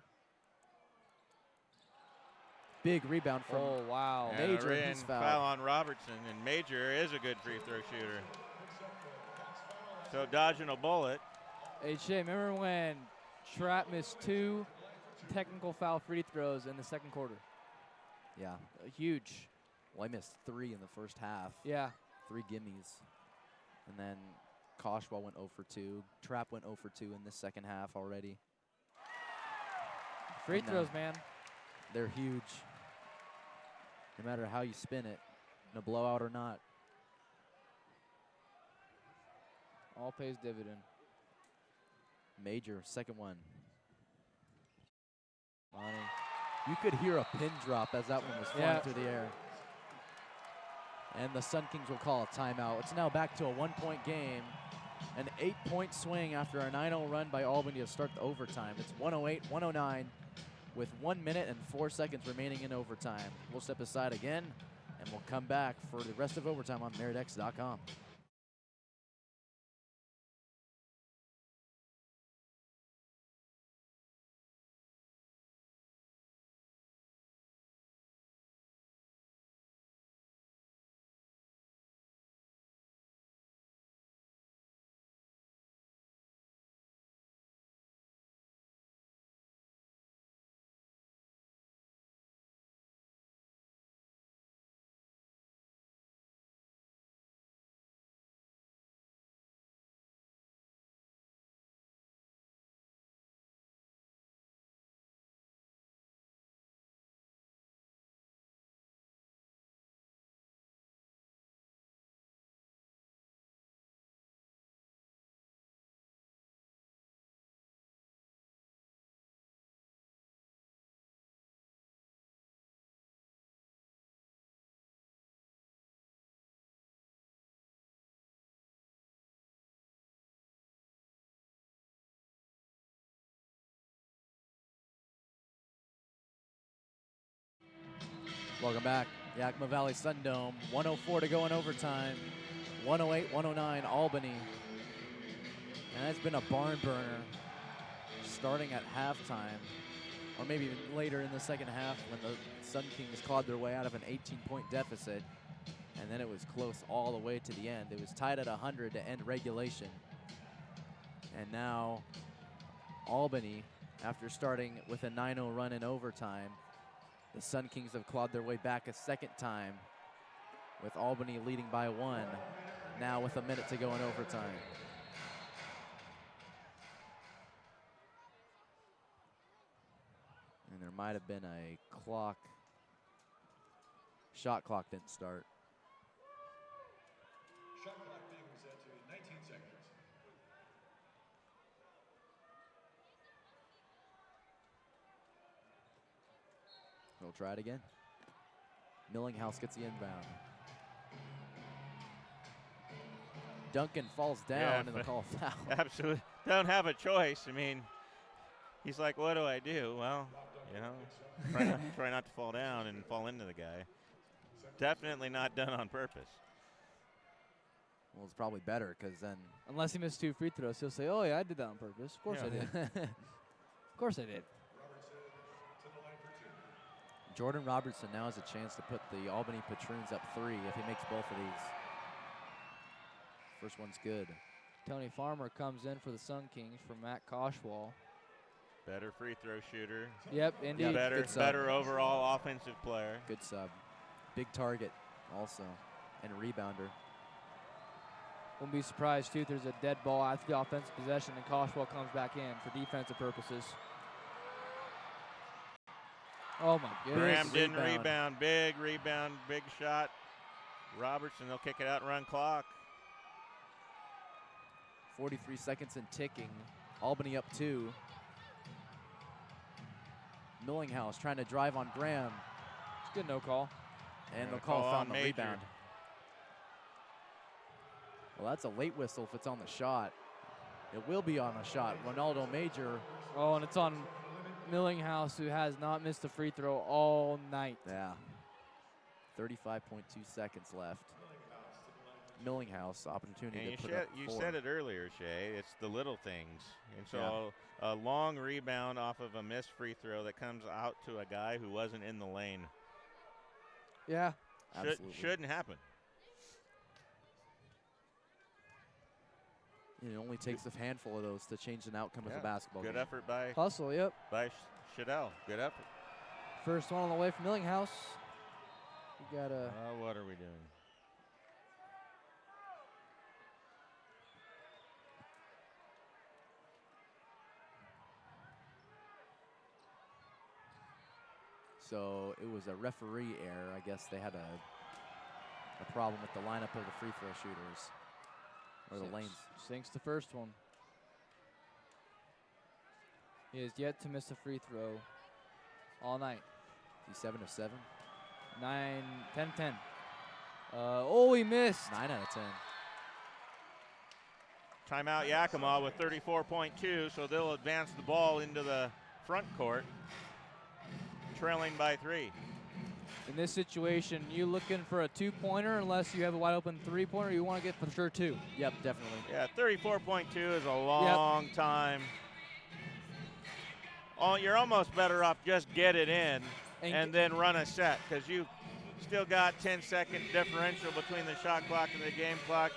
Big rebound from wow. Major. And He's foul fouled. on Robertson, and Major is a good free throw shooter. So dodging a bullet. Hey, Shay, remember when Trapp missed 2 technical foul free throws in the second quarter? Yeah. Huge. Well, I missed 3 in the first half. Yeah. 3 gimmies. And then Koshwal went 0 for 2. Trapp went 0 for 2 in the second half already. Free And, throws, man. They're huge. No matter how you spin it, in a blowout or not. All pays dividend. Major, second one. Money. You could hear a pin drop as that one was flying through the air. And the Sun Kings will call a timeout. It's now back to a 1-point game. An 8-point swing after a 9-0 run by Albany to start the overtime. It's 108-109 with 1 minute and 4 seconds remaining in overtime. We'll step aside again, and we'll come back for the rest of overtime on Meridex.com. Welcome back. Yakima Valley Sundome. 104 to go in overtime. 108-109 Albany. And that's been a barn burner starting at halftime, or maybe even later in the second half when the Sun Kings clawed their way out of an 18-point deficit. And then it was close all the way to the end. It was tied at 100 to end regulation. And now Albany, after starting with a 9-0 run in overtime, the Sun Kings have clawed their way back a second time, with Albany leading by 1, now with a minute to go in overtime. And there might have been a clock. Shot clock didn't start. Shot clock being reset to 19 seconds. We'll try it again. Millinghouse gets the inbound. Duncan falls down and they call a foul. Absolutely. Don't have a choice. I mean, he's like, what do I do? Well, you know, try not to fall down and fall into the guy. Definitely not done on purpose. Well, it's probably better because then. Unless he missed 2 free throws, he'll say, oh, yeah, I did that on purpose. Of course I did. Of course I did. Jordan Robertson now has a chance to put the Albany Patroons up 3 if he makes both of these. First one's good. Tony Farmer comes in for the Sun Kings for Matt Koshwal. Better free throw shooter. Yep, indeed. Yeah, better overall offensive player. Good sub. Big target also, and rebounder. Wouldn't be surprised, too, if there's a dead ball after the offensive possession and Koshwal comes back in for defensive purposes. Oh, my goodness. Graham didn't rebound. Big rebound, big shot. Robertson, they'll kick it out and run clock. 43 seconds and ticking. Albany up 2. Millinghouse trying to drive on Graham. It's good no call. And they'll call a foul on the rebound. Well, that's a late whistle if it's on the shot. It will be on a shot. Ronaldo Major. Oh, and it's on Millinghouse, who has not missed a free throw all night. Yeah. 35.2 seconds left. Millinghouse, opportunity to put up 4. You said it earlier, Shay. It's the little things. And so a long rebound off of a missed free throw that comes out to a guy who wasn't in the lane. Yeah. Absolutely. Shouldn't happen. It only takes a handful of those to change an outcome of the basketball game. Good effort by Hustle, yep. by Shadell. Good effort. First one on the way from Millinghouse. We got a. What are we doing? So it was a referee error. I guess they had a problem with the lineup of the free throw shooters. Or the lanes. Sinks the first one. He has yet to miss a free throw all night. He's 7 of 7. 10. Oh, he missed. 9 out of 10. Timeout Yakima with 34.2, so they'll advance the ball into the front court, trailing by 3. In this situation, you looking for a 2-pointer unless you have a wide open 3-pointer. You want to get for sure 2. Yep, definitely. Yeah, 34.2 is a long time. You're almost better off just get it in and then run a set, because you've still got 10-second differential between the shot clock and the game clock.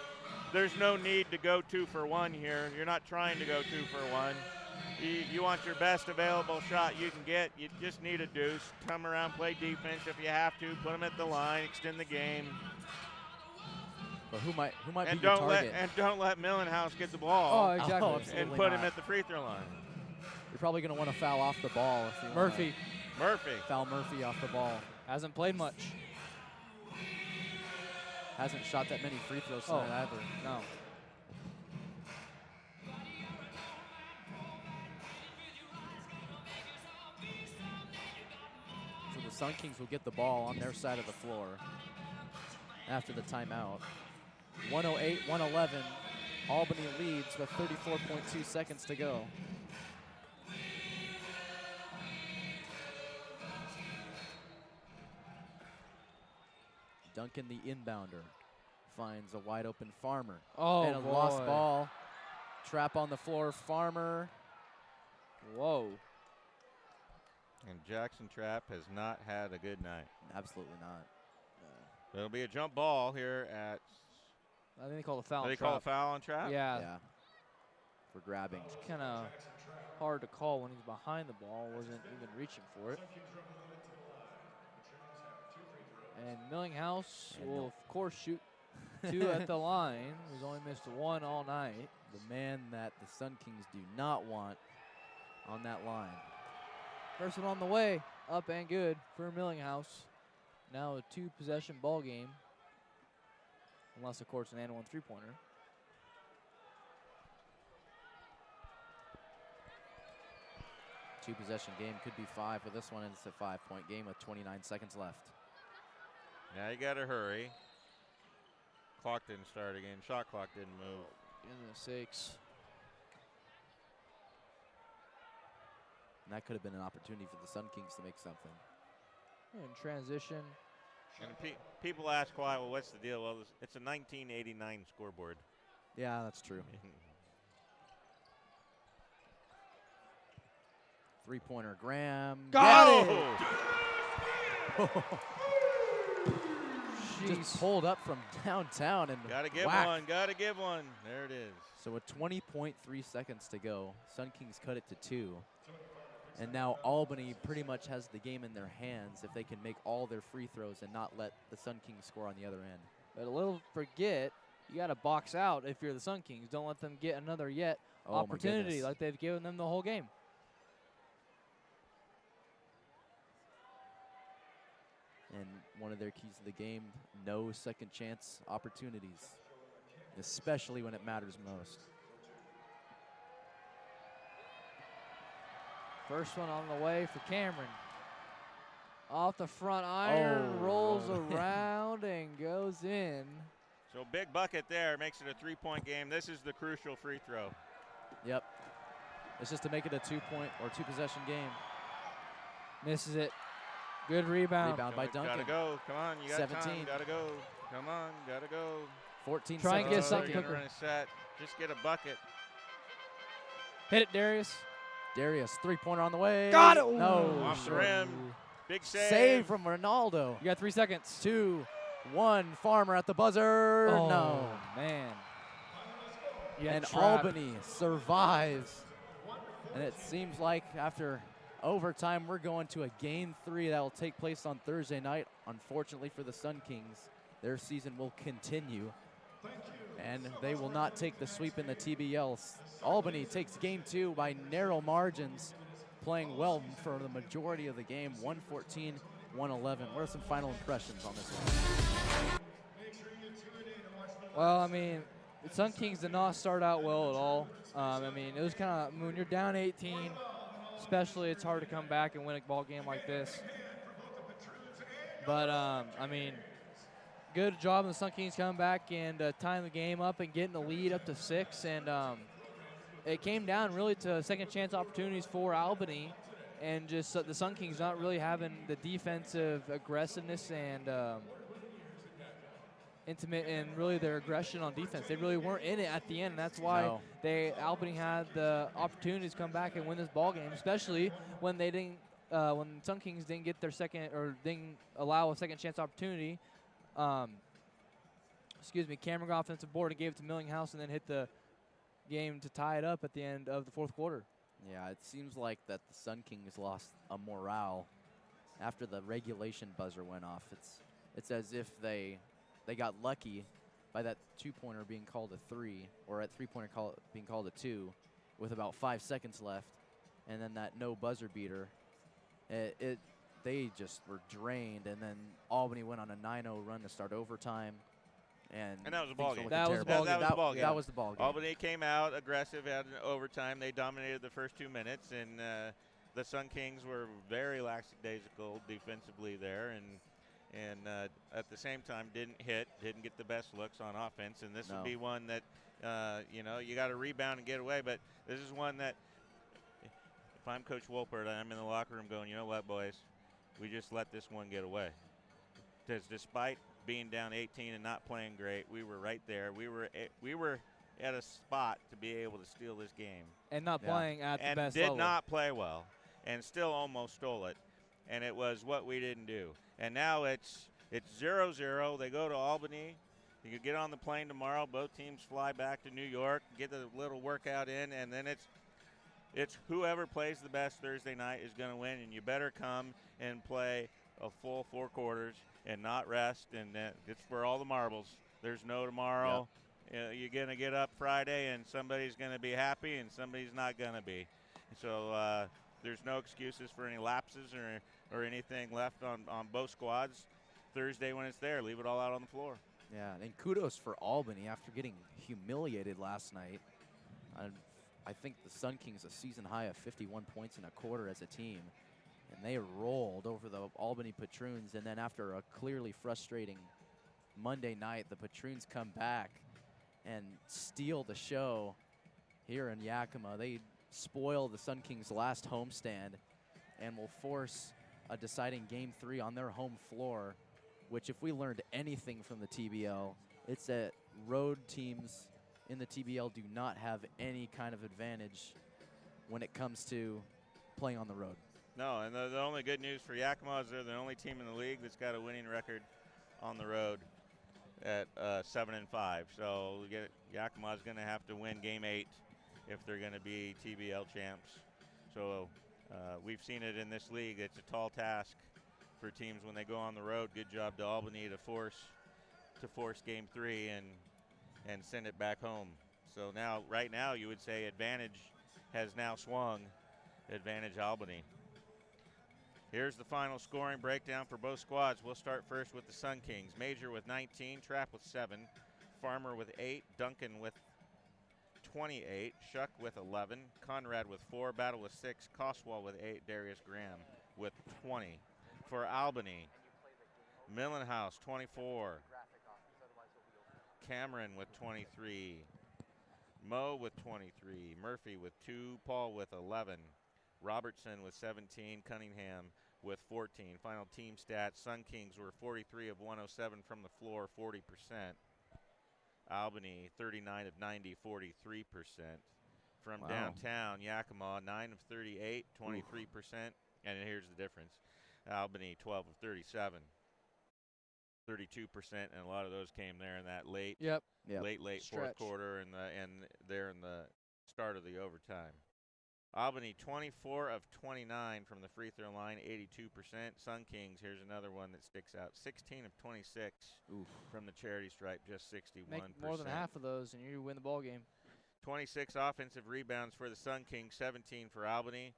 There's no need to go 2 for 1 here. You're not trying to go 2 for 1. You want your best available shot you can get. You just need a deuce. Come around, play defense if you have to. Put them at the line, extend the game. But who might and be your target? don't let Millinghouse get the ball. Oh, exactly. And put him at the free throw line. You're probably going to want to foul off the ball. If you Murphy. Foul Murphy off the ball. Hasn't played much. Hasn't shot that many free throws tonight either. No. So the Sun Kings will get the ball on their side of the floor after the timeout. 108-111. Albany leads with 34.2 seconds to go. Duncan, the inbounder, finds a wide open Farmer. Oh, and a lost ball. Trap on the floor, Farmer. Whoa. And Jackson Trapp has not had a good night. Absolutely not. It'll be a jump ball here at. I think they call a foul. Did they call a foul on Trapp? Yeah. Yeah. For grabbing. It's kind of hard to call when he's behind the ball. Wasn't even reaching for it. And Millinghouse will, of course, shoot 2 at the line. He's only missed 1 all night. The man that the Sun Kings do not want on that line. First one on the way, up and good for Millinghouse. Now a 2-possession ball game. Unless, of course, an and 1 3-pointer. Two-possession game could be 5 for this one, and it's a 5-point game with 29 seconds left. Now you got to hurry. Clock didn't start again. Shot clock didn't move. Goodness sakes. And that could have been an opportunity for the Sun Kings to make something. In transition. And people ask why. Well, what's the deal? Well, it's a 1989 scoreboard. Yeah, that's true. Three-pointer, Graham. Got it! Just pulled up from downtown and Gotta give whacked. one, gotta give one. There it is. So with 20.3 seconds to go, Sun Kings cut it to 2. And now Albany pretty much has the game in their hands if they can make all their free throws and not let the Sun Kings score on the other end. But a little forget, you got to box out if you're the Sun Kings. Don't let them get another Oh, my opportunity goodness. like they've given them the whole game. And one of their keys to the game, no second chance opportunities, especially when it matters most. First one on the way for Cameron. Off the front iron, rolls around and goes in. So big bucket there, makes it a 3-point game. This is the crucial free throw. Yep. It's just to make it a 2-point or 2-possession game. Misses it. Good rebound. Rebound by Duncan. Gotta go. Come on, you got 17. time. Gotta go. Come on, gotta go. 14 Try and seconds. get something You're gonna cooking. run a set. Just get a bucket. Hit it, Darius. Darius, three-pointer on the way. Got it. No. Off the short. rim. Big save. Save from Ronaldo. You got 3 seconds. 2, 1. Farmer at the buzzer. Oh, No. man. Yeah, And Trapp. Albany survives. And it seems like after overtime, we're going to a game 3 that will take place on Thursday night. Unfortunately for the Sun Kings, their season will continue. And they will not take the sweep in the TBL. Albany takes game 2 by narrow margins, playing well for the majority of the game, 114-111. What are some final impressions on this one? Well, I mean, the Sun Kings did not start out well at all. I mean, it was kind of, when you're down 18, especially, it's hard to come back and win a ball game like this. But, I mean, good job of the Sun Kings coming back and tying the game up and getting the lead up to 6. And it came down really to second chance opportunities for Albany, and just the Sun Kings not really having the defensive aggressiveness and intimate and really their aggression on defense. They really weren't in it at the end. And that's why Albany had the opportunities to come back and win this ball game, especially when they didn't when Sun Kings didn't get their second or didn't allow a second chance opportunity. Cameron got offensive board and gave it to Millinghouse and then hit the game to tie it up at the end of the fourth quarter. Yeah, it seems like that the Sun Kings lost a morale after the regulation buzzer went off. It's as if they got lucky by that two-pointer being called a 3, or that three-pointer being called a 2, with about 5 seconds left, and then that no buzzer beater. They just were drained, and then Albany went on a 9-0 run to start overtime. And that was a ball game. That was the ball game. That was the ball game. Albany came out aggressive at an overtime. They dominated the first 2 minutes, and the Sun Kings were very lackadaisical defensively there, and at the same time didn't get the best looks on offense. And this would be one that you got to rebound and get away. But this is one that if I'm Coach Wolpert, I'm in the locker room going, you know what, boys, we just let this one get away. Because despite being down 18 and not playing great. We were right there. We were at a spot to be able to steal this game. And not playing at the best and level. did not play well, and still almost stole it. And it was what we didn't do. And now it's 0-0. They go to Albany. You could get on the plane tomorrow. Both teams fly back to New York, get a little workout in, and then it's whoever plays the best Thursday night is going to win. And you better come and play a full 4 quarters and not rest. And it's for all the marbles. There's no tomorrow. Yep. You're going to get up Friday, and somebody's going to be happy, and somebody's not going to be. So there's no excuses for any lapses or anything left on both squads. Thursday when it's there, leave it all out on the floor. Yeah, and kudos for Albany after getting humiliated last night. I think the Sun Kings a season high of 51 points in a quarter as a team, and they rolled over the Albany Patroons. And then after a clearly frustrating Monday night, the Patroons come back and steal the show here in Yakima. They spoil the Sun Kings' last homestand and will force a deciding Game 3 on their home floor, which if we learned anything from the TBL, it's that road teams in the TBL do not have any kind of advantage when it comes to playing on the road. No, and the only good news for Yakima is they're the only team in the league that's got a winning record on the road at 7-5. So Yakima's going to have to win Game 8 if they're going to be TBL champs. So we've seen it in this league. It's a tall task for teams when they go on the road. Good job to Albany to force Game 3 and send it back home. So now, right now, you would say advantage has now swung. Advantage Albany. Here's the final scoring breakdown for both squads. We'll start first with the Sun Kings. Major with 19, Trapp with 7, Farmer with 8, Duncan with 28, Shuck with 11, Conrad with 4, Battle with 6, Coswell with 8, Darius Graham with 20. For Albany, Millenhouse 24, Cameron with 23, Moe with 23, Murphy with 2, Paul with 11, Robertson with 17, Cunningham with 14. Final team stats, Sun Kings were 43 of 107 from the floor, 40%. Albany, 39 of 90, 43%. From downtown, Yakima, 9 of 38, 23%. And here's the difference. Albany, 12 of 37, 32%, and a lot of those came there in that late Stretch. fourth quarter and there in the start of the overtime. Albany, 24 of 29 from the free throw line, 82%. Sun Kings, here's another one that sticks out, 16 of 26 from the charity stripe, just 61%. Make more than half of those, and you win the ball game. 26 offensive rebounds for the Sun Kings, 17 for Albany.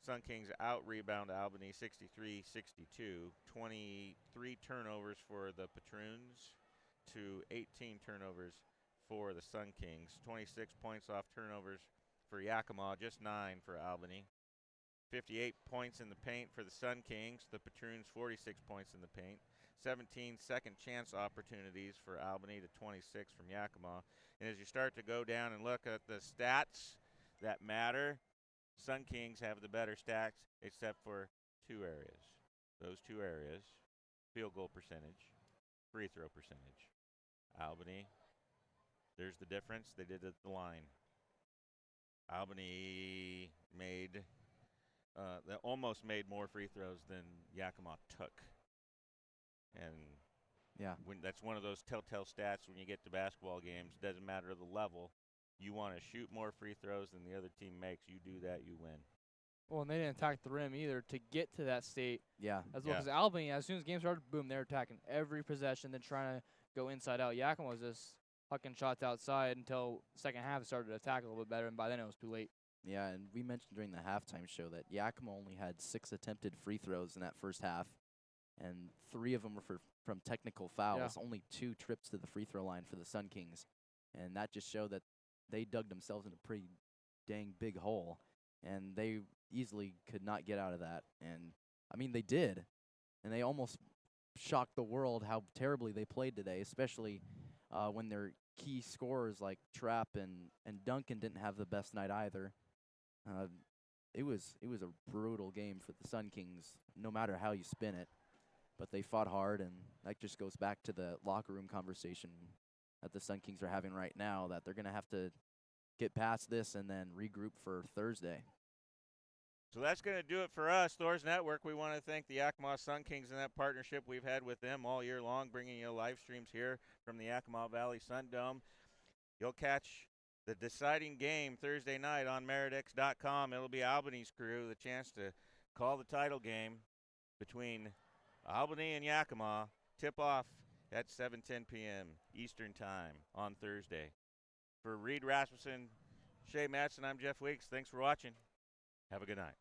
Sun Kings out-rebound Albany 63-62. 23 turnovers for the Patroons to 18 turnovers for the Sun Kings. 26 points off turnovers for Yakima, just 9 for Albany. 58 points in the paint for the Sun Kings. The Patroons 46 points in the paint. 17 second chance opportunities for Albany to 26 from Yakima. And as you start to go down and look at the stats that matter, Sun Kings have the better stats except for 2 areas. Those 2 areas, field goal percentage, free throw percentage. Albany, there's the difference. They did it at the line. Albany they almost made more free throws than Yakima took. And that's one of those telltale stats when you get to basketball games. Doesn't matter the level. You want to shoot more free throws than the other team makes. You do that, you win. Well, and they didn't attack the rim either to get to that state. Yeah. As well as Albany, as soon as game started, boom, they're attacking every possession, then trying to go inside out. Yakima was just hucking shots outside until second half it started to attack a little bit better, and by then it was too late. Yeah, and we mentioned during the halftime show that Yakima only had 6 attempted free throws in that first half, and 3 of them were from technical fouls. Yeah. Only 2 trips to the free throw line for the Sun Kings, and that just showed that they dug themselves in a pretty dang big hole, and they easily could not get out of that. And, I mean, they did, and they almost shocked the world how terribly they played today, especially when their key scorers like Trapp and Duncan didn't have the best night either. It was a brutal game for the Sun Kings, no matter how you spin it. but they fought hard, and that just goes back to the locker room conversation that the Sun Kings are having right now, that they're going to have to get past this and then regroup for Thursday. So that's going to do it for us, Thor's Network. We want to thank the Yakima Sunkings and that partnership we've had with them all year long, bringing you live streams here from the Yakima Valley Sun Dome. You'll catch the deciding game Thursday night on Meritx.com. It'll be Albany's crew, the chance to call the title game between Albany and Yakima. Tip-off at 7:10 p.m. Eastern Time on Thursday. For Reed Rasmussen, Shea Matson, I'm Jeff Weeks. Thanks for watching. Have a good night.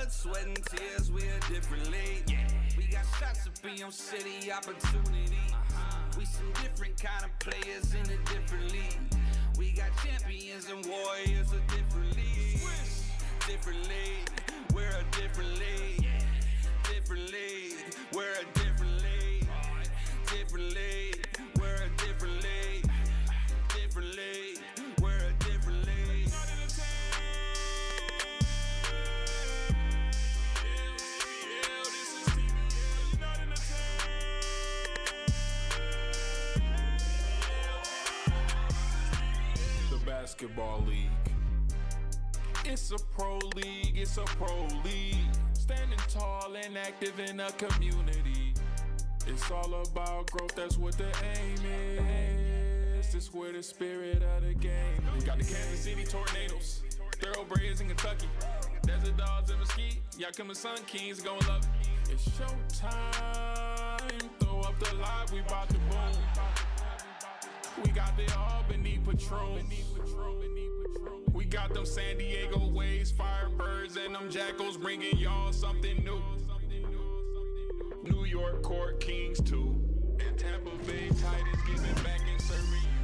Sweat and tears, we're a different league. We got shots to be on city opportunity. We some different kind of players in a different league. We got champions and warriors, a different league. Different league, we're a different league. Different league, we're a different league. Different league, we're a different league. Different league, we're a different league. Basketball league. It's a pro league, it's a pro league. Standing tall and active in a community. It's all about growth, that's what the aim is. This where the spirit of the game is. Got the Kansas City Tornadoes, Thoroughbreds in Kentucky, Desert Dogs in Mesquite, Yakima Sunkings gon' love it. It's showtime, throw up the live, we bout to boom. We got the Albany Patroons. We got them San Diego Waves, Firebirds, and them Jackals bringing y'all something new. New York Court Kings too. And Tampa Bay Titans giving back and serving you.